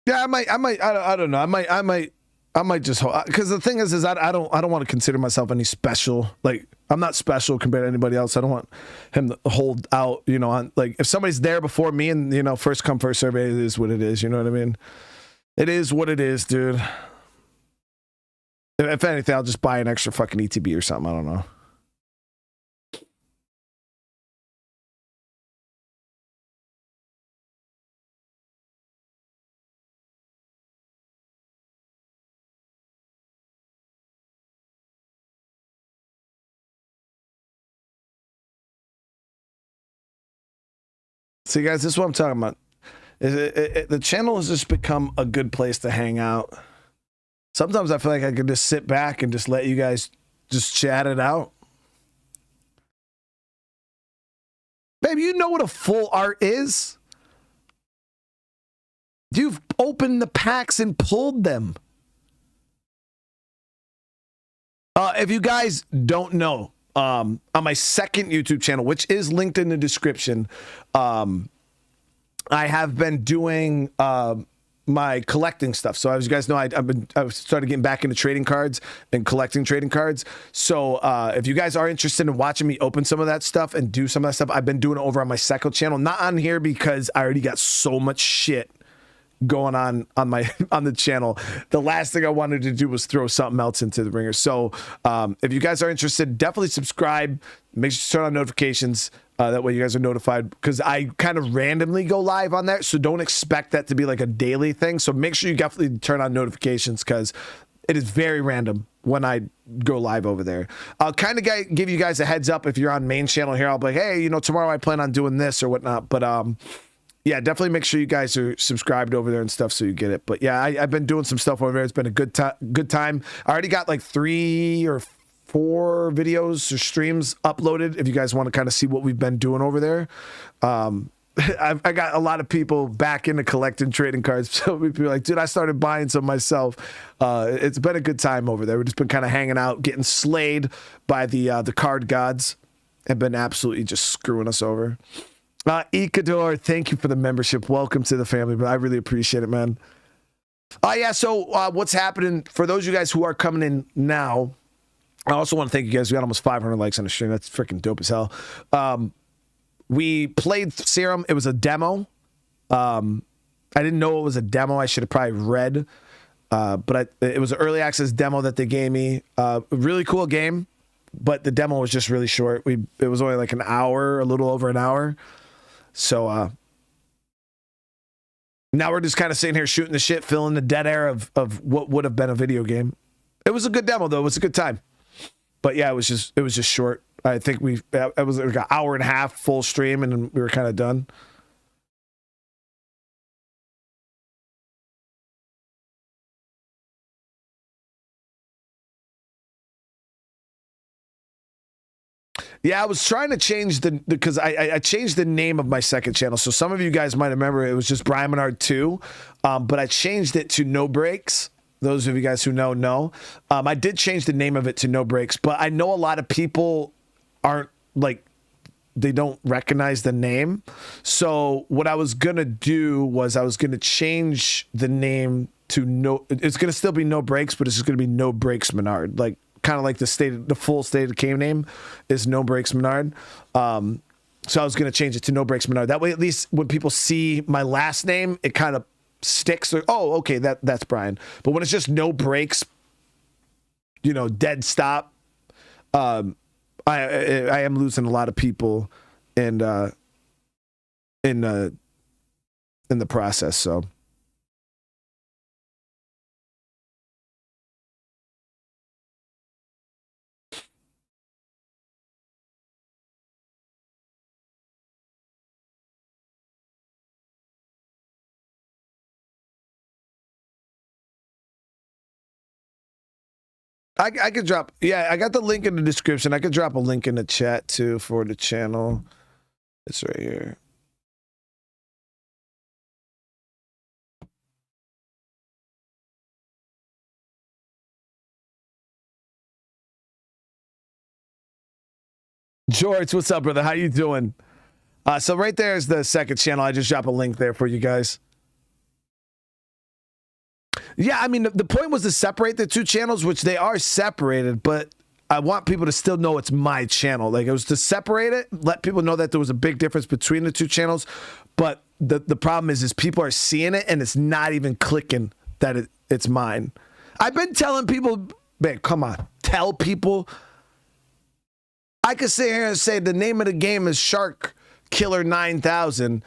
Yeah, I don't know. I might just hold, because the thing is I don't want to consider myself any special. Like, I'm not special compared to anybody else. I don't want him to hold out, you know, on, like, if somebody's there before me and, you know, first come, first serve, it is what it is. You know what I mean? It is what it is, dude. If anything, I'll just buy an extra fucking ETB or something. I don't know. See, guys, this is what I'm talking about. The channel has just become a good place to hang out. Sometimes I feel like I could just sit back and just let you guys just chat it out. Baby, you know what a full art is? You've opened the packs and pulled them. If you guys don't know, on my second YouTube channel, which is linked in the description, I have been doing my collecting stuff. So as you guys know, I've started getting back into trading cards and collecting trading cards. So if you guys are interested in watching me open some of that stuff and do some of that stuff, I've been doing it over on my second channel, not on here because I already got so much shit going on the channel. The last thing I wanted to do was throw something else into the ringer. So if you guys are interested, definitely subscribe. Make sure to turn on notifications. That way you guys are notified, because I kind of randomly go live on there. So don't expect that to be like a daily thing. So make sure you definitely turn on notifications, because it is very random when I go live over there. I'll kind of give you guys a heads up if you're on main channel here. I'll be like, hey, you know, tomorrow I plan on doing this or whatnot. But yeah, definitely make sure you guys are subscribed over there and stuff so you get it. But yeah, I've been doing some stuff over there. It's been a good time. I already got like 3 or 4 videos or streams uploaded if you guys want to kind of see what we've been doing over there. I got a lot of people back into collecting trading cards. So people are like, dude, I started buying some myself. It's been a good time over there. We've just been kind of hanging out, getting slayed by the card gods, and been absolutely just screwing us over. Ikador, thank you for the membership. Welcome to the family, but I really appreciate it, man. Yeah, so what's happening for those of you guys who are coming in now? I also want to thank you guys. We got almost 500 likes on the stream. That's freaking dope as hell. We played Serum. It was a demo. I didn't know it was a demo. I should have probably read. But it was an early access demo that they gave me. Really cool game, but the demo was just really short. It was only like an hour, a little over an hour. So now we're just kind of sitting here shooting the shit, filling the dead air of what would have been a video game. It was a good demo though. It was a good time. But yeah, it was just short. I think it was like an hour and a half full stream, and then we were kind of done. Yeah, I was trying to change because I changed the name of my second channel. So some of you guys might remember it was just Brian Menard 2, but I changed it to No Breaks. Those of you guys who know. I did change the name of it to No Breaks, but I know a lot of people aren't like, they don't recognize the name. So what I was going to do was I was going to change the name to it's going to still be No Breaks, but it's just going to be No Breaks Menard. Like, kind of like the full state of the game name is No Breaks Menard. So I was going to change it to No Breaks Menard. That way, at least when people see my last name, it kind of sticks. Like, oh, okay, that's Brian. But when it's just No Breaks, you know, dead stop, I am losing a lot of people in the process. So. I could drop, yeah, I got the link in the description. I could drop a link in the chat too for the channel. It's right here. George, what's up, brother? How you doing? So right there is the second channel. I just drop a link there for you guys. Yeah, I mean, the point was to separate the two channels, which they are separated, but I want people to still know it's my channel. Like, it was to separate it, let people know that there was a big difference between the two channels, but the problem is people are seeing it, and it's not even clicking that it's mine. I've been telling people, man, come on, tell people. I could sit here and say the name of the game is Shark Killer 9000,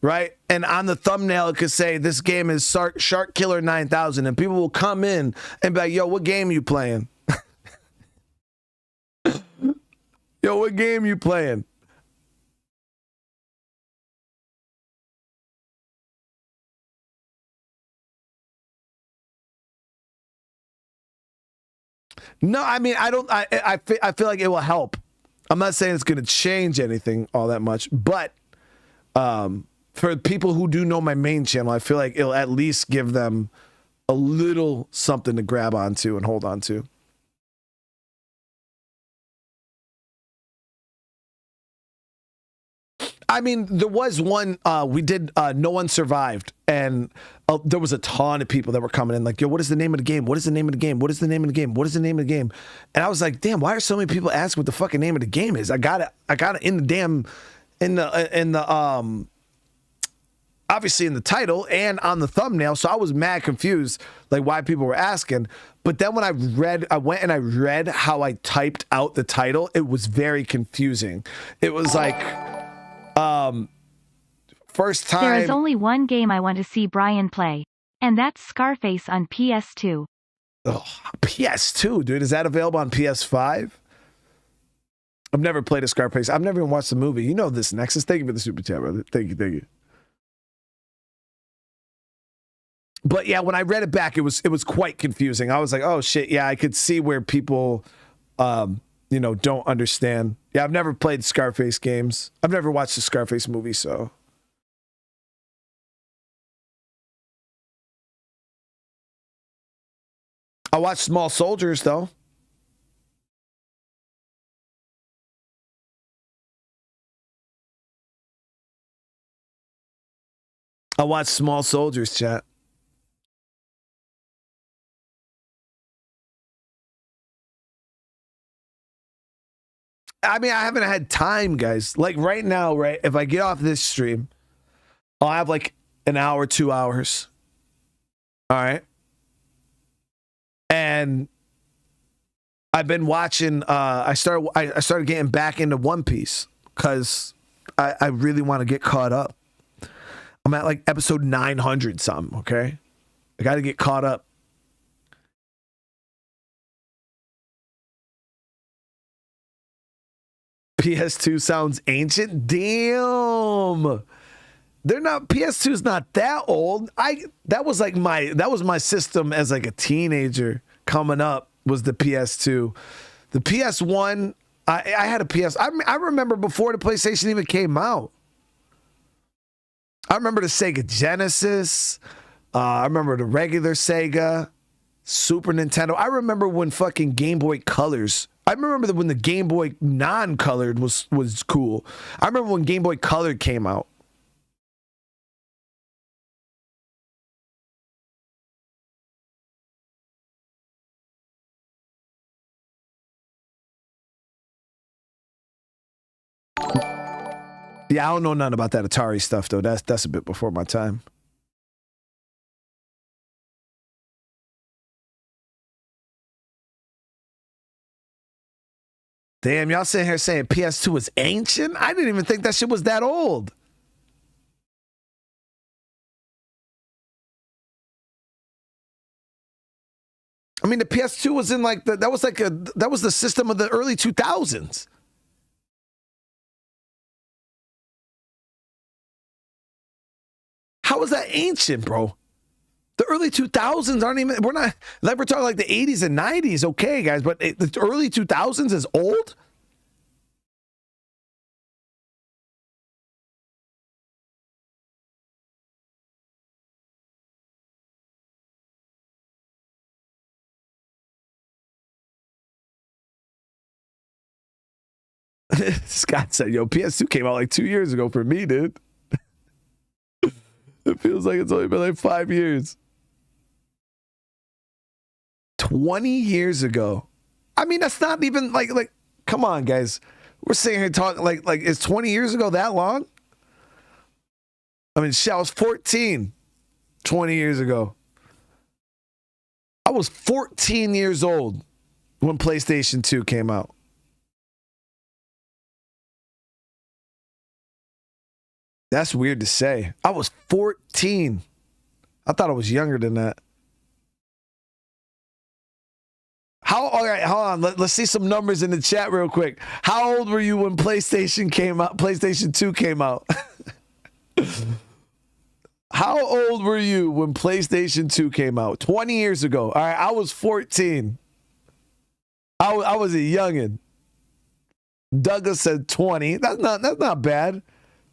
right? And on the thumbnail, it could say this game is Shark Killer 9000, and people will come in and be like, yo, what game you playing? Yo, what game you playing? No, I mean, I feel like it will help. I'm not saying it's going to change anything all that much, but for people who do know my main channel, I feel like it'll at least give them a little something to grab onto and hold on to. I mean, there was one, we did No One Survived, and there was a ton of people that were coming in like, yo, what is the name of the game? What is the name of the game? What is the name of the game? What is the name of the game? And I was like, damn, why are so many people asking what the fucking name of the game is? I got it in the damn, in the obviously in the title and on the thumbnail. So I was mad confused, like why people were asking. But then when I went and I read how I typed out the title, it was very confusing. It was like, first time. There is only one game I want to see Brian play, and that's Scarface on PS2. Oh, PS2, dude. Is that available on PS5? I've never played a Scarface. I've never even watched the movie. You know this, Nexus. Thank you for the super chat, brother. Thank you. But yeah, when I read it back, it was quite confusing. I was like, oh shit, yeah, I could see where people don't understand. Yeah, I've never played Scarface games. I've never watched the Scarface movie, so. I watched Small Soldiers, though. I watched Small Soldiers, chat. I mean, I haven't had time, guys. Like right now, right? If I get off this stream, I'll have like an hour, 2 hours. All right. And I've been watching. I started getting back into One Piece because I really want to get caught up. I'm at like episode 900 something. Okay, I got to get caught up. PS2 sounds ancient. Damn. They're not, PS2's not that old. That was my system as like a teenager coming up, was the PS2. The PS1, I had a PS. I remember before the PlayStation even came out. I remember the Sega Genesis. I remember the regular Sega, Super Nintendo. I remember when fucking Game Boy Colors. I remember when the Game Boy non-colored was cool. I remember when Game Boy Color came out. Yeah, I don't know nothing about that Atari stuff though. That's a bit before my time. Damn, y'all sitting here saying PS2 was ancient? I didn't even think that shit was that old. I mean, the PS2 was in like that was the system of the early 2000s. How is that ancient, bro? The early 2000s aren't even, we're talking like the 80s and 90s, okay, guys, but the early 2000s is old? Scott said, yo, PS2 came out like 2 years ago for me, dude. It feels like it's only been like 5 years. 20 years ago. I mean, that's not even like, come on, guys. We're sitting here talking like is 20 years ago that long? I mean, shit, I was 14 20 years ago. I was 14 years old when PlayStation 2 came out. That's weird to say. I was 14. I thought I was younger than that. All right, hold on. Let's see some numbers in the chat real quick. How old were you when PlayStation came out? PlayStation 2 came out. How old were you when PlayStation 2 came out? 20 years ago. All right, I was 14. I was a youngin'. Douglas said 20. That's not bad.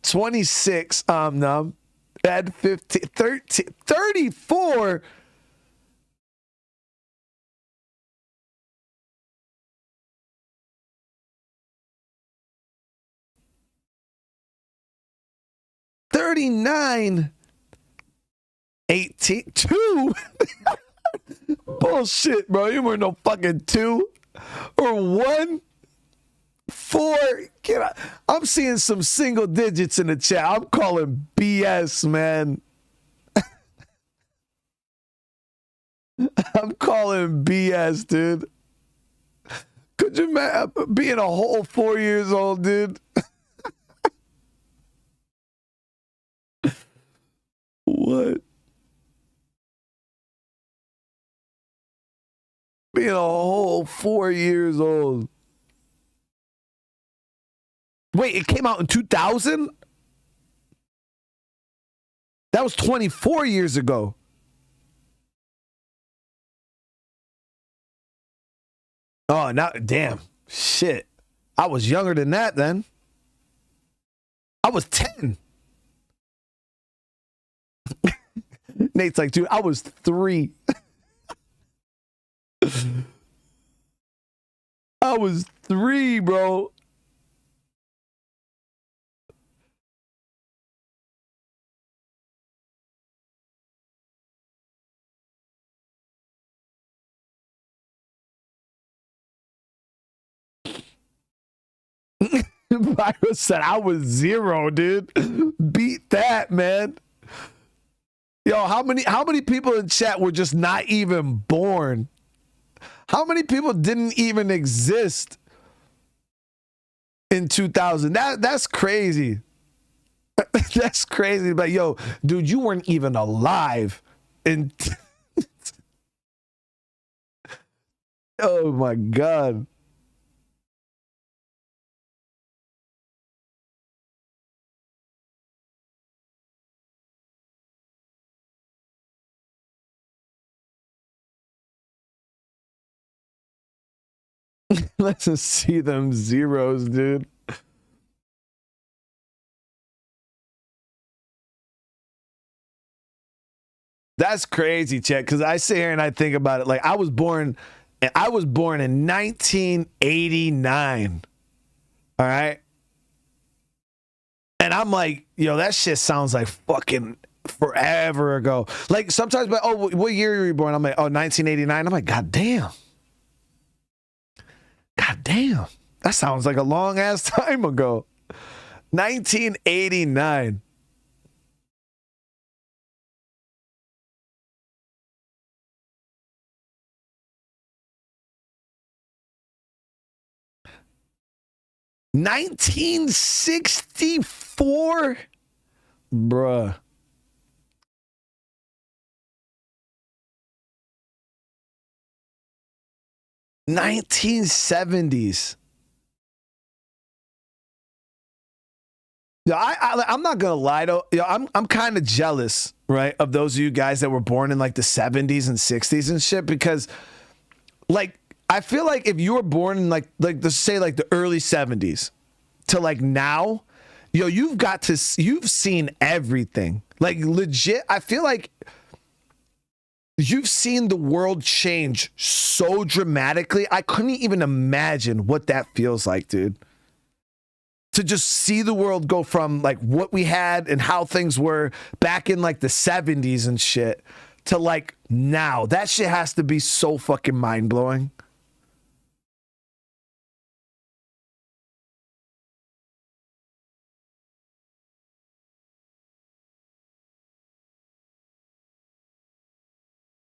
26. Add 15, 13, 34. 39. 18. 2? Bullshit, bro. You were no fucking 2 or 1. 4. I'm seeing some single digits in the chat. I'm calling BS, man. I'm calling BS, dude. Could you imagine being a whole 4 years old, dude? What? Being a whole 4 years old. Wait, it came out in 2000? That was 24 years ago. Oh, now, damn. Shit. I was younger than that then. I was 10. Nate's like, dude, I was 3. I was 3, bro. Virus said I was 0, dude. Beat that, man. Yo, how many people in chat were just not even born? How many people didn't even exist in 2000? That's crazy. That's crazy. But yo, dude, you weren't even alive in oh my God. Let's just see them zeros, dude. That's crazy, Chet, because I sit here and I think about it. Like, I was born in 1989. All right. And I'm like, yo, that shit sounds like fucking forever ago. Like, sometimes, but oh, what year were you born? I'm like, oh, 1989. I'm like, God damn. God damn. That sounds like a long ass time ago. 1989. $1964? Bruh. $1970s. Yeah, I'm not gonna lie though. I'm kind of jealous, right, of those of you guys that were born in like the 70s and 60s and shit, because like I feel like if you were born in like let's say like the early 70s to like now, yo, you've seen everything. Like legit, I feel like you've seen the world change so dramatically. I couldn't even imagine what that feels like, dude. To just see the world go from like what we had and how things were back in like the 70s and shit to like now. That shit has to be so fucking mind-blowing.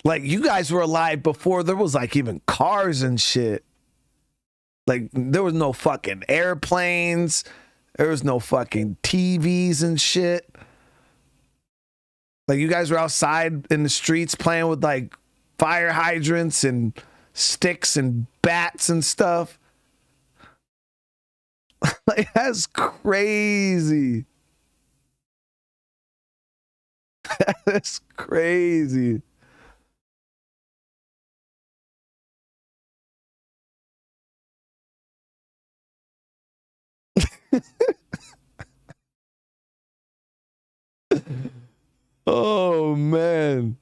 Like, you guys were alive before there was like even cars and shit. Like, there was no fucking airplanes. There was no fucking TVs and shit. Like, you guys were outside in the streets playing with like fire hydrants and sticks and bats and stuff. Like, that's crazy. That's crazy. Oh man.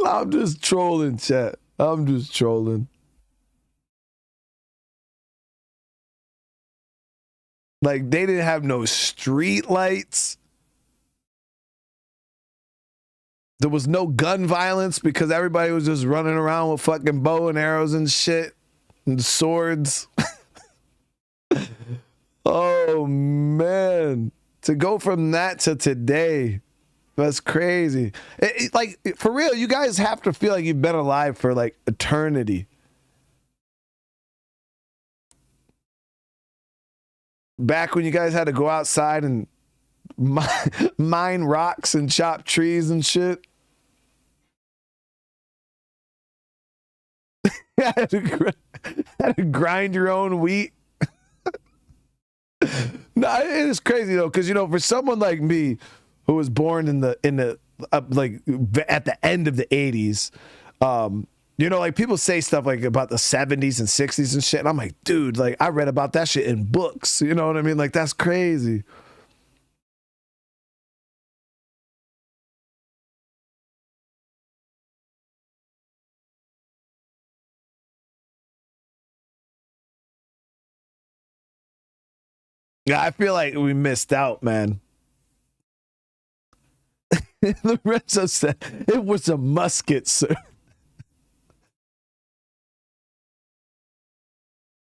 I'm just trolling, chat. I'm just trolling. Like, they didn't have no street lights. There was no gun violence because everybody was just running around with fucking bow and arrows and shit and swords. Oh, man. To go from that to today, that's crazy. Like, for real, you guys have to feel like you've been alive for, like, eternity. Back when you guys had to go outside and mine rocks and chop trees and shit. Had to grind your own wheat. No, it is crazy though, because you know, for someone like me who was born in the like at the end of the 80s, you know, like people say stuff like about the 70s and 60s and shit, and I'm like, dude, like I read about that shit in books. You know what I mean? Like that's crazy. Yeah, I feel like we missed out, man. Lorenzo said it was a musket, sir.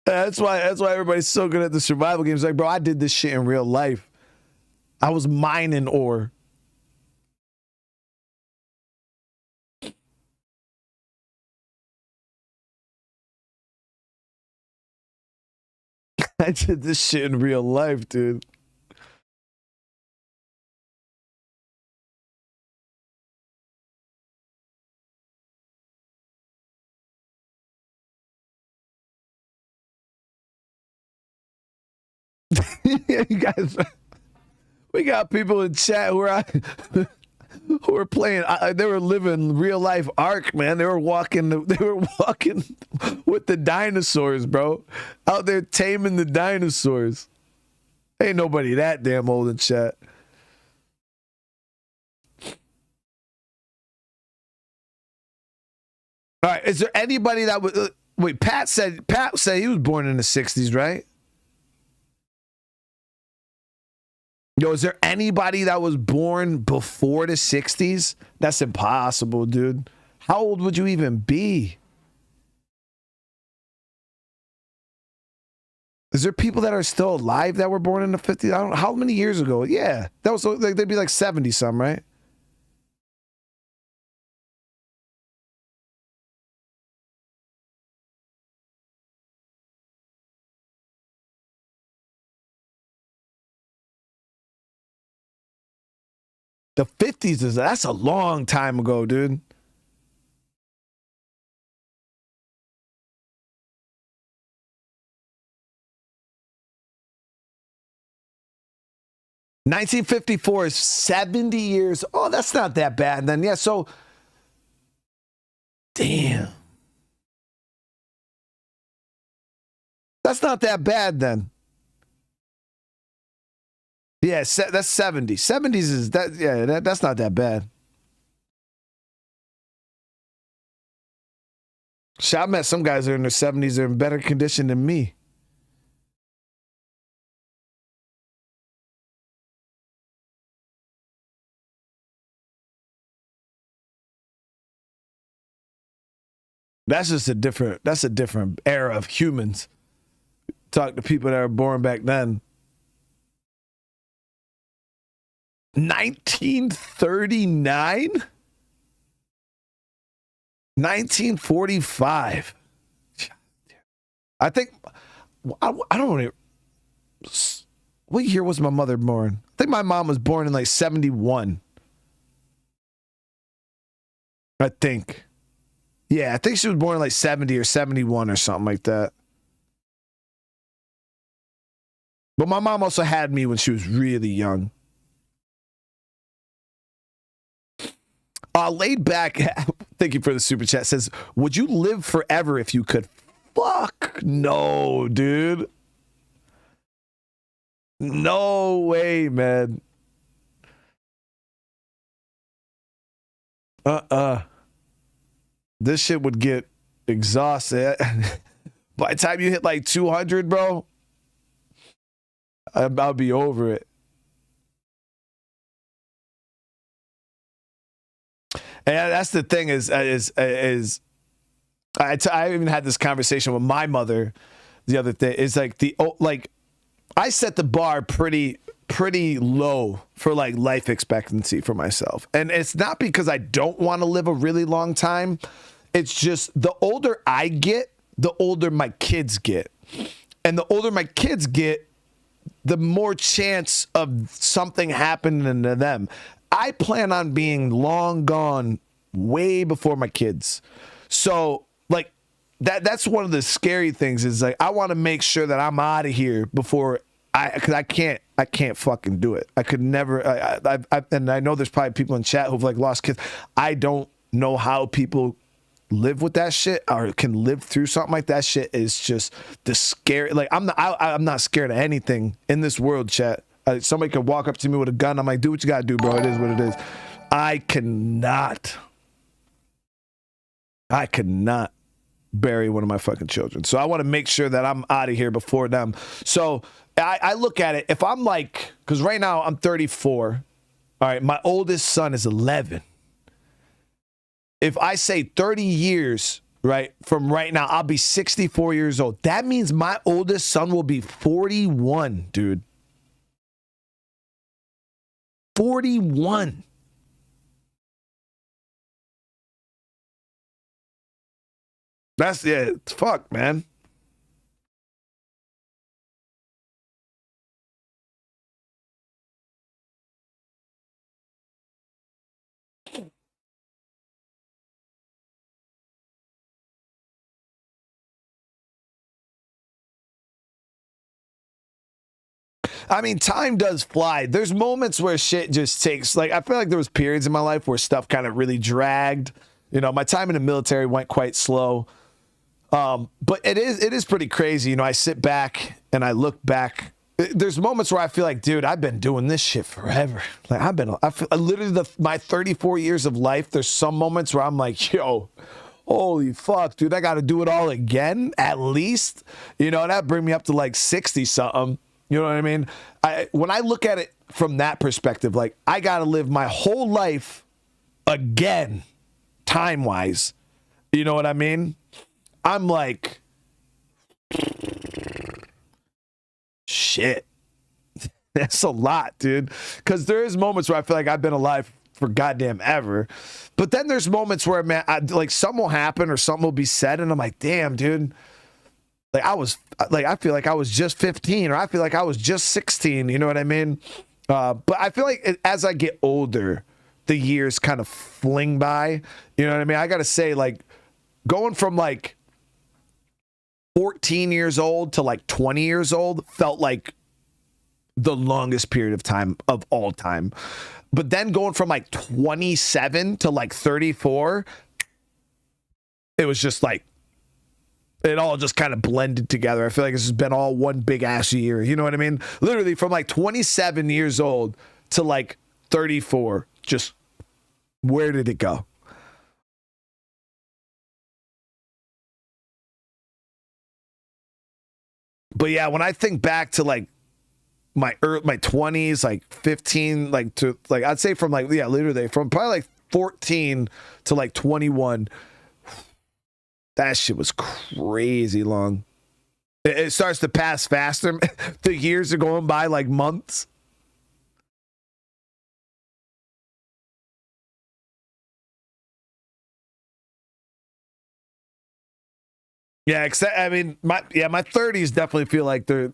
That's why everybody's so good at the survival games. Like, bro, I did this shit in real life. I was mining ore. I did this shit in real life, dude. You guys, we got people in chat who are playing. They were living real life Ark, man. They were walking with the dinosaurs, bro. Out there taming the dinosaurs. Ain't nobody that damn old in chat. All right, is there anybody that was? Wait, Pat said he was born in the 60s, right? Yo, is there anybody that was born before the 60s? That's impossible, dude. How old would you even be? Is there people that are still alive that were born in the 50s? I don't know. How many years ago? Yeah. That was like, they'd be like 70 some, right? The 50s that's a long time ago, dude. $1954 is 70 years. Oh, that's not that bad then. Yeah, so damn. That's not that bad then. Yeah, that's 70. 70s is that, yeah, that's not that bad. Shit, I met some guys that are in their 70s that are in better condition than me. That's a different era of humans. Talk to people that were born back then. 1939? 1945. I think, I don't know. What year was my mother born? I think my mom was born in like 71. I think. Yeah, I think she was born in like 70 or 71 or something like that. But my mom also had me when she was really young. Laid back, thank you for the super chat, says, would you live forever if you could? Fuck no, dude. No way, man. this shit would get exhausted. By the time you hit like 200, bro, I'll be over it. And that's the thing is I even had this conversation with my mother the other day. Is like I set the bar pretty low for like life expectancy for myself. And it's not because I don't want to live a really long time. It's just the older I get, the older my kids get. And the older my kids get, the more chance of something happening to them. I plan on being long gone way before my kids. So like that's one of the scary things is like I want to make sure that I'm out of here before because I can't fucking do it. I could never. And I know there's probably people in chat who've like lost kids. I don't know how people live with that shit or can live through something like that. Shit is just the scary. Like I'm not scared of anything in this world, chat. Somebody could walk up to me with a gun. I'm like, do what you gotta do, bro. It is what it is. I cannot bury one of my fucking children. So I want to make sure that I'm out of here before them. So I look at it, if I'm like, because right now I'm 34. All right, my oldest son is 11. If I say 30 years, right, from right now, I'll be 64 years old. That means my oldest son will be 41, dude. 41. That's, yeah, fuck, man. I mean, time does fly. There's moments where shit just takes, like, I feel like there was periods in my life where stuff kind of really dragged. You know, my time in the military went quite slow. But it is pretty crazy. You know, I sit back and I look back. There's moments where I feel like, dude, I've been doing this shit forever. Like I feel, literally my 34 years of life. There's some moments where I'm like, yo, holy fuck, dude, I got to do it all again at least. You know, that bring me up to like 60 something. You know what I mean? When I look at it from that perspective, like I got to live my whole life again, time wise. You know what I mean? I'm like, shit, that's a lot, dude. Because there is moments where I feel like I've been alive for goddamn ever. But then there's moments where, man, like something will happen or something will be said. And I'm like, damn, dude. Like I feel like I was just 15 or I feel like I was just 16. You know what I mean? But I feel like as I get older, the years kind of fling by. You know what I mean? I got to say, like, going from like 14 years old to like 20 years old felt like the longest period of time of all time. But then going from like 27 to like 34, it was just like, it all just kind of blended together. I feel like this has been all one big ass year. You know what I mean? Literally from like 27 years old to like 34, just where did it go? But yeah, when I think back to like my 20s, like 15, like to like, I'd say from like, yeah, literally from probably like 14 to like 21, that shit was crazy long. It starts to pass faster. The years are going by like months. Yeah, except I mean, my 30s definitely feel like they're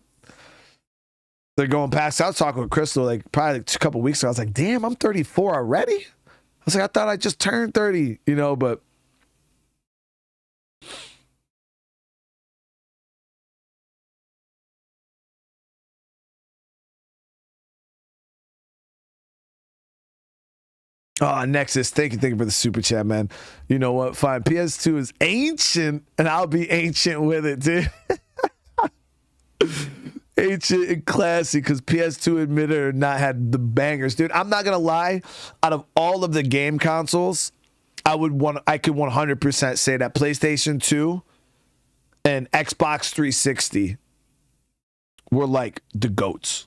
going past. I was talking with Crystal like probably like a couple weeks ago. I was like, damn, I'm 34 already. I was like, I thought I just turned 30, you know, but oh, Nexus, thank you for the super chat, man. You know what? Fine. PS2 is ancient, and I'll be ancient with it, dude. Ancient and classy, because PS2, admit it or not, had the bangers, dude. I'm not gonna lie. Out of all of the game consoles, I could 100% say that PlayStation 2 and Xbox 360 were like the goats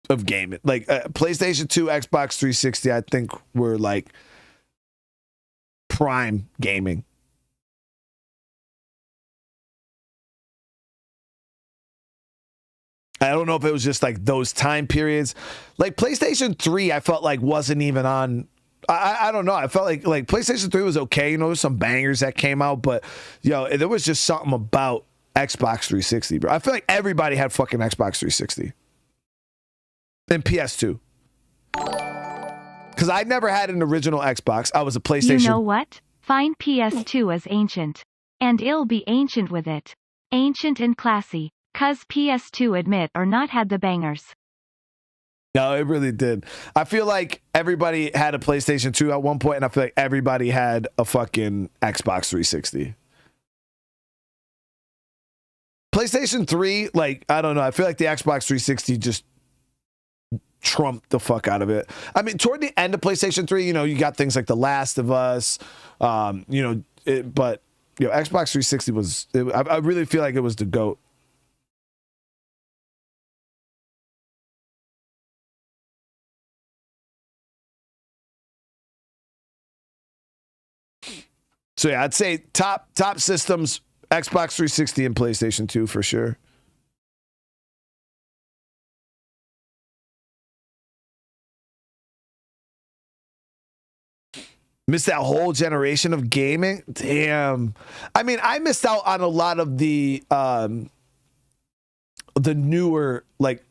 of gaming. Like PlayStation 2, Xbox 360, I think were like prime gaming. I don't know if it was just like those time periods. Like PlayStation 3, I felt like wasn't even on. I don't know. I felt like PlayStation 3 was okay. You know, there's some bangers that came out, but there was just something about Xbox 360, bro. I feel like everybody had fucking Xbox 360 and PS2. Because I never had an original Xbox. I was a PlayStation. You know what? Fine, PS2 is ancient. And it'll be ancient with it. Ancient and classy. 'Cause PS2 admit or not had the bangers. No, it really did. I feel like everybody had a PlayStation 2 at one point, and I feel like everybody had a fucking Xbox 360. PlayStation 3, like, I don't know. I feel like the Xbox 360 just trumped the fuck out of it. I mean, toward the end of PlayStation 3, you got things like The Last of Us, but Xbox 360 was, I really feel like it was the GOAT. So yeah, I'd say top systems, Xbox 360 and PlayStation 2 for sure. Missed that whole generation of gaming. Damn. I mean, I missed out on a lot of the newer, like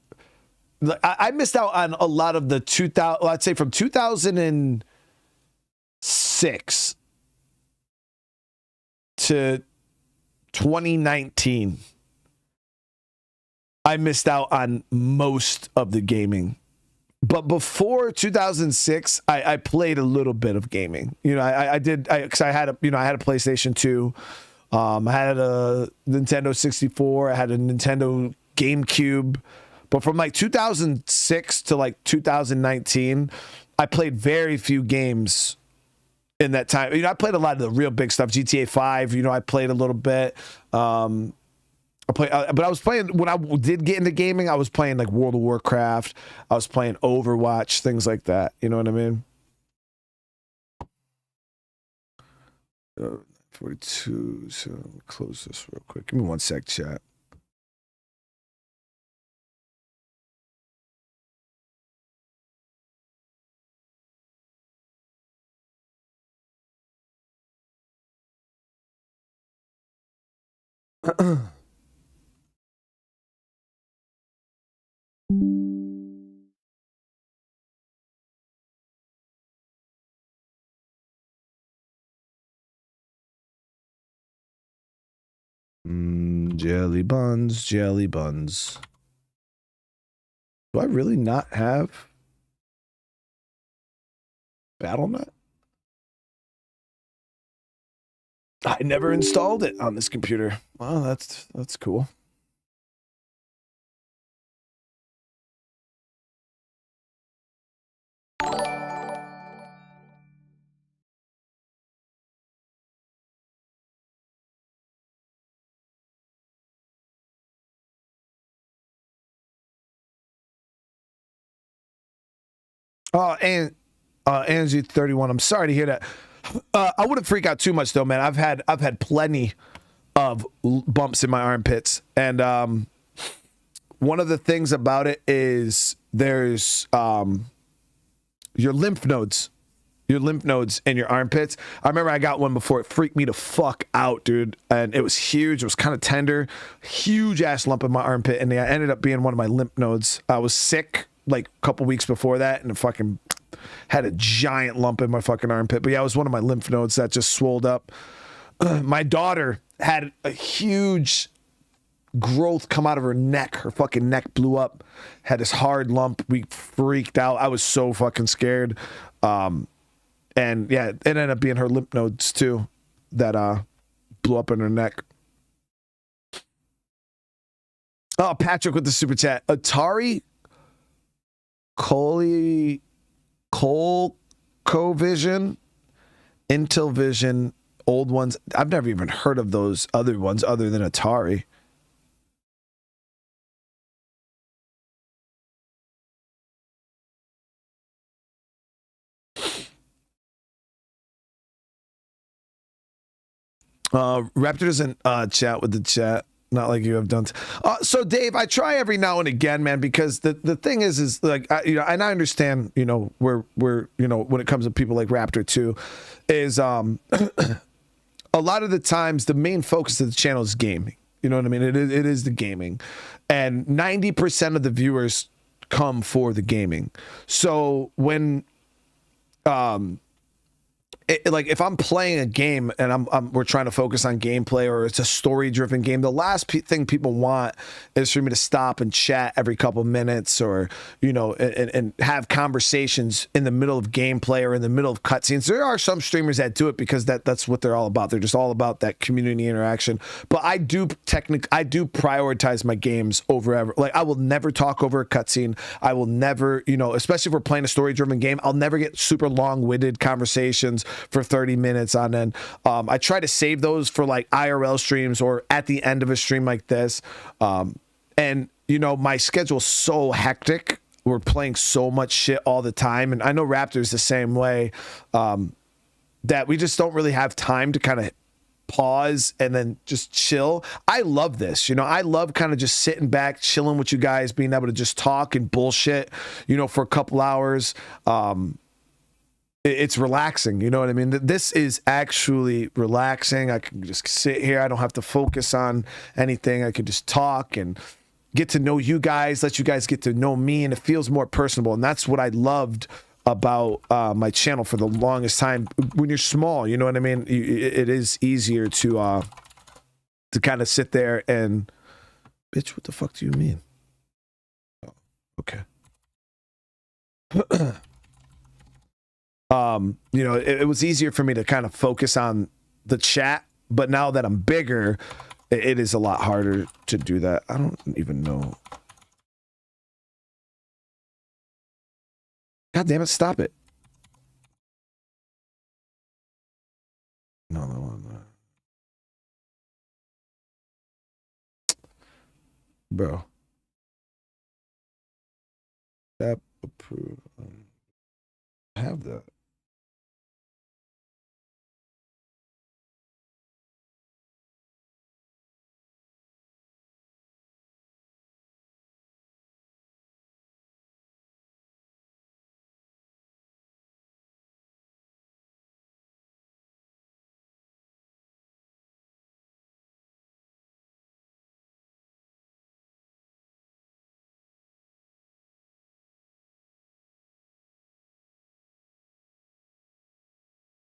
I missed out on a lot of the 2000. I'd say from 2006 to 2019, I missed out on most of the gaming. But before 2006, I played a little bit of gaming. I did because I had a PlayStation 2, I had a Nintendo 64, I had a Nintendo GameCube. But from like 2006 to like 2019, I played very few games in that time. I played a lot of the real big stuff. GTA 5, I played a little bit. But I was playing, when I did get into gaming, I was playing like World of Warcraft. I was playing Overwatch, things like that. You know what I mean? 42. So let me close this real quick. Give me 1 sec, chat. Jelly buns. Do I really not have BattleNet? I never installed it on this computer. Well, that's cool. Oh, and Angie 31. I'm sorry to hear that. I wouldn't freak out too much though, man. I've had plenty of bumps in my armpits, and one of the things about it is there's your lymph nodes in your armpits. I remember I got one before. It freaked me the fuck out, dude, and it was huge. It was kind of tender, huge ass lump in my armpit, and it ended up being one of my lymph nodes. I was sick like a couple weeks before that, and it fucking had a giant lump in my fucking armpit. But yeah, it was one of my lymph nodes that just swelled up. My daughter had a huge growth come out of her neck. Her fucking neck blew up, had this hard lump. We freaked out. I was so fucking scared. And yeah, it ended up being her lymph nodes too that blew up in her neck. Oh, Patrick with the super chat. Atari ColecoVision Intellivision, old ones. I've never even heard of those other ones other than Atari. Raptor doesn't chat with the chat. Not like you have done. So Dave, I try every now and again, man, because the thing is like, and I understand, we're when it comes to people like Raptor too, is a lot of the times the main focus of the channel is gaming. You know what I mean? It is the gaming, and 90% of the viewers come for the gaming. So when, like if I'm playing a game and we're trying to focus on gameplay, or it's a story-driven game, the last thing people want is for me to stop and chat every couple minutes, or and have conversations in the middle of gameplay or in the middle of cutscenes. There are some streamers that do it because that's what they're all about. They're just all about that community interaction. But I do prioritize my games over ever. Like I will never talk over a cutscene. I will never, especially if we're playing a story-driven game, I'll never get super long-winded conversations for 30 minutes on end. I try to save those for like IRL streams or at the end of a stream like this. And my schedule's so hectic. We're playing so much shit all the time. And I know Raptor's the same way, that we just don't really have time to kind of pause and then just chill. I love this. I love kind of just sitting back, chilling with you guys, being able to just talk and bullshit, for a couple hours. It's relaxing, you know what I mean? This is actually relaxing. I can just sit here. I don't have to focus on anything. I can just talk and get to know you guys, let you guys get to know me, and it feels more personable. And that's what I loved about my channel for the longest time. When you're small, you know what I mean? It is easier to kind of sit there and, bitch, what the fuck do you mean? Oh, okay. It was easier for me to kind of focus on the chat, but now that I'm bigger, it is a lot harder to do that. I don't even know. God damn it, stop it. No. Bro. Tap approve. I have that.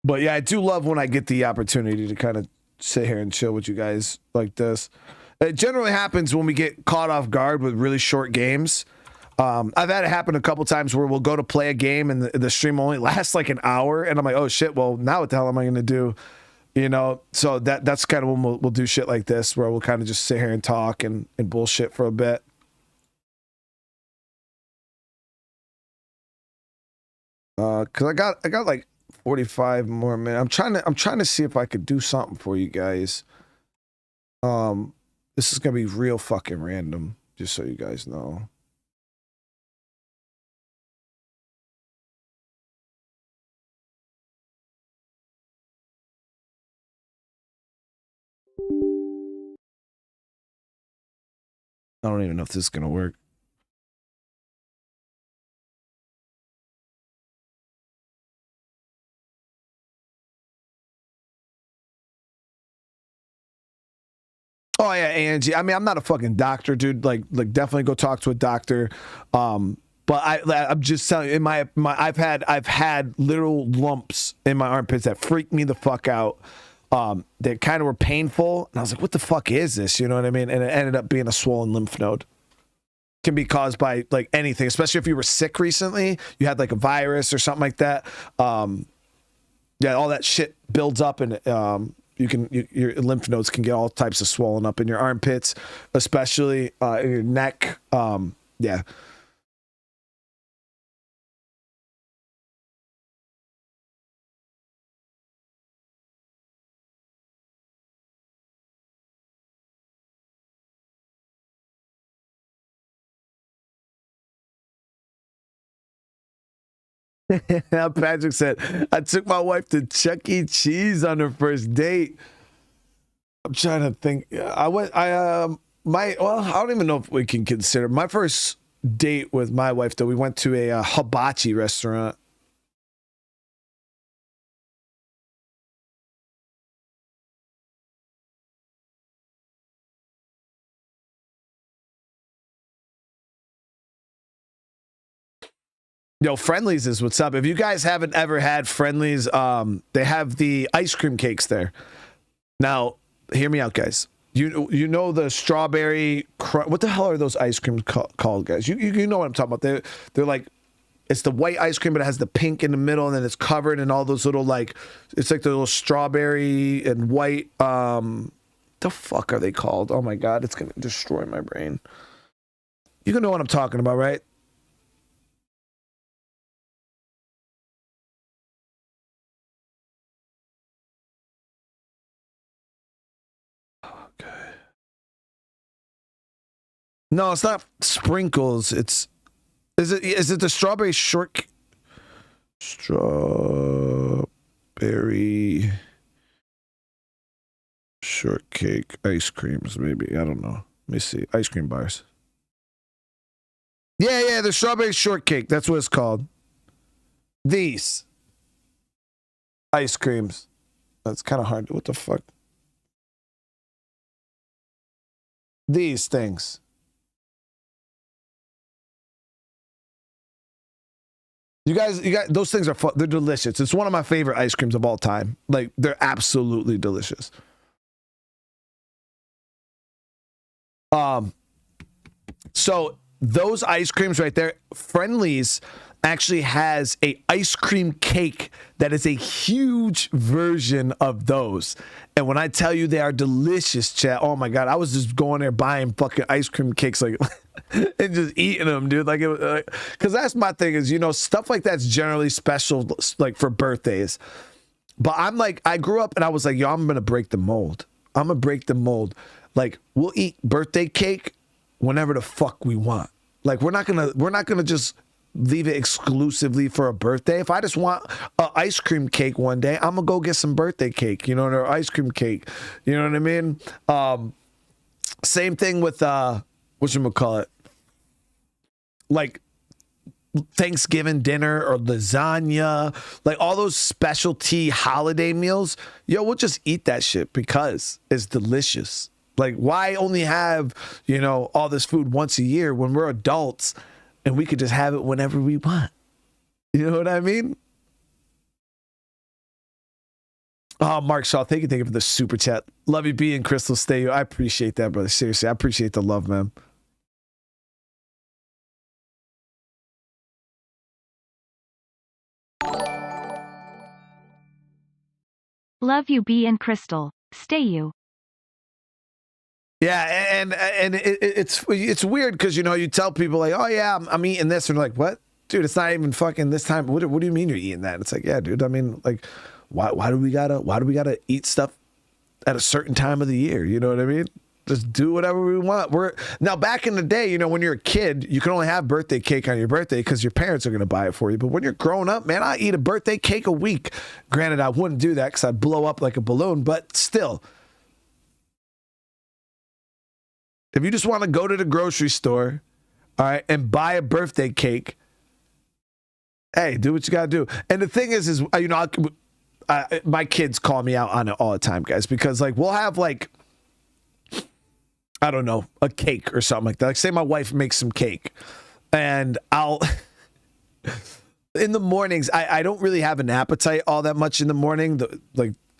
But yeah, I do love when I get the opportunity to kind of sit here and chill with you guys like this. It generally happens when we get caught off guard with really short games. I've had it happen a couple times where we'll go to play a game and the stream only lasts like an hour, and I'm like, oh shit, well now what the hell am I gonna do? So that's kind of when we'll do shit like this, where we'll kind of just sit here and talk and bullshit for a bit. Cause I got like 45 more minutes. I'm trying to see if I could do something for you guys. This is gonna be real fucking random, just so you guys know. I don't even know if this is gonna work. Oh yeah, Angie. I mean, I'm not a fucking doctor, dude. Like definitely go talk to a doctor. But I'm just telling you, I've had literal lumps in my armpits that freaked me the fuck out. That kind of were painful, and I was like, "What the fuck is this?" You know what I mean? And it ended up being a swollen lymph node. Can be caused by like anything, especially if you were sick recently. You had like a virus or something like that. Yeah, all that shit builds up, and your lymph nodes can get all types of swollen up in your armpits, especially in your neck. Yeah. Patrick said, I took my wife to Chuck E. Cheese on her first date. I'm trying to think. I don't even know if we can consider my first date with my wife, though. We went to a hibachi restaurant. Yo, Friendly's is what's up. If you guys haven't ever had Friendly's, they have the ice cream cakes there. Now, hear me out, guys. You know the strawberry what the hell are those ice creams called, guys? You know what I'm talking about. They're like, it's the white ice cream, but it has the pink in the middle, and then it's covered in all those little, like, it's like the little strawberry and white. The fuck are they called? Oh my god, it's gonna destroy my brain. You know what I'm talking about, right? No, it's not sprinkles. Is it the strawberry strawberry shortcake ice creams? Maybe, I don't know. Let me see. Ice cream bars. Yeah, the strawberry shortcake. That's what it's called. These ice creams. That's kind of hard. What the fuck? These things. You guys, those things are fun. They're delicious. It's one of my favorite ice creams of all time. Like, they're absolutely delicious. So those ice creams right there, Friendly's actually has a ice cream cake that is a huge version of those. And when I tell you they are delicious, chat, oh my god, I was just going there buying fucking ice cream cakes, like, and just eating them, dude. Like, because that's my thing is, stuff like that's generally special, like, for birthdays. But I'm like, I grew up and I was like, yo, I'm gonna break the mold. I'm gonna break the mold. Like, we'll eat birthday cake whenever the fuck we want. Like, we're not gonna just leave it exclusively for a birthday. If I just want an ice cream cake one day, I'm gonna go get some birthday cake, or ice cream cake. You know what I mean? Same thing with whatchamacallit, like Thanksgiving dinner or lasagna, like all those specialty holiday meals. Yo, we'll just eat that shit because it's delicious. Like, why only have, all this food once a year when we're adults and we could just have it whenever we want? You know what I mean? Oh, Mark Shaw, thank you for the super chat. Love you, B and Crystal. Stay you. I appreciate that, brother. Seriously, I appreciate the love, man. Love you, B and Crystal. Stay you. Yeah, and it's weird because, you tell people like, oh yeah, I'm eating this, and they're like, what? Dude, it's not even fucking this time. What do you mean you're eating that? It's like, yeah, dude, I mean, like, why do we gotta eat stuff at a certain time of the year? You know what I mean? Just do whatever we want. Now, back in the day, when you're a kid, you can only have birthday cake on your birthday because your parents are going to buy it for you. But when you're growing up, man, I eat a birthday cake a week. Granted, I wouldn't do that because I'd blow up like a balloon, but still. If you just want to go to the grocery store, all right, and buy a birthday cake, hey, do what you got to do. And the thing is my kids call me out on it all the time, guys, because, like, we'll have, like, I don't know, a cake or something like that. Like, say my wife makes some cake, and I'll in the mornings, I don't really have an appetite all that much in the morning.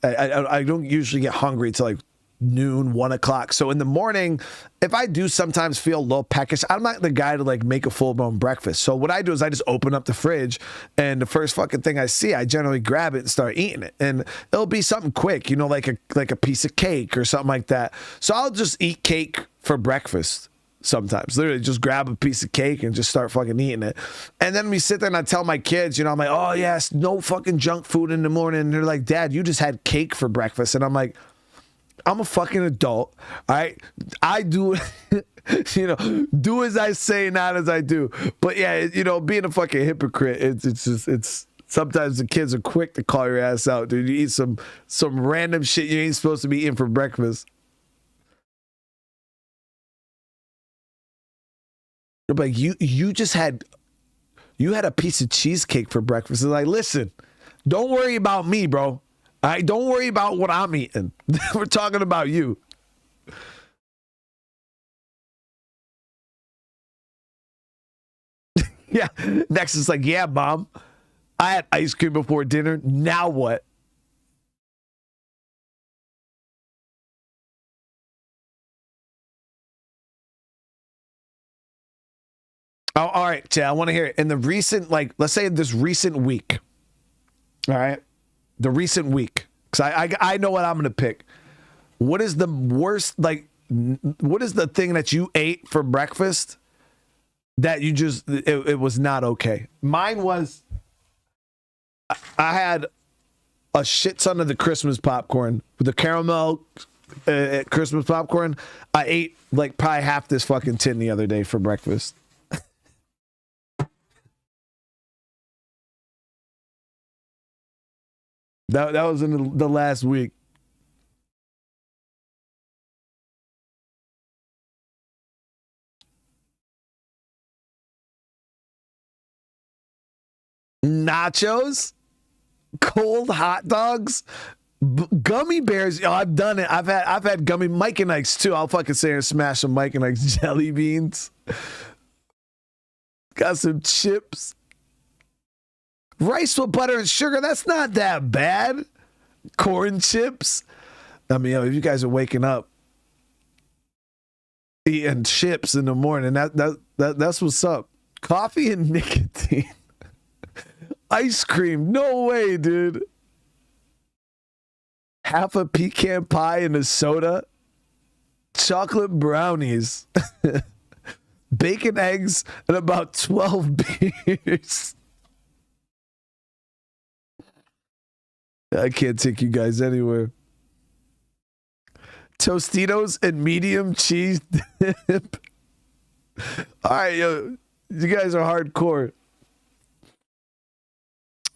I don't usually get hungry till like noon, 1 o'clock. So in the morning, if I do sometimes feel a little peckish, I'm not the guy to like make a full-blown breakfast. So what I do is I just open up the fridge, and the first fucking thing I see, I generally grab it and start eating it. And it'll be something quick, like a piece of cake or something like that. So I'll just eat cake for breakfast sometimes. Literally just grab a piece of cake and just start fucking eating it. And then we sit there and I tell my kids, I'm like, oh yes, no fucking junk food in the morning. And they're like, Dad, you just had cake for breakfast. And I'm like, I'm a fucking adult, all right? I do You know, do as I say, not as I do. But yeah, you know, being a fucking hypocrite, it's sometimes the kids are quick to call your ass out, dude. You eat some random shit you ain't supposed to be eating for breakfast. Like you just had a piece of cheesecake for breakfast. It's like, listen, don't worry about me, bro. All right, don't worry about what I'm eating. We're talking about you. Yeah. Next is like, yeah, Mom, I had ice cream before dinner. Now what? Oh, all right, Chad, I want to hear it. In the recent, like, let's say this recent week. All right. The recent week. Because I know what I'm going to pick. What is the worst, like, what is the thing that you ate for breakfast that you just, it was not okay? Mine was, I had a shit ton of the Christmas popcorn. The caramel Christmas popcorn. I ate, like, probably half this fucking tin the other day for breakfast. That was in the last week. Nachos, cold hot dogs, gummy bears. Yo, I've done it. I've had gummy Mike and Ike's too. I'll fucking sit here and smash some Mike and Ike's jelly beans. Got some chips. Rice with butter and sugar, that's not that bad. Corn chips. I mean, if you guys are waking up eating chips in the morning, that's what's up. Coffee and nicotine. Ice cream, no way, dude. Half a pecan pie and a soda. Chocolate brownies. Bacon, eggs, and about 12 beers. I can't take you guys anywhere. Tostitos and medium cheese dip. All right, yo, you guys are hardcore.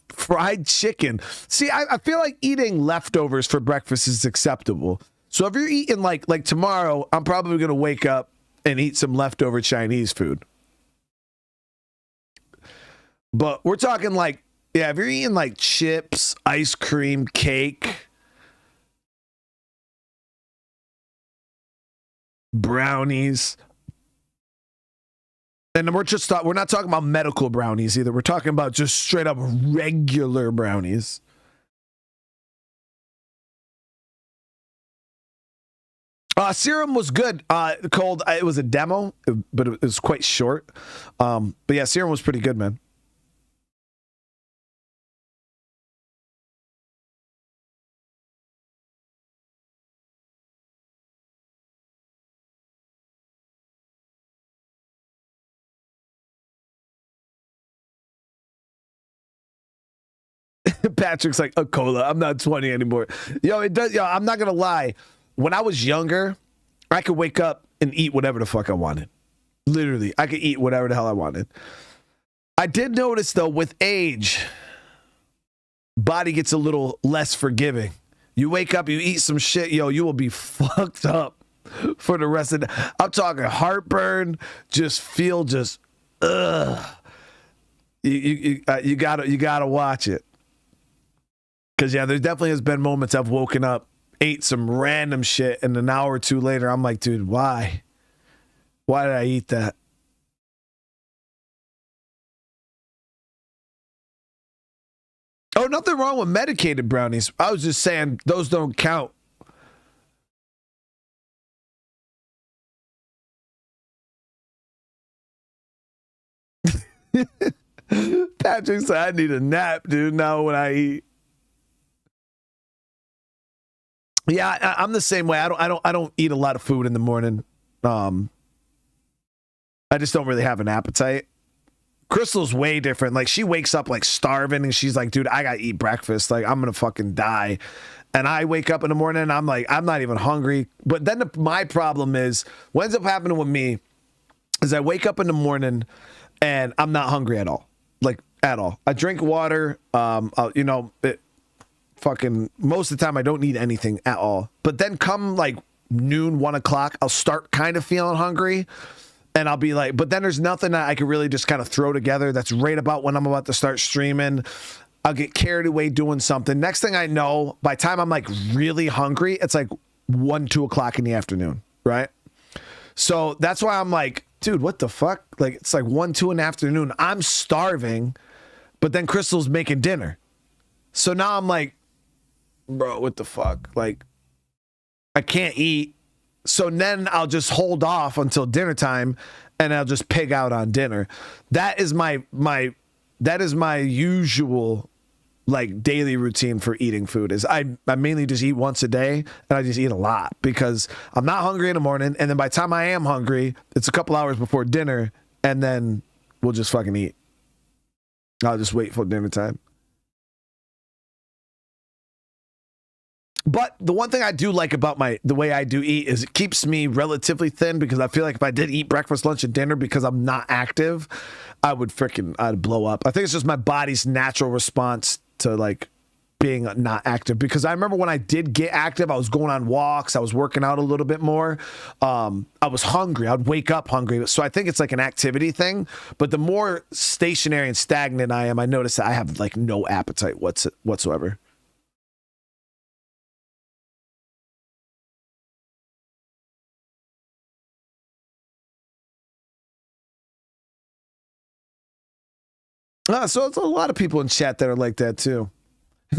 Fried chicken. See, I feel like eating leftovers for breakfast is acceptable. So if you're eating like tomorrow, I'm probably going to wake up and eat some leftover Chinese food. But we're talking like, yeah, if you're eating like chips, ice cream, cake, brownies, and we're not talking about medical brownies either. We're talking about just straight up regular brownies. Serum was good. Cold. It was a demo, but it was quite short. But yeah, Serum was pretty good, man. Patrick's like, a cola. I'm not 20 anymore. Yo, it does. Yo, I'm not gonna lie. When I was younger, I could wake up and eat whatever the fuck I wanted. Literally, I could eat whatever the hell I wanted. I did notice though, with age, body gets a little less forgiving. You wake up, you eat some shit, yo, you will be fucked up for the rest of the. I'm talking heartburn. Ugh. You gotta watch it. Because, yeah, there definitely has been moments I've woken up, ate some random shit, and an hour or two later, I'm like, dude, why? Why did I eat that? Oh, nothing wrong with medicated brownies. I was just saying those don't count. Patrick said, I need a nap, dude, now when I eat. Yeah, I'm the same way. I don't eat a lot of food in the morning. I just don't really have an appetite. Crystal's way different. Like, she wakes up like starving and she's like, dude, I gotta eat breakfast. Like, I'm gonna fucking die. And I wake up in the morning and I'm like, I'm not even hungry. But then my problem is, what ends up happening with me is I wake up in the morning and I'm not hungry at all. Like, at all. I drink water. You know, fucking most of the time I don't need anything at all. But then come like noon, 1 o'clock, I'll start kind of feeling hungry. And I'll be like, but then there's nothing that I can really just kind of throw together that's right about when I'm about to start streaming. I'll get carried away doing something. Next thing I know, by the time I'm like really hungry, it's like 1, 2 o'clock in the afternoon, right? So that's why I'm like, dude, what the fuck? Like, it's like 1, 2 in the afternoon. I'm starving, but then Crystal's making dinner. So now I'm like, bro, what the fuck? Like, I can't eat. So then I'll just hold off until dinner time and I'll just pig out on dinner. That is my usual like daily routine for eating food. Is I mainly just eat once a day and I just eat a lot because I'm not hungry in the morning, and then by the time I am hungry, it's a couple hours before dinner, and then we'll just fucking eat. I'll just wait for dinner time. But the one thing I do like about the way I do eat is it keeps me relatively thin, because I feel like if I did eat breakfast, lunch, and dinner because I'm not active, I'd blow up. I think it's just my body's natural response to like being not active. Because I remember when I did get active, I was going on walks, I was working out a little bit more. I was hungry. I'd wake up hungry. So I think it's like an activity thing. But the more stationary and stagnant I am, I notice that I have like no appetite whatsoever. So it's a lot of people in chat that are like that too.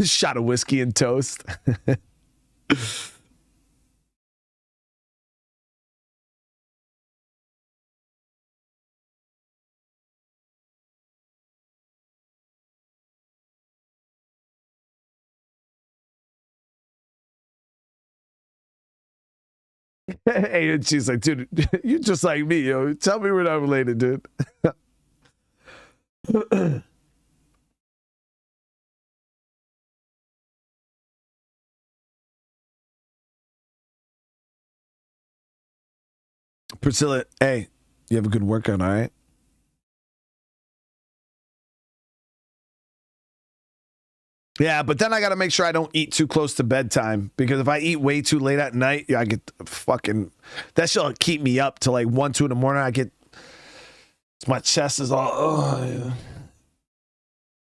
Shot of whiskey and toast. Hey, and she's like, dude, you just like me, yo. Tell me we're not related, dude. Priscilla, hey, you have a good workout, all right? Yeah, but then I got to make sure I don't eat too close to bedtime, because if I eat way too late at night, I get fucking, that shit'll keep me up till like 1, 2 in the morning. My chest is all, yeah.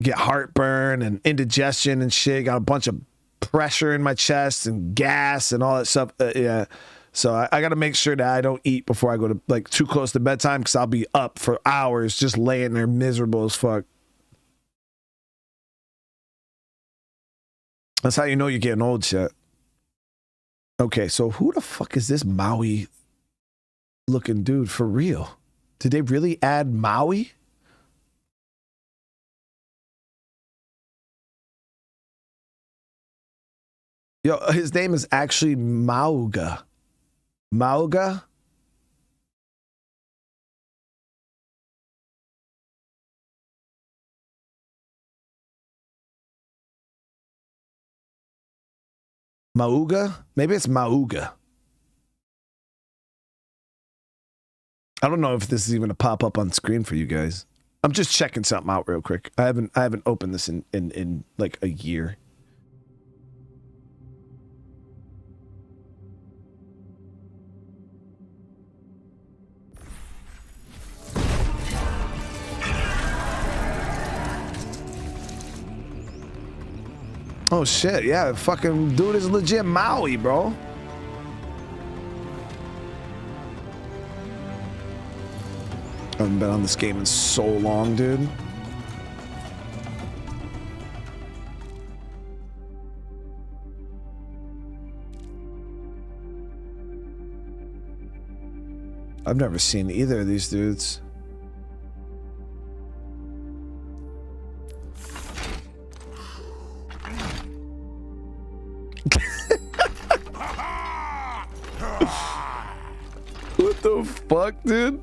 Get heartburn and indigestion and shit. Got a bunch of pressure in my chest and gas and all that stuff. Yeah. So I got to make sure that I don't eat before I go to like too close to bedtime, because I'll be up for hours just laying there miserable as fuck. That's how you know you're getting old, shit. Okay, so who the fuck is this Maui looking dude for real? Did they really add Maui? Yo, his name is actually Mauga. Mauga? Mauga? Maybe it's Mauga. I don't know if this is even a pop up on screen for you guys. I'm just checking something out real quick. I haven't opened this in like a year. Oh shit, yeah, fucking dude is legit Maui, bro. I haven't been on this game in so long, dude. I've never seen either of these dudes. What the fuck, dude?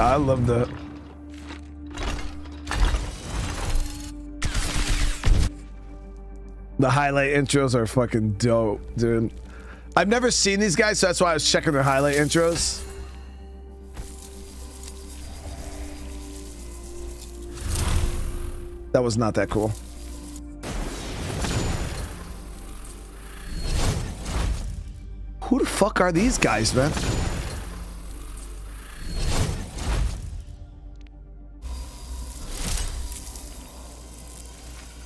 I love the highlight intros are fucking dope, dude. I've never seen these guys, so that's why I was checking their highlight intros. That was not that cool. Who the fuck are these guys, man?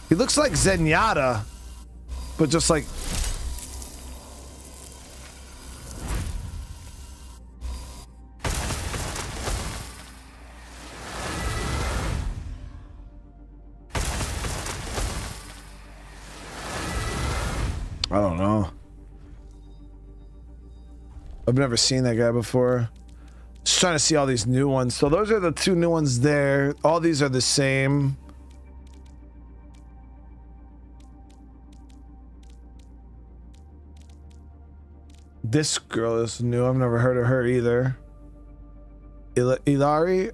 He looks like Zenyatta, but just like... I don't know. I've never seen that guy before. Just trying to see all these new ones. So those are the two new ones there. All these are the same. This girl is new. I've never heard of her either. Ilari?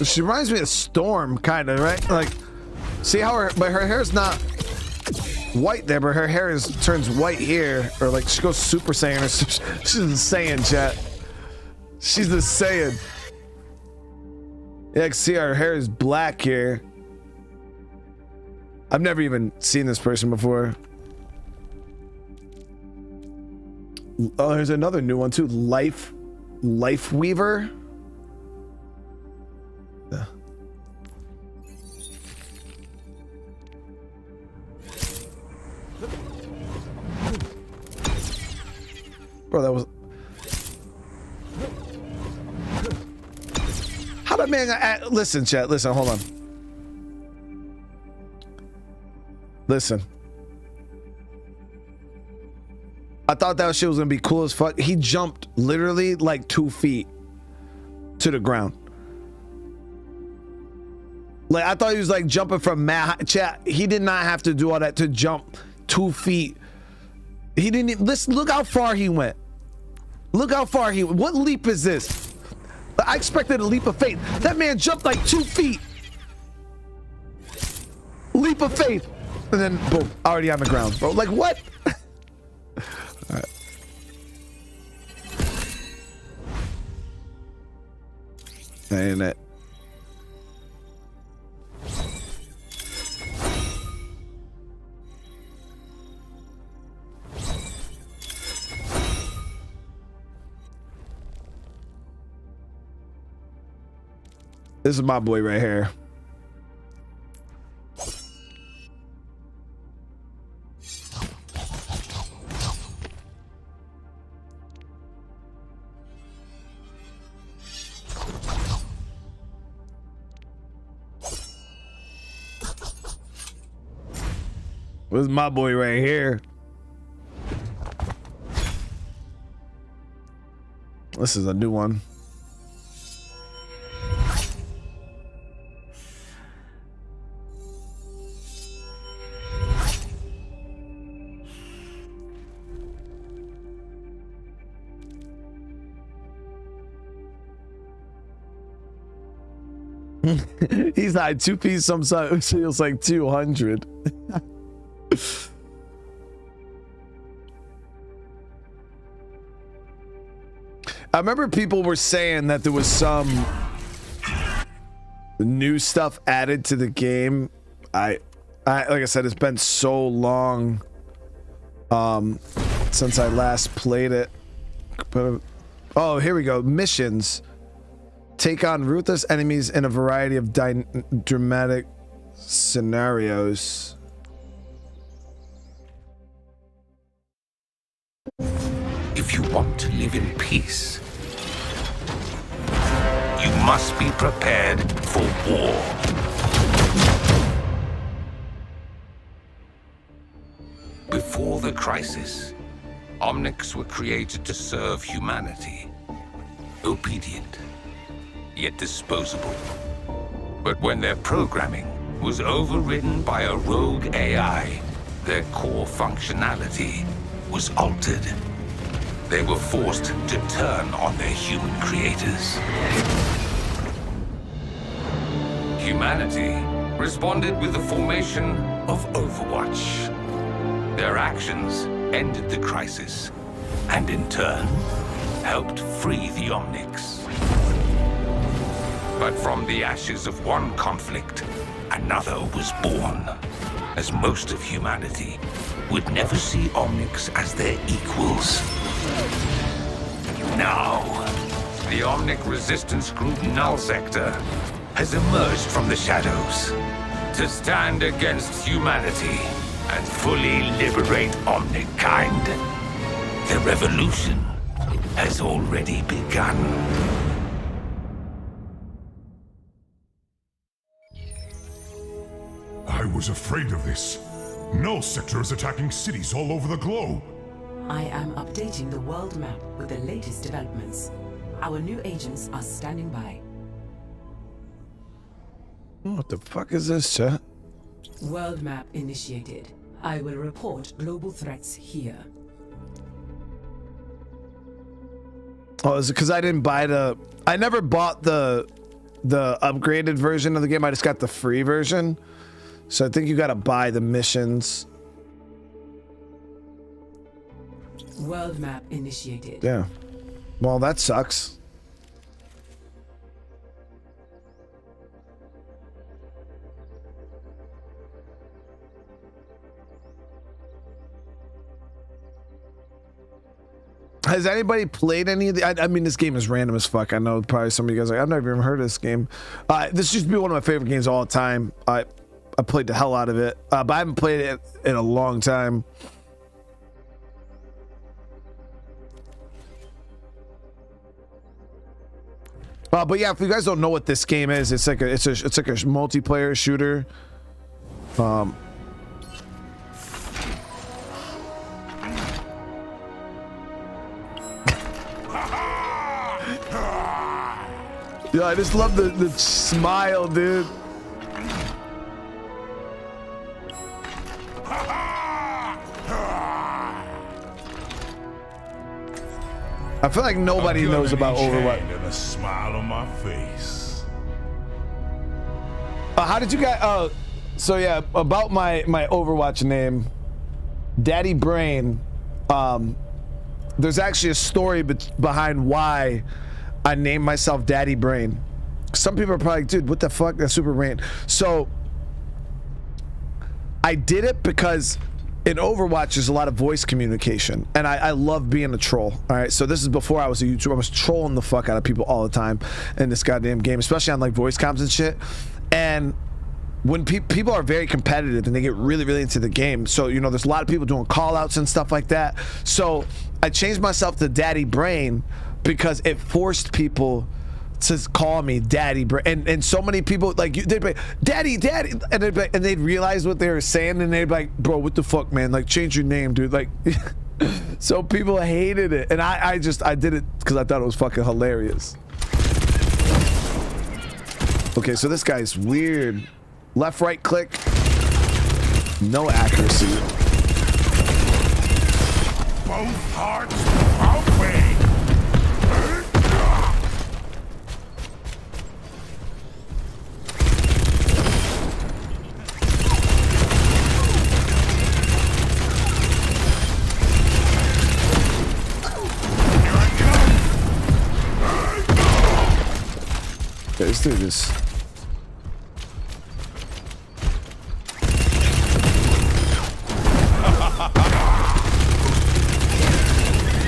She reminds me of Storm, kind of, right? Like, see how her hair's not white there, but her hair turns white here, or like she goes Super Saiyan, or she's the Saiyan, chat. She's the Saiyan. Yeah, I can see her hair is black here. I've never even seen this person before. Oh, there's another new one too. Life Weaver. Yeah. Bro, that was... How the man... Listen, chat. Listen, hold on. Listen. I thought that shit was gonna be cool as fuck. He jumped literally like 2 feet to the ground. Like, I thought he was like jumping from mad chat. He did not have to do all that to jump 2 feet. He didn't even, listen, look how far he went. Look how far he went. What leap is this? I expected a leap of faith. That man jumped like 2 feet. Leap of faith. And then boom, already on the ground, bro. Like what? All right. Ain't it? This is my boy right here. This is my boy right here. This is a new one. He's like 2P, sometimes feels like 200. I remember people were saying that there was some new stuff added to the game. I like I said, it's been so long since I last played it. But oh, here we go. Missions. Take on ruthless enemies in a variety of dramatic scenarios. you want to live in peace, you must be prepared for war. Before the crisis, Omnics were created to serve humanity. Obedient, yet disposable. But when their programming was overridden by a rogue AI, their core functionality was altered. They were forced to turn on their human creators. Humanity responded with the formation of OverWatch. Their actions ended the crisis, and in turn, helped free the Omnics. But from the ashes of one conflict, another was born, as most of humanity would never see Omnics as their equals. Now, the Omnic resistance group Null Sector has emerged from the shadows to stand against humanity and fully liberate Omnic-kind. The revolution has already begun. I was afraid of this. Null Sector is attacking cities all over the globe. I am updating the world map with the latest developments. Our new agents are standing by. What the fuck is this, chat? World map initiated. I will report global threats here. Oh, is it because I didn't buy the... I never bought the upgraded version of the game. I just got the free version. So I think you gotta buy the missions. World map initiated. Yeah. Well, that sucks. Has anybody played any of the... I mean, this game is random as fuck. I know probably some of you guys are like, I've never even heard of this game. This used to be one of my favorite games of all time. I played the hell out of it, but I haven't played it in a long time. But yeah, if you guys don't know what this game is, it's like a multiplayer shooter. Yeah, I just love the smile, dude. I feel like nobody knows about Overwatch. And a smile on my face. How did you guys? So yeah, about my Overwatch name, Daddy Brain. There's actually a story behind why I named myself Daddy Brain. Some people are probably like, dude, what the fuck? That's super random. So I did it because in Overwatch there's a lot of voice communication, and I love being a troll. All right, so this is before I was a YouTuber. I was trolling the fuck out of people all the time in this goddamn game, especially on like voice comms and shit. And when people are very competitive and they get really, really into the game, so you know, there's a lot of people doing call outs and stuff like that. So I changed myself to Daddy Brain because it forced people to call me Daddy Brain, and so many people like they'd be like, Daddy, and they'd realize what they were saying, and they'd be like, bro, what the fuck, man, like change your name, dude, like. So people hated it, and I did it because I thought it was fucking hilarious. Okay, so this guy's weird. Left, right click, no accuracy. Both hearts away. Okay, let's do this.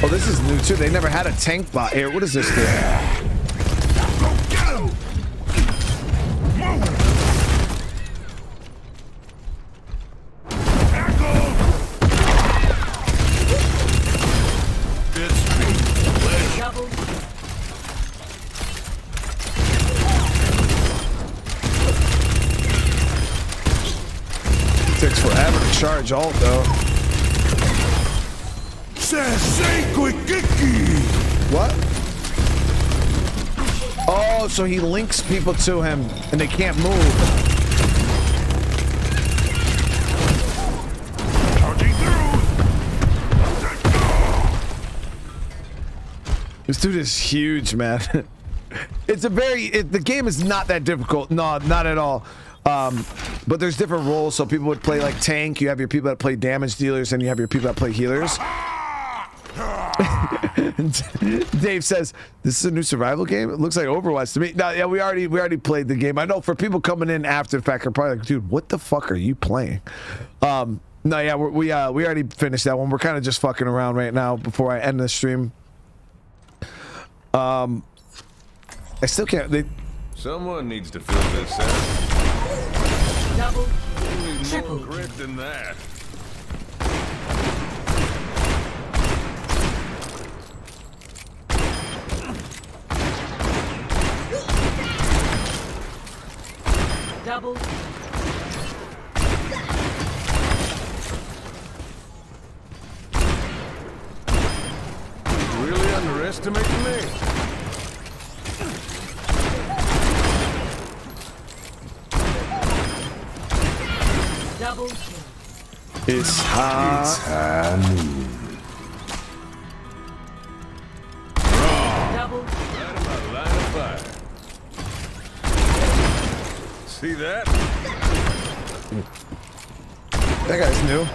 Oh, this is new too. They never had a tank bot here. What is this thing? Go get him! It's me. takes forever to charge ult though. What? Oh, so he links people to him and they can't move. This dude is huge, man. It's a the game is not that difficult. No, not at all. But there's different roles. So people would play like tank. You have your people that play damage dealers, and you have your people that play healers. Dave says, "This is a new survival game. It looks like Overwatch to me." No, yeah, we already played the game. I know for people coming in after the fact, are probably like, "Dude, what the fuck are you playing?" No, yeah, we already finished that one. We're kind of just fucking around right now before I end the stream. I still can't. Someone needs to fill this out. Double, We need triple. more grit than that. Double. Really underestimating me? Double kill. It's hot. Double. Right in my line of fire. See that? That guy's new.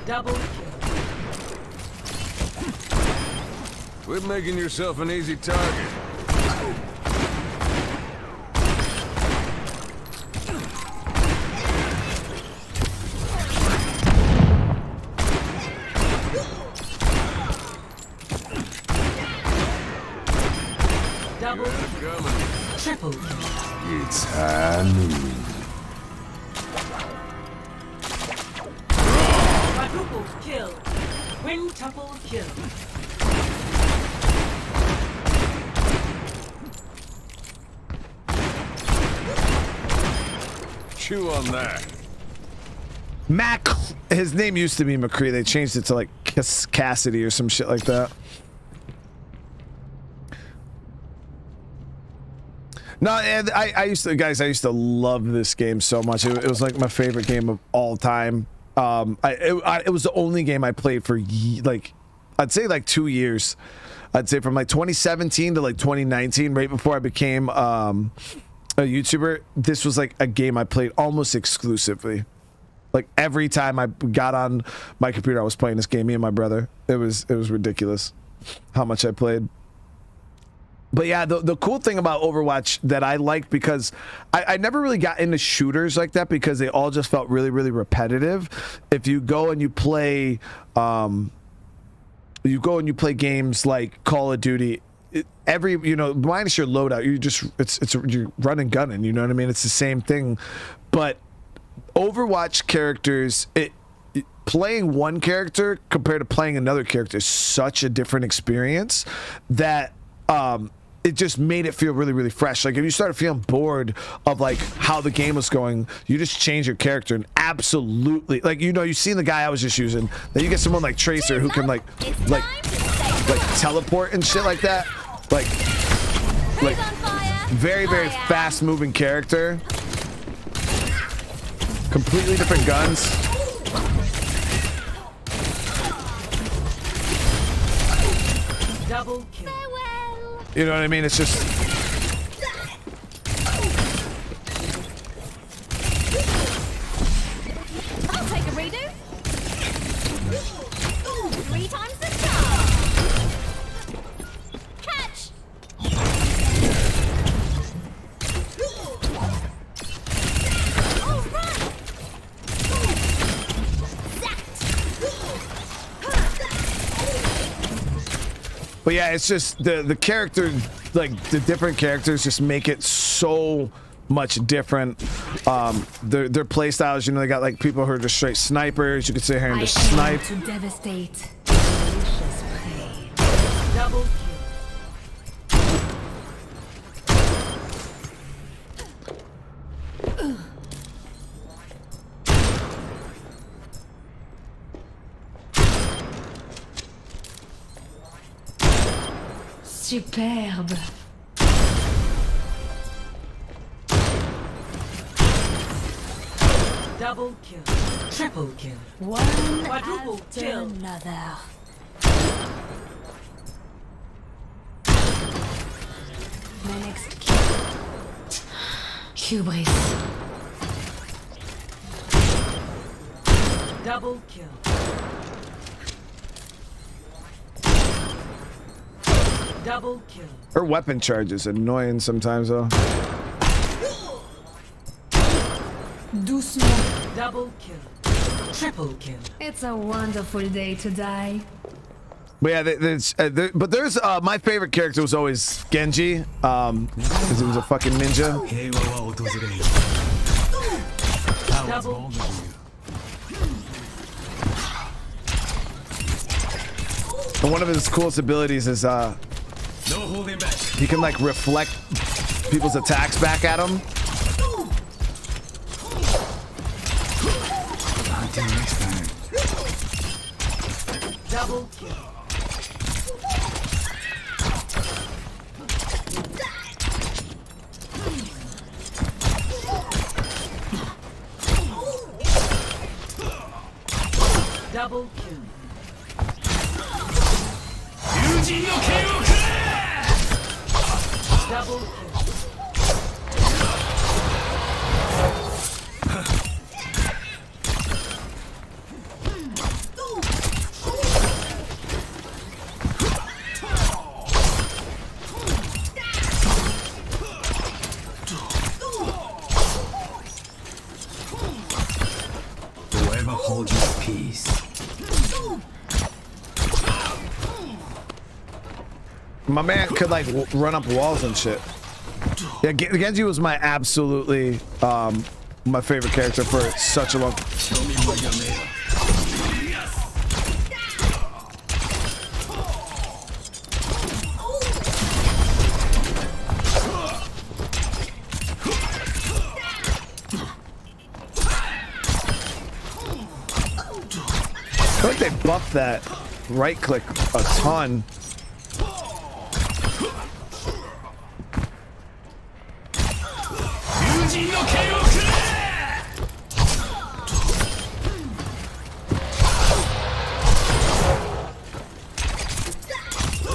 Double kill. Quit making yourself an easy target. Double. Coming. Triple. It's Hanu. Quadruple kill. Quintuple kill. Chew on that. Mac, his name used to be McCree. They changed it to like Cassidy or some shit like that. No, and I used to love this game so much. It was like my favorite game of all time. It was the only game I played for like, I'd say like 2 years. I'd say from like 2017 to like 2019, right before I became a YouTuber. This was like a game I played almost exclusively. Like every time I got on my computer, I was playing this game. Me and my brother. It was ridiculous how much I played. But yeah, the cool thing about Overwatch that I liked, because I never really got into shooters like that because they all just felt really, really repetitive. If you go and you play, games like Call of Duty, minus your loadout, you're running gunning. You know what I mean? It's the same thing. But Overwatch characters, playing one character compared to playing another character is such a different experience that it just made it feel really, really fresh. Like if you started feeling bored of like how the game was going, you just change your character and absolutely, like, you've seen the guy I was just using. Then you get someone like Tracer who can like teleport and shit like that. Like very, very fast moving character. Completely different guns. Double kill. You know what I mean? It's just... I'll take a redo. 3 times the charge. Catch. All right. But yeah, it's just the character, like the different characters just make it so much different. Their play styles, they got like people who are just straight snipers. You could sit here and just snipe. To devastate. Delicious prey. Double kill. Superbe. Double kill. Triple kill. One Quadruple after kill. another. My next kill. Hubris. Double kill. Double kill. Her weapon charge is annoying sometimes, though. Doucement. Double kill. Triple kill. It's a wonderful day to die. But yeah, there's my favorite character was always Genji, because he was a fucking ninja. Double kill. And one of his coolest abilities is he can like reflect people's attacks back at him. Double kill. Double kill. Double kill. Whoever holds your peace. My man could like run up walls and shit. Yeah, Genji was my absolutely my favorite character for such a long. Show me what you're made of. I feel like they buffed that right click a ton.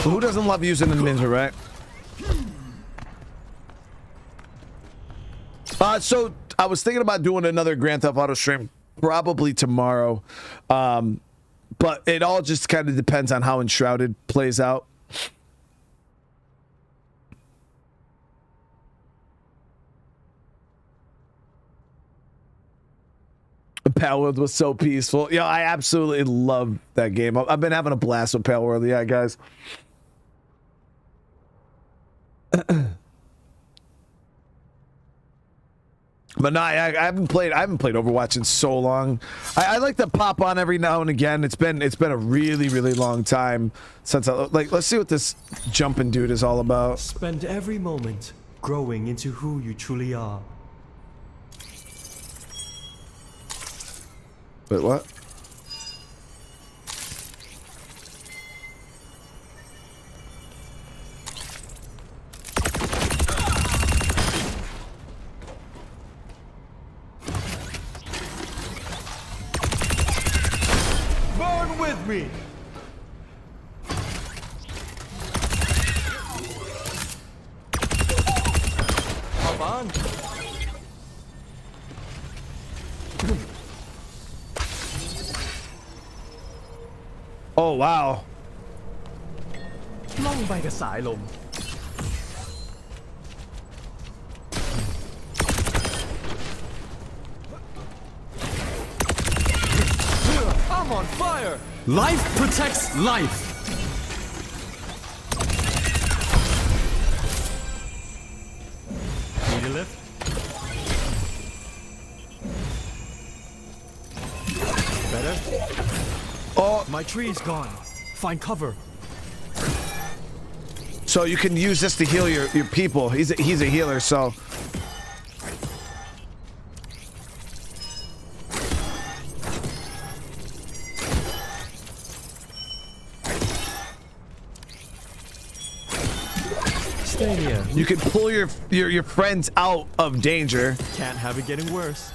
Who doesn't love using the ninja, right? So I was thinking about doing another Grand Theft Auto stream probably tomorrow, but it all just kind of depends on how Enshrouded plays out. Palworld was so peaceful. Yeah, I absolutely love that game. I've been having a blast with Palworld. Yeah, guys. But no, I haven't played Overwatch in so long. I like to pop on every now and again. It's been a really long time since let's see what this jumping dude is all about. Spend every moment growing into who you truly are. Wait, what? Burn with me! Come on! Oh wow. ล่องไปกับสายลม I'm on fire! Life protects life! Need a lift? Better? Oh, my tree is gone. Find cover. So you can use this to heal your people. He's a healer, so. Stay here. You can pull your friends out of danger. Can't have it getting worse.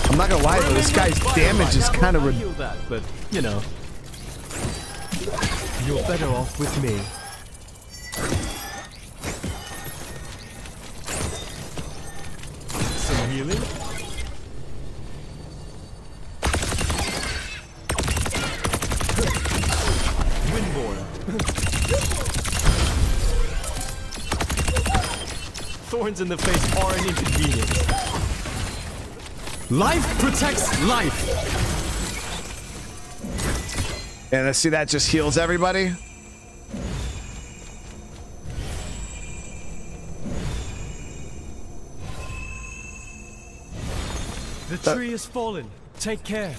I'm not gonna lie though, this guy's damage is kind of that, but you know, you're better off with me. Some healing. Windborne. Thorns in the face are an inconvenience. Life protects life. And I see that just heals everybody. The tree is fallen. Take care.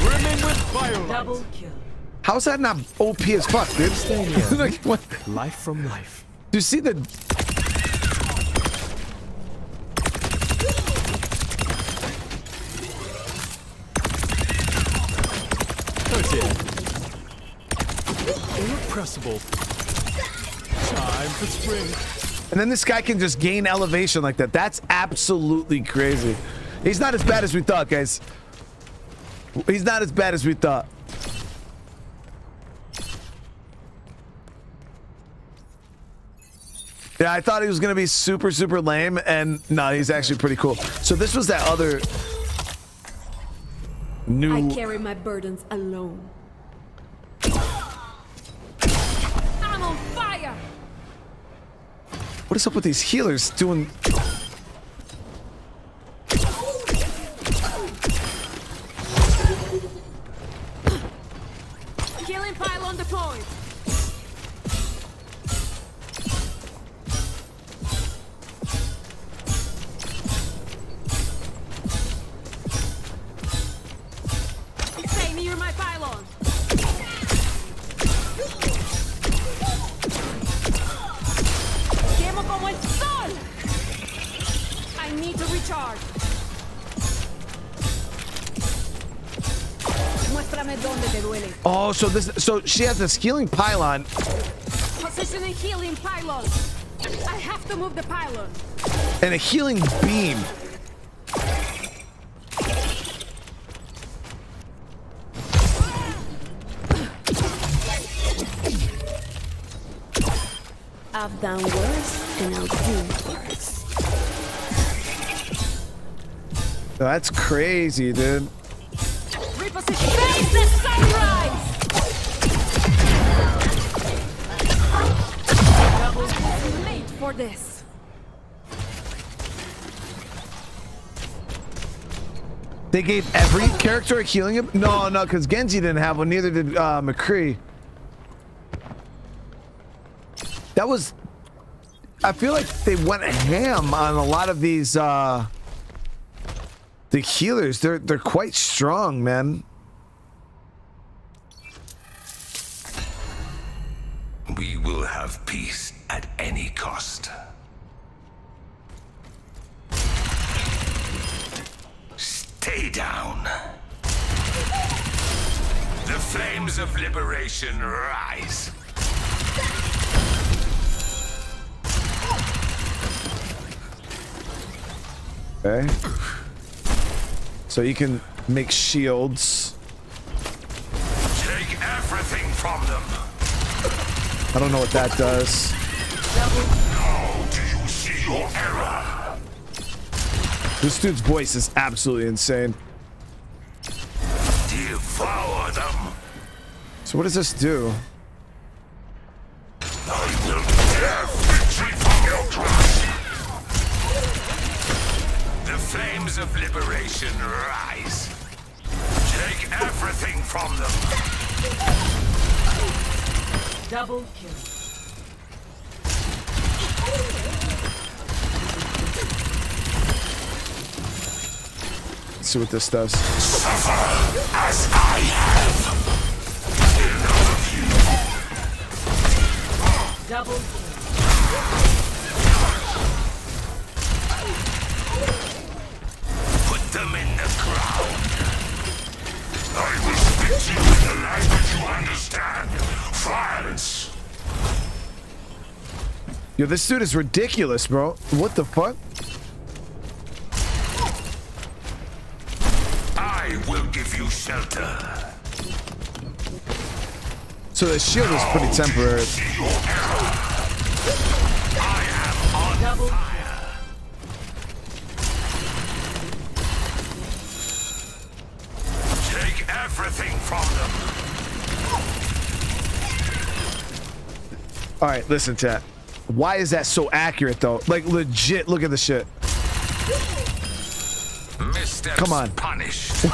Brimming with firelight. Double kill. How's that not OP as fuck, dude? Stay here. Like, what? Life from life. Do you see the? Irrepressible. Time for spring. And then this guy can just gain elevation like that. That's absolutely crazy. He's not as bad as we thought, guys. He's not as bad as we thought. Yeah, I thought he was gonna be super, super lame, and no, he's actually pretty cool. So this was that other new. I carry my burdens alone. I'm on fire. What is up with these healers doing? Killing pylon deployed. Stay near my pylon. Quemo como el sol. I need to recharge. Muéstrame dónde te duele. Oh, so she has this healing pylon. Positioning healing pylon. I have to move the pylon. And a healing beam. I've done worse, and I'll do worse. That's crazy, dude. Reposition. Face the sunrise. Double made for this. They gave every character a healing. No, because Genji didn't have one. Neither did McCree. That was. I feel like they went ham on a lot of these. The healers. They're quite strong, man. We will have peace at any cost. Stay down. The flames of liberation rise. Okay. So you can make shields. Take everything from them. I don't know what that does. Now do you see your error? This dude's voice is absolutely insane. Devour them. So what does this do? I will tear victory from your grasp. The flames of liberation rise. Take everything from them. Double kill. see what this does. Suffer as I have. Double. Put them in the ground. I will speak to you in the language you understand. Violence. Yo, this dude is ridiculous, bro. What the fuck? I will give you shelter. So the shield is pretty temporary. I am on Double. fire. Take everything from them. All right, listen, chat. Why is that so accurate, though? Like, legit, look at the shit. Missteps Come on. punished.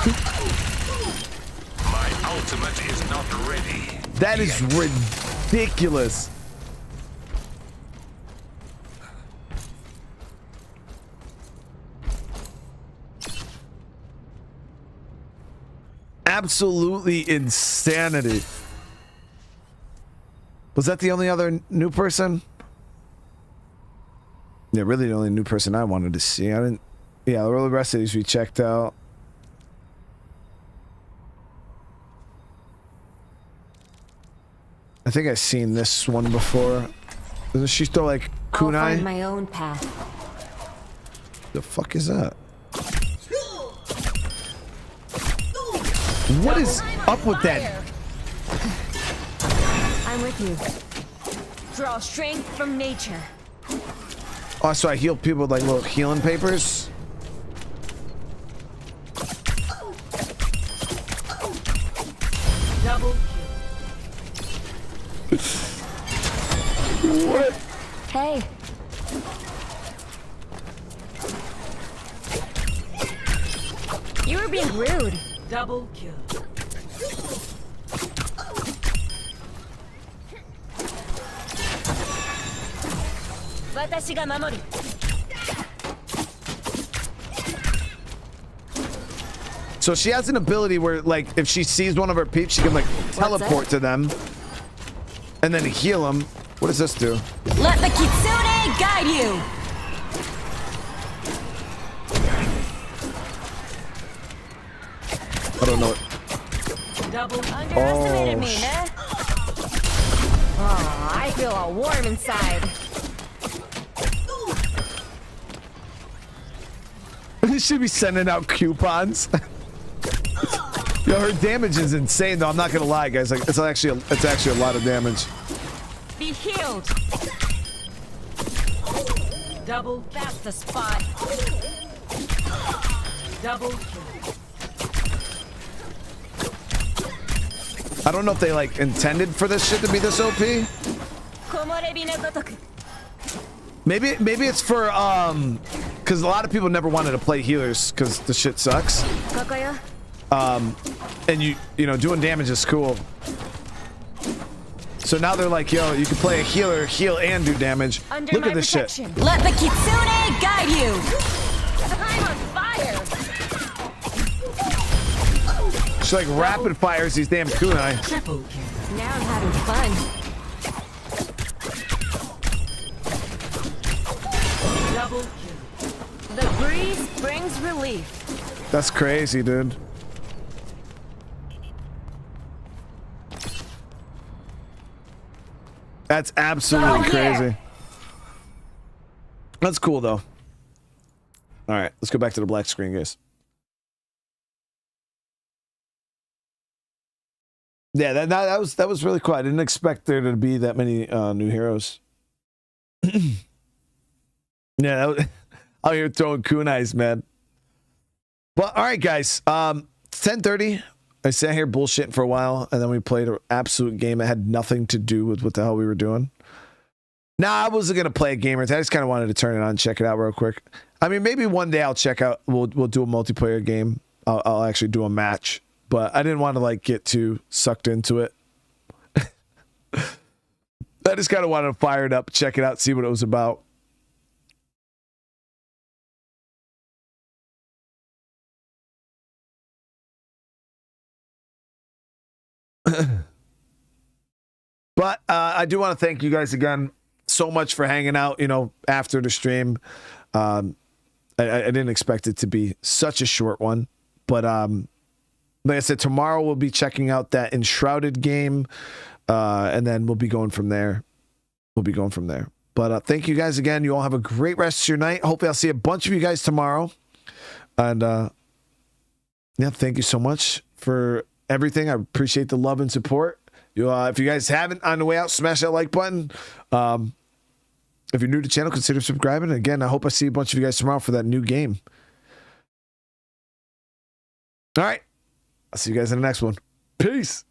My ultimate is not ready. That is ridiculous. Absolutely insanity. Was that the only other new person? Yeah, really the only new person I wanted to see. I didn't... Yeah, the rest of these we checked out. I think I've seen this one before. Doesn't she throw like kunai? I'll find my own path. The fuck is that? What is up with that? I'm with you. Draw strength from nature. Oh, so I heal people with like little healing papers? Double. What? Hey. You were being rude. Double kill. So she has an ability where, like, if she sees one of her peeps, she can, like, teleport to them and then heal them. What does this do? Let the kitsune guide you. I don't know. Double. Underestimated me, sh- huh? Oh, I feel all warm inside. You should be sending out coupons. Yo, her damage is insane, though. I'm not gonna lie, guys. Like, it's actually a lot of damage. Be healed. Double. That's the spot. Double kill. I don't know if they like intended for this shit to be this OP. Maybe it's for because a lot of people never wanted to play healers because the shit sucks. And you know, doing damage is cool. So now they're like, yo, you can play a healer, heal and do damage. Under Look my at this protection. shit. Let the kitsune guide you. I'm on fire. She like rapid fires these damn kunai. Triple kill. Now I'm having fun. Double kill. The breeze brings relief. That's crazy, dude. That's absolutely crazy. That's cool, though. All right, let's go back to the black screen, guys. Yeah, that was really cool. I didn't expect there to be that many new heroes. Yeah, out here throwing kunais, man. But all right, guys. 10:30. I sat here bullshitting for a while, and then we played an absolute game that had nothing to do with what the hell we were doing. Nah, I wasn't gonna play a game. I just kind of wanted to turn it on and check it out real quick. I mean, maybe one day I'll check out. We'll do a multiplayer game. I'll actually do a match, but I didn't want to like get too sucked into it. I just kind of wanted to fire it up, check it out, see what it was about. But I do want to thank you guys again so much for hanging out, after the stream. I didn't expect it to be such a short one. But like I said, tomorrow we'll be checking out that Enshrouded game. And then we'll be going from there. But thank you guys again. You all have a great rest of your night. Hopefully I'll see a bunch of you guys tomorrow. And yeah, thank you so much for everything. I appreciate the love and support. If you guys haven't, on the way out, smash that like button. If you're new to the channel, consider subscribing. And again, I hope I see a bunch of you guys tomorrow for that new game. All right. I'll see you guys in the next one. Peace.